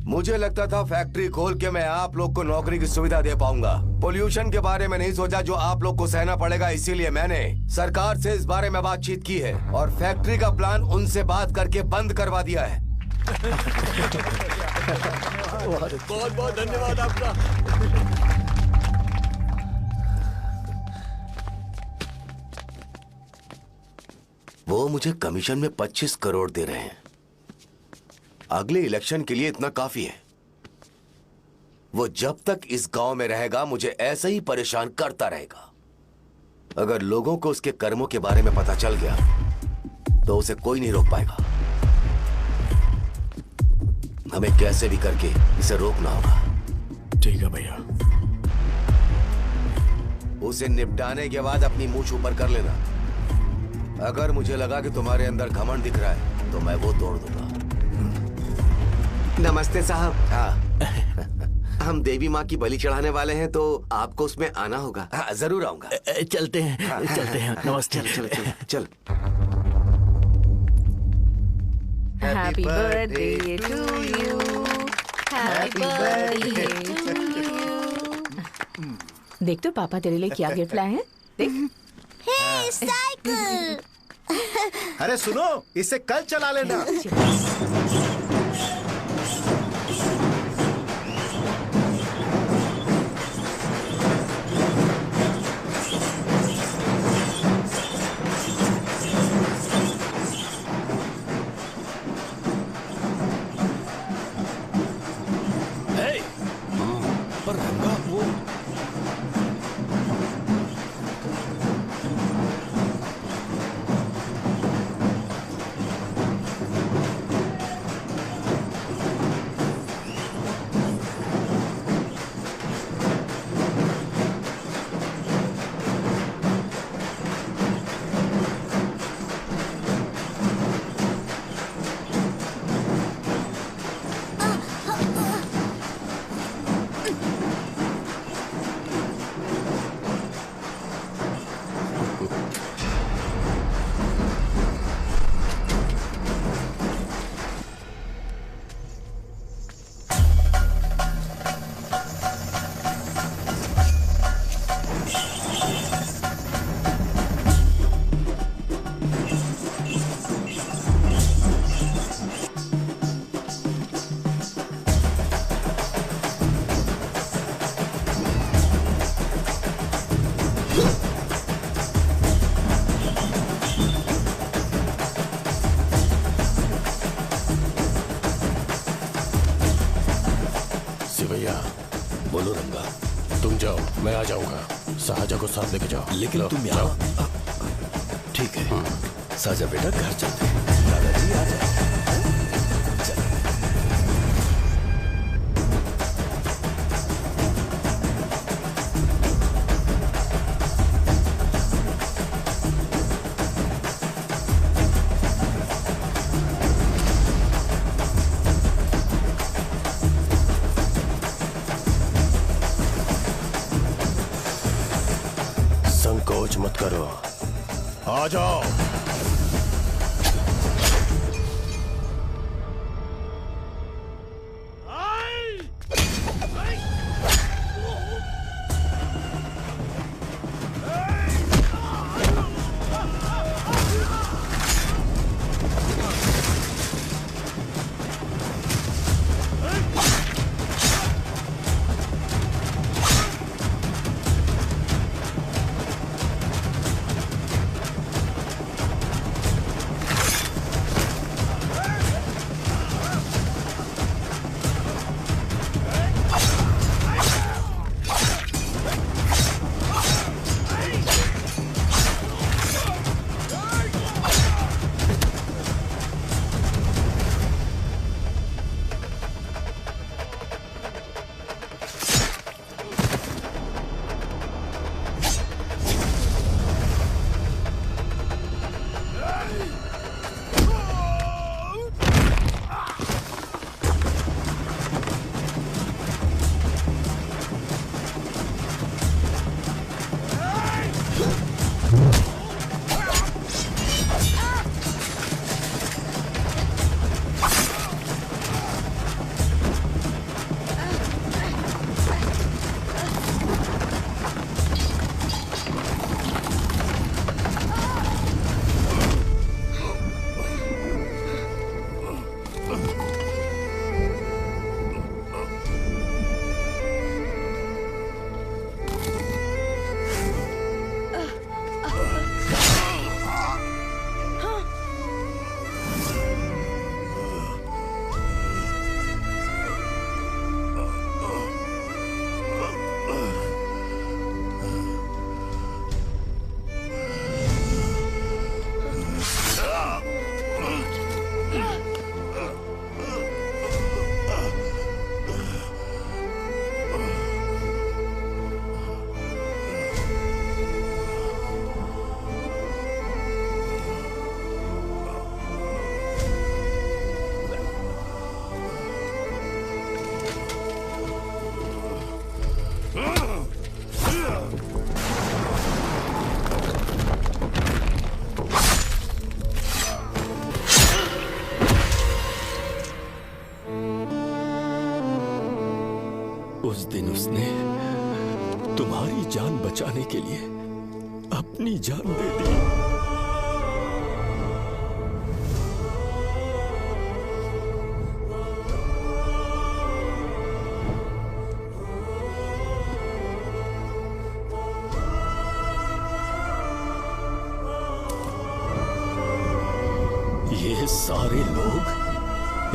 मुझे लगता था फैक्ट्री खोल के मैं आप लोग को नौकरी की सुविधा दे पाऊंगा। पोल्यूशन के बारे में नहीं सोचा जो आप लोग को सहना पड़ेगा, इसीलिए मैंने सरकार से इस बारे में बातचीत की है और फैक्ट्री का प्लान उनसे बात करके बंद करवा दिया है। बहुत बहुत धन्यवाद आपका। वो मुझे कमीशन में 25 करोड़ दे रहे हैं। अगले इलेक्शन के लिए इतना काफी है। वो जब तक इस गांव में रहेगा मुझे ऐसे ही परेशान करता रहेगा। अगर लोगों को उसके कर्मों के बारे में पता चल गया तो उसे कोई नहीं रोक पाएगा। हमें कैसे भी करके इसे रोकना होगा। ठीक है भैया। उसे निपटाने के बाद अपनी मूंछ ऊपर कर लेना। अगर मुझे लगा कि तुम्हारे अंदर घमंड दिख रहा है तो मैं वो तोड़ दूंगा। नमस्ते साहब। हाँ। हम देवी माँ की बलि चढ़ाने वाले हैं तो आपको उसमें आना होगा। हाँ, जरूर आऊंगा। चलते हैं चलते हैं। नमस्ते। चल चल चल। Happy birthday to you, happy birthday to you. देख तो पापा तेरे लिए क्या गिफ्ट लाए हैं, देख। हे साइकिल। अरे सुनो, इसे कल चला लेना। पर रंगा वो बोलो रंगा, तुम जाओ, मैं आ जाऊंगा। साजा को साथ लेके जाओ। लेकिन तुम यहाँ। ठीक है साजा बेटा, घर चलते हैं। दादाजी आ जाओ। संकोच मत करो, आ जाओ। उस दिन उसने तुम्हारी जान बचाने के लिए अपनी जान दे दी। ये सारे लोग,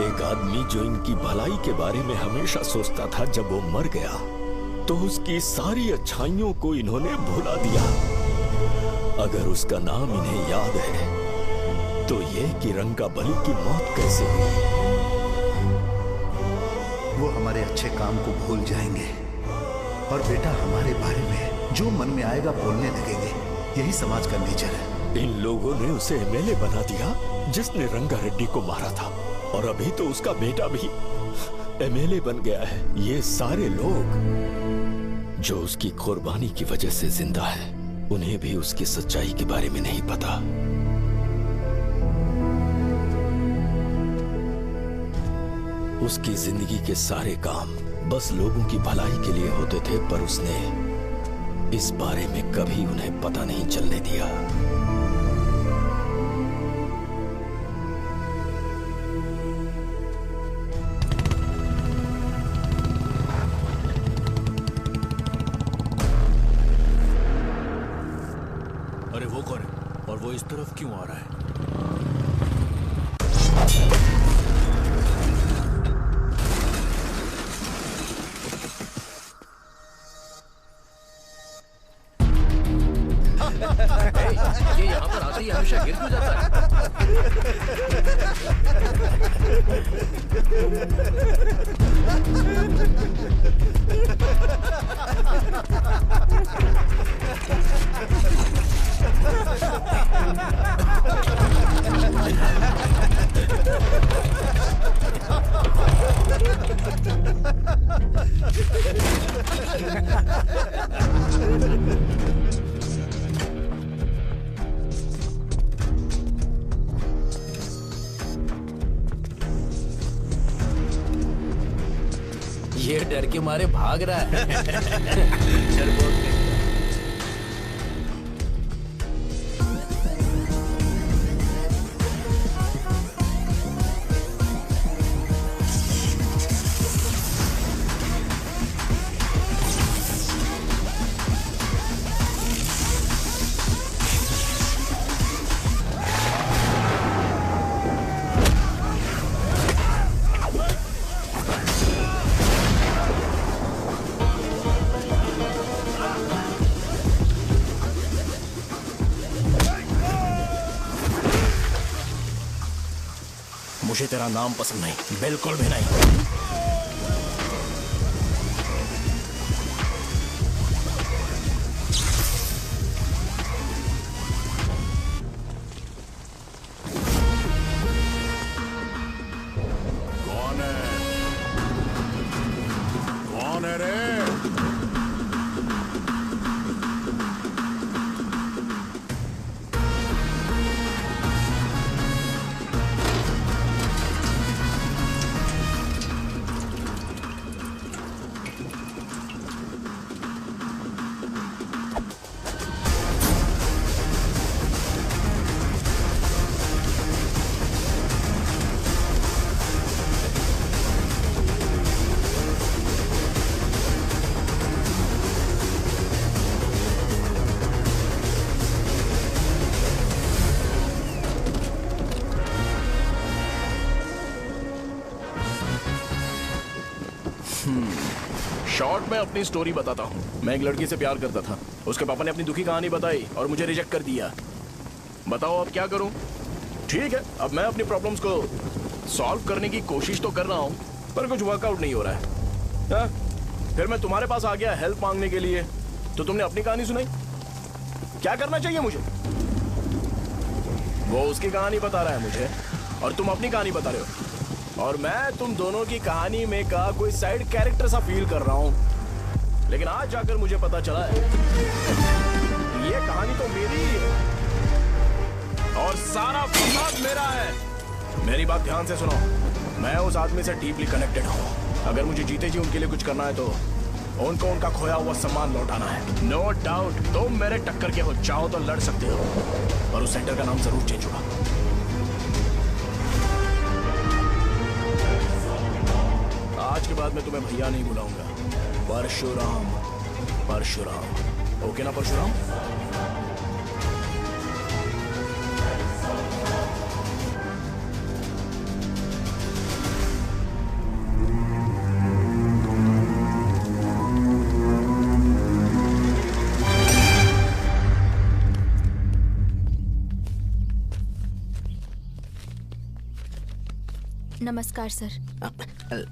एक आदमी जो इनकी भलाई के बारे में हमेशा सोचता था, जब वो मर गया तो उसकी सारी अच्छाइयों को इन्होंने भुला दिया। अगर उसका नाम इन्हें याद है तो ये कि रंगाबली की मौत कैसे हुई। वो हमारे अच्छे काम को भूल जाएंगे और बेटा हमारे बारे में जो मन में आएगा बोलने लगेंगे। यही समाज का नेचर है। इन लोगों ने उसे एमएलए बना दिया जिसने रंगा रेड्डी को मारा था, और अभी तो उसका बेटा भी एमएलए बन गया है। ये सारे लोग जो उसकी कुर्बानी की वजह से जिंदा है, उन्हें भी उसकी सच्चाई के बारे में नहीं पता। उसकी जिंदगी के सारे काम बस लोगों की भलाई के लिए होते थे, पर उसने इस बारे में कभी उन्हें पता नहीं चलने दिया। अरे वो कौन है और वो इस तरफ क्यों आ रहा है? ये यहाँ पर आते ही हमेशा गिर क्यों जाता है? ये डर के मारे भाग रहा है। डरपोक नहीं। मुझे तेरा नाम पसंद नहीं, बिल्कुल भी नहीं। कौन है? कौन है रे? शॉर्ट में अपनी स्टोरी बताता हूँ। मैं एक लड़की से प्यार करता था। उसके पापा ने अपनी दुखी कहानी बताई और मुझे रिजेक्ट कर दिया। बताओ अब क्या करूँ? ठीक है, अब मैं अपनी प्रॉब्लम्स को सॉल्व करने की कोशिश तो कर रहा हूँ, पर कुछ वर्कआउट नहीं हो रहा है। हा? फिर मैं तुम्हारे पास आ गया हेल्प मांगने के लिए, तो तुमने अपनी कहानी सुनाई। क्या करना चाहिए मुझे? वो उसकी कहानी बता रहा है मुझे और तुम अपनी कहानी बता रहे हो, और मैं तुम दोनों की कहानी में का कोई साइड कैरेक्टर सा फील कर रहा हूं। लेकिन आज जाकर मुझे पता चला है ये कहानी तो मेरी ही है और सारा फसाद मेरा है। मेरी बात ध्यान से सुनो, मैं उस आदमी से डीपली कनेक्टेड हूँ। अगर मुझे जीते जी उनके लिए कुछ करना है तो उनको उनका खोया हुआ सम्मान लौटाना है। नो डाउट तुम मेरे टक्कर के हो, चाहो तो लड़ सकते हो, पर उस सेंटर का नाम जरूर चेंज होगा। आज के बाद मैं तुम्हें भैया नहीं बुलाऊंगा, परशुराम। परशुराम, ओके ना परशुराम? नमस्कार सर।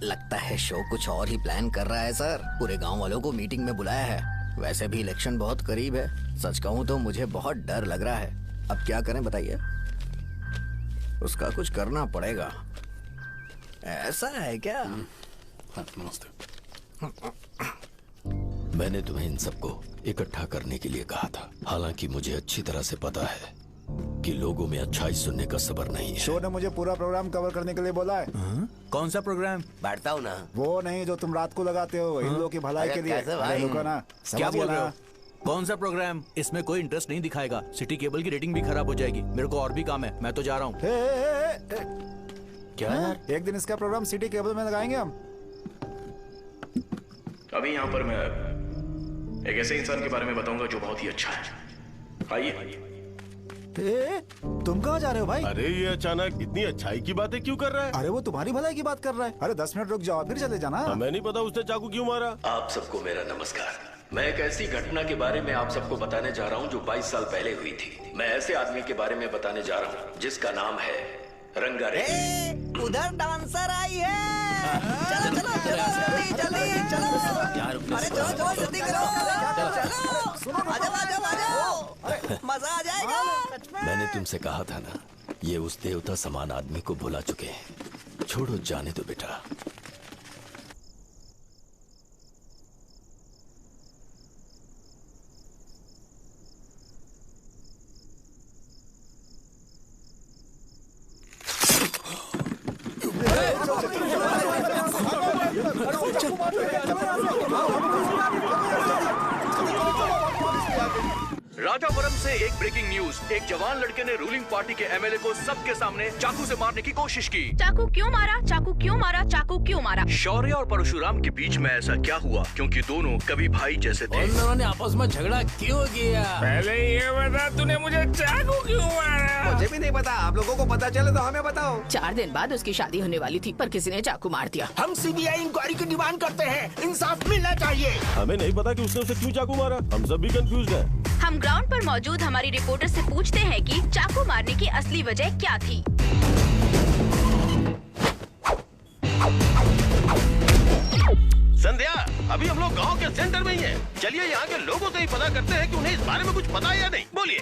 लगता है शो कुछ और ही प्लान कर रहा है सर। पूरे गांव वालों को मीटिंग में बुलाया है। वैसे भी इलेक्शन बहुत करीब है। सच कहूं तो मुझे बहुत डर लग रहा है। अब क्या करें बताइए? उसका कुछ करना पड़ेगा। ऐसा है क्या? मैंने तुम्हें इन सबको इकट्ठा करने के लिए कहा था। हालांकि मुझे अच्छी तरह से पता है कि लोगों में अच्छाई सुनने का सब्र नहीं है। शो ने मुझे पूरा प्रोग्राम कवर करने के लिए बोला है। कौन सा प्रोग्राम? बैठता हूँ ना। वो नहीं जो तुम रात को लगाते हो इन लोगों की भलाई के लिए। रुको ना, क्या बोल रहे हो? कौन सा प्रोग्राम? इसमें कोई इंटरेस्ट नहीं दिखाएगा। सिटी केबल की रेटिंग भी खराब हो जाएगी। मेरे को और भी काम है, मैं तो जा रहा हूँ। क्या? एक दिन इसका प्रोग्राम सिटी केबल में लगाएंगे हम। अभी यहाँ पर मैं एक ऐसे इंसान के बारे में बताऊंगा जो बहुत ही अच्छा है। आइए। तुम कहाँ जा रहे हो भाई? अरे ये अचानक इतनी अच्छाई की बातें क्यों कर रहा है? अरे वो तुम्हारी भलाई की बात कर रहा है। अरे 10 मिनट रुक जाओ फिर चले जाना। हमें नहीं पता उसने चाकू क्यों मारा। आप सबको मेरा नमस्कार। मैं एक ऐसी घटना के बारे में आप सबको बताने जा रहा हूँ जो 22 साल पहले हुई थी। मैं ऐसे आदमी के बारे में बताने जा रहा हूँ जिसका नाम है रंगारेड्डी। उधर डांसर आई है। चलो चलो जल्दी जल्दी चलो। अरे चलो चलो जल्दी करो। चलो आ जाओ मजा आ जाएगा। मैंने तुमसे कहा था ना, ये उस देवता समान आदमी को भुला चुके हैं। छोड़ो, जाने दो बेटा। राजापुरम से एक ब्रेकिंग न्यूज। एक जवान लड़के ने रूलिंग पार्टी के एमएलए को सबके सामने चाकू से मारने की कोशिश की। चाकू क्यों मारा? चाकू क्यों मारा? चाकू क्यों मारा? शौर्य और परशुराम के बीच में ऐसा क्या हुआ? क्योंकि दोनों कभी भाई जैसे थे। उन्होंने आपस में झगड़ा क्यों किया? पहले ये बता, तूने मुझे चाकू क्यों मारा? मुझे भी नहीं पता। आप लोगों को पता चले तो हमें बताओ। 4 दिन बाद उसकी शादी होने वाली थी, पर किसी ने चाकू मार दिया। हम सीबीआई इंक्वायरी की डिमांड करते हैं। इंसाफ मिलना चाहिए। हमें नहीं पता कि उसने उसे क्यों चाकू मारा। हम सब भी कंफ्यूज हैं। हम ग्राउंड पर मौजूद हमारी रिपोर्टर से पूछते हैं कि चाकू मारने की असली वजह क्या थी। संध्या, अभी हम लोग गांव के सेंटर में ही हैं। चलिए यहाँ के लोगों से ही पता करते हैं कि उन्हें इस बारे में कुछ पता है या नहीं। बोलिए।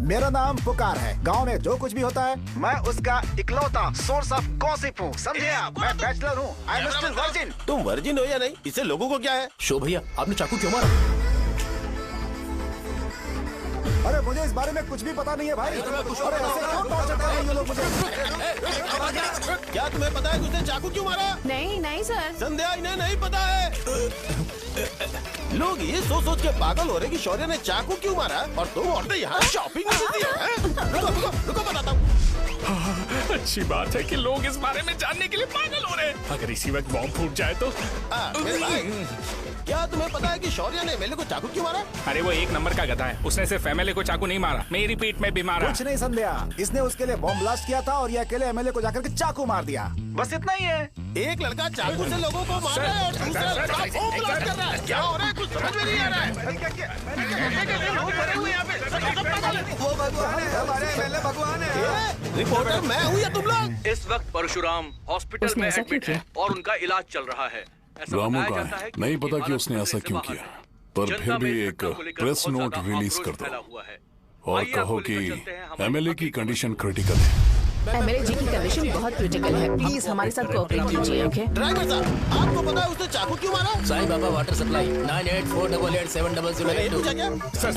मेरा नाम पुकार है। गांव में जो कुछ भी होता है मैं उसका इकलौता सोर्स ऑफ गॉसिप हूँ। समझे आप? मैं बैचलर हूँ। I am still virgin. तुम वर्जिन हो या नहीं, इससे लोगों को क्या है? शो भैया, आपने चाकू क्यों मारा? अरे मुझे इस बारे में कुछ भी पता नहीं है भाई। अरे ऐसे क्यों टॉर्चर कर रहे हैं ये लोग मुझे? क्या तुम्हें पता है कि उसने चाकू क्यों मारा? नहीं नहीं सर। संध्या, इन्हें नहीं पता है। लोग ये सोच सोच के पागल हो रहे कि शौर्य ने चाकू क्यों मारा और तुम औरतें यहाँ शॉपिंग में बिजी हैं। रुको बताता हूँ। अच्छी बात है कि लोग इस बारे में जानने के लिए पागल हो रहे हैं। अगर इसी वक्त बॉम्ब फूट जाए तो। क्या तुम्हें पता है कि शौर्य ने एमएलए को चाकू क्यों मारा? अरे वो एक नंबर का गधा है। उसने सिर्फ एमएलए को चाकू नहीं मारा, मेरी पीठ में भी मारा। कुछ नहीं संध्या, इसने उसके लिए बॉम्ब ब्लास्ट किया था और ये अकेले एमएलए को जाकर के चाकू मार दिया। बस इतना ही है। एक लड़का चाकू से लोगों को मार रहा है और दूसरा लड़का बॉम्ब ब्लास्ट कर रहा है। क्या हो रहा है? कुछ समझ में नहीं आ रहा है। लोग भरे हुए यहाँ पे। वो भगवान है, हमारे एमएलए भगवान है। रिपोर्टर मैं हूँ या तुम लोग? इस वक्त परशुराम हॉस्पिटल में एडमिट है और उनका इलाज चल रहा है। रामू का है, नहीं पता कि उसने ऐसा क्यों किया, पर फिर भी एक प्रेस नोट रिलीज कर दो और कहो कि एमएलए की कंडीशन क्रिटिकल है। एमएलए जी की कंडीशन बहुत क्रिटिकल है। प्लीज हमारे साथ कोऑपरेट कीजिए। ओके ड्राइवर साहब, आपको पता है उसने चाकू क्यों मारा? Sai Baba water supply 9848870082। Sir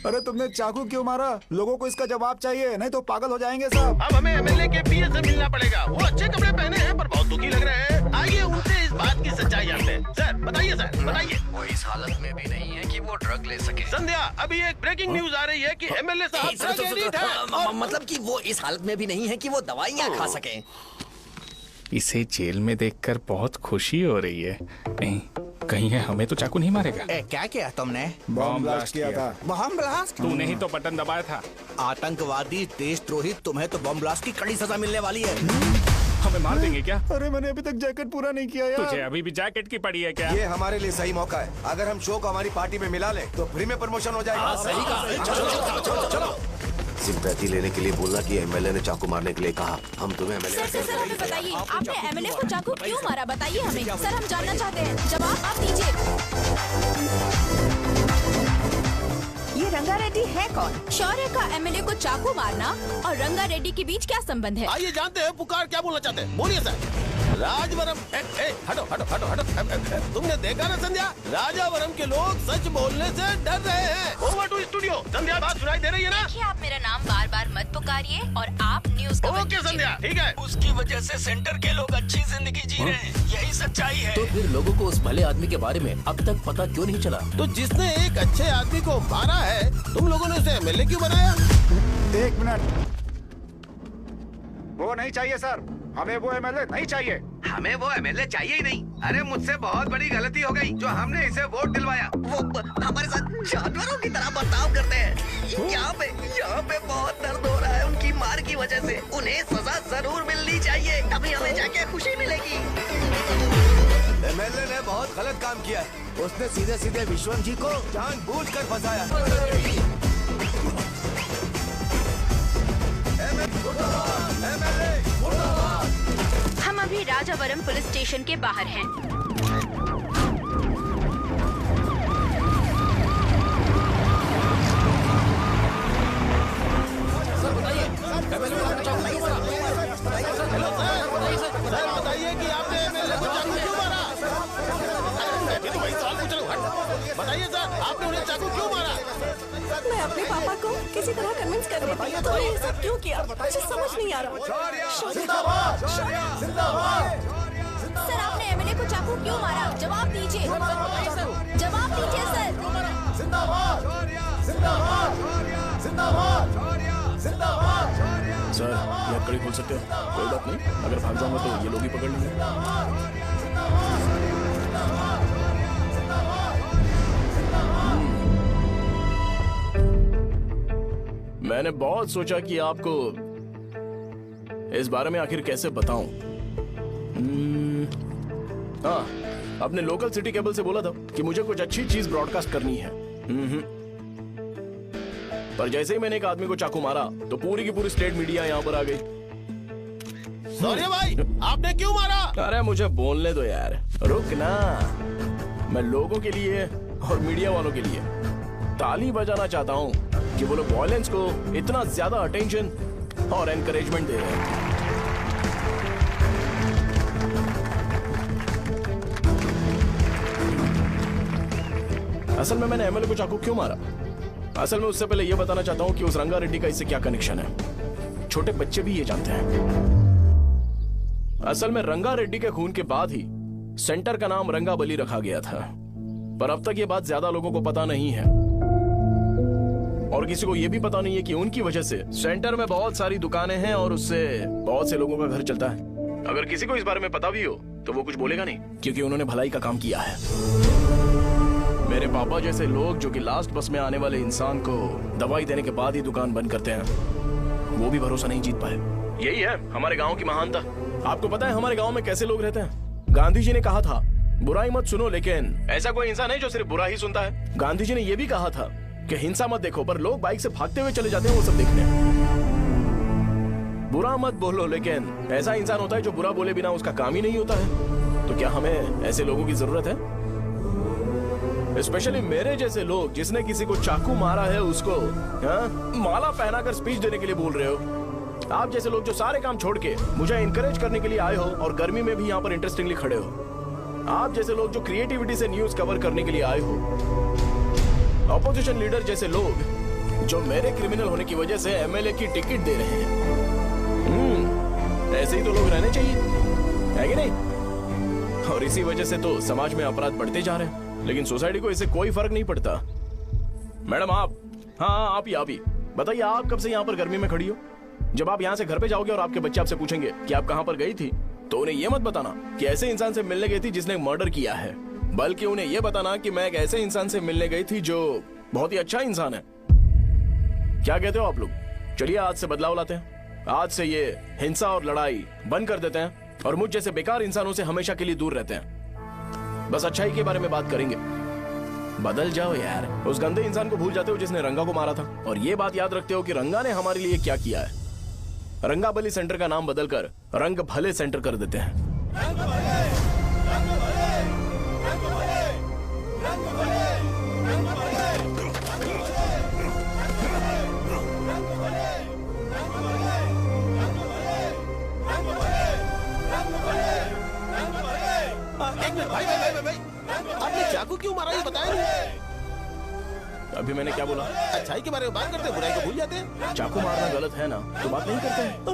अरे तुमने चाकू क्यों मारा? लोगों को इसका जवाब चाहिए, नहीं तो पागल हो जाएंगे साहब। अब हमें एमएलए के पीए से मिलना पड़ेगा। वो अच्छे कपड़े पहने हैं पर बहुत दुखी लग रहे हैं। आइए उनसे इस बात की सच्चाई जानते हैं। सर बताइए, सर बताइए। वो इस हालत में भी नहीं है कि वो ड्रग ले सके। संध्या, अभी एक ब्रेकिंग न्यूज आ रही है कि एमएलए साहब ड्रग एडिक्ट हैं। मतलब कि वो इस हालत में भी नहीं है कि वो दवाइयाँ खा सके। इसे जेल में देखकर बहुत खुशी हो रही है। नहीं, कहीं है हमें तो चाकू नहीं मारेगा। क्या किया तुमने? बॉम्ब ब्लास्ट किया था। Bomb blast? तूने ही तो बटन दबाया था। आतंकवादी, देशद्रोही, तुम्हें तो बॉम्ब ब्लास्ट की कड़ी सजा मिलने वाली है। हमें मार देंगे क्या? अरे मैंने अभी तक जैकेट पूरा नहीं किया यार। तुझे अभी भी जैकेट की पड़ी है क्या? ये हमारे लिए सही मौका है। अगर हम शो को हमारी पार्टी में मिला ले तो फ्री में प्रमोशन हो जाएगा। सही कहा। चलो सिंपैथी लेने के लिए बोलना कि एमएलए ने चाकू मारने के लिए कहा। हम तुम्हें एमएलए सर हमें बताइए, आपने एमएलए को चाकू क्यों मारा? बताइए हमें सर, हम जानना चाहते हैं। जवाब आप दीजिए। ये रंगा रेड्डी है कौन? शौर्य का एमएलए को चाकू मारना और रंगा रेड्डी के बीच क्या संबंध है? आइए जानते हैं पुकार क्या बोलना चाहते हैं। बोलिए सर। राजवरम, हटो हटो हटो हटो। तुमने देखा ना संध्या, राजावरम के लोग सच बोलने से डर रहे हैं। Over to studio. संध्या, बात सुनाई दे रही है ना? देखिए, आप मेरा नाम बार बार मत पुकारिए और आप न्यूज कवर ओके कीजिए। संध्या, ठीक है। उसकी वजह से सेंटर के लोग अच्छी जिंदगी जी रहे हैं, यही सच्चाई है। तो फिर लोगों को उस भले आदमी के बारे में अब तक पता क्यों नहीं चला? तो जिसने एक अच्छे आदमी को मारा है, तुम लोगों ने उसे एमएलए क्यों बनाया? 1 मिनट। वो नहीं चाहिए सर, हमें वो एमएलए नहीं चाहिए। हमें वो एमएलए चाहिए ही नहीं। अरे मुझसे बहुत बड़ी गलती हो गई जो हमने इसे वोट दिलवाया। वो हमारे साथ जानवरों की तरह बर्ताव करते हैं। यहाँ पे बहुत दर्द हो रहा है उनकी मार की वजह से। उन्हें सजा जरूर मिलनी चाहिए, तभी हमें जाके खुशी मिलेगी। एमएलए ने बहुत गलत काम किया। उसने सीधे सीधे विश्वम जी को जानबूझकर फंसाया। हम अभी राजावरम पुलिस स्टेशन के बाहर हैं। सर बताइए कि आपने एमएलए को चाकू क्यों मारा? तो वही सवाल पूछ रहा हूँ। बताइए सर, आपने उन्हें चाकू क्यों मारा? मैं अपने पापा को किसी तरह कन्विंस कर रही थी। तो ये सब क्यों किया मुझे समझ नहीं आ रहा। जिंदाबाद, जिंदाबाद। सर आपने एमएलए को चाकू क्यों मारा? जवाब दीजिए। जवाब दीजिए सर। जिंदाबाद, जिंदाबाद, जिंदाबाद, जिंदाबाद। सर ये कड़ी खोल सकते हो? कोई बात नहीं, अगर भाग जाऊंगा तो ये लोग ही पकड़ लेंगे। मैंने बहुत सोचा कि आपको इस बारे में आखिर कैसे बताऊं। हाँ, अपने लोकल सिटी केबल से बोला था कि मुझे कुछ अच्छी चीज ब्रॉडकास्ट करनी है। पर जैसे ही मैंने एक आदमी को चाकू मारा तो पूरी की पूरी स्टेट मीडिया यहाँ पर आ गई। सॉरी भाई, आपने क्यों मारा? अरे मुझे बोलने दो यार, रुक ना। मैं लोगों के लिए और मीडिया वालों के लिए ताली बजाना चाहता हूँ कि वो लोग वायलेंस को इतना ज्यादा अटेंशन और एनकरेजमेंट दे रहे हैं। असल में मैंने एमएलए को चाकू क्यों मारा? असल में उससे पहले यह बताना चाहता हूं कि उस रंगा रेड्डी का इससे क्या कनेक्शन है। छोटे बच्चे भी ये जानते हैं। असल में रंगा रेड्डी के खून के बाद ही सेंटर का नाम रंगा बली रखा गया था, पर अब तक ये बात ज्यादा लोगों को पता नहीं है और किसी को यह भी पता नहीं है कि उनकी वजह से सेंटर में बहुत सारी दुकानें हैं और उससे बहुत से लोगों का घर चलता है। अगर किसी को इस बारे में पता भी हो तो वो कुछ बोलेगा नहीं, क्योंकि उन्होंने भलाई का काम किया है। मेरे पापा जैसे लोग जो कि लास्ट बस में आने वाले इंसान को दवाई देने के बाद ही दुकान बंद करते हैं, वो भी भरोसा नहीं जीत पाए। यही है हमारे गांव की महानता। आपको पता है हमारे गांव में कैसे लोग रहते हैं? गांधी जी ने कहा था बुराई मत सुनो, लेकिन ऐसा कोई इंसान है जो सिर्फ बुरा ही सुनता है। गांधी जी ने यह भी कहा था कि हिंसा मत देखो, पर लोग बाइक से भागते हुए चले जाते हैं वो सब देखने। बुरा मत बोलो, लेकिन ऐसा इंसान होता है जो बुरा बोले बिना उसका काम ही नहीं होता है। तो क्या हमें ऐसे लोगों की जरूरत है? स्पेशली मेरे जैसे लोग जिसने किसी को चाकू मारा है उसको माला पहनाकर स्पीच देने के लिए बोल रहे हो। आप जैसे लोग जो सारे काम छोड़ के मुझे इनकरेज करने के लिए आए हो और गर्मी में भी यहाँ पर इंटरेस्टिंगली खड़े हो। आप जैसे लोग जो क्रिएटिविटी से न्यूज कवर करने के लिए आए हो। ऑपोजिशन लीडर जैसे लोग जो मेरे क्रिमिनल होने की वजह से एमएलए की टिकट दे रहे हैं। ऐसे ही तो लोग रहने चाहिए, है कि नहीं? और इसी वजह से तो समाज में अपराध बढ़ते जा रहे हैं, लेकिन सोसाइटी को इससे कोई फर्क नहीं पड़ता। मैडम आप, हाँ आप ही बताइए, आप कब से यहाँ पर गर्मी में खड़ी हो? जब आप यहाँ से घर पे जाओगे और आपके बच्चे आपसे पूछेंगे कि आप कहाँ पर गई थी, तो उन्हें यह मत बताना कि ऐसे इंसान से मिलने गई थी जिसने मर्डर किया है, बल्कि उन्हें यह बताना कि मैं एक ऐसे इंसान से मिलने गई थी जो बहुत ही अच्छा इंसान है। क्या कहते हो आप लोग? चलिए आज से बदलाव लाते हैं। आज से ये हिंसा और लड़ाई बंद कर देते हैं और मुझ जैसे बेकार इंसानों से हमेशा के लिए दूर रहते हैं। बस अच्छाई के बारे में बात करेंगे। बदल जाओ यार, उस गंदे इंसान को भूल जाते हो जिसने रंगा को मारा था, और ये बात याद रखते हो कि रंगा ने हमारे लिए क्या किया है। रंगाबली सेंटर का नाम बदलकर रंग भले सेंटर कर देते हैं। एक मिनट भाई, आपने चाकू क्यों मारा ये बताया नहीं? अभी मैंने क्या बोला? अच्छाई के बारे में बात करते हैं, बुराई को भूल जाते हैं। चाकू मारना गलत है ना, तो बात नहीं करते हैं।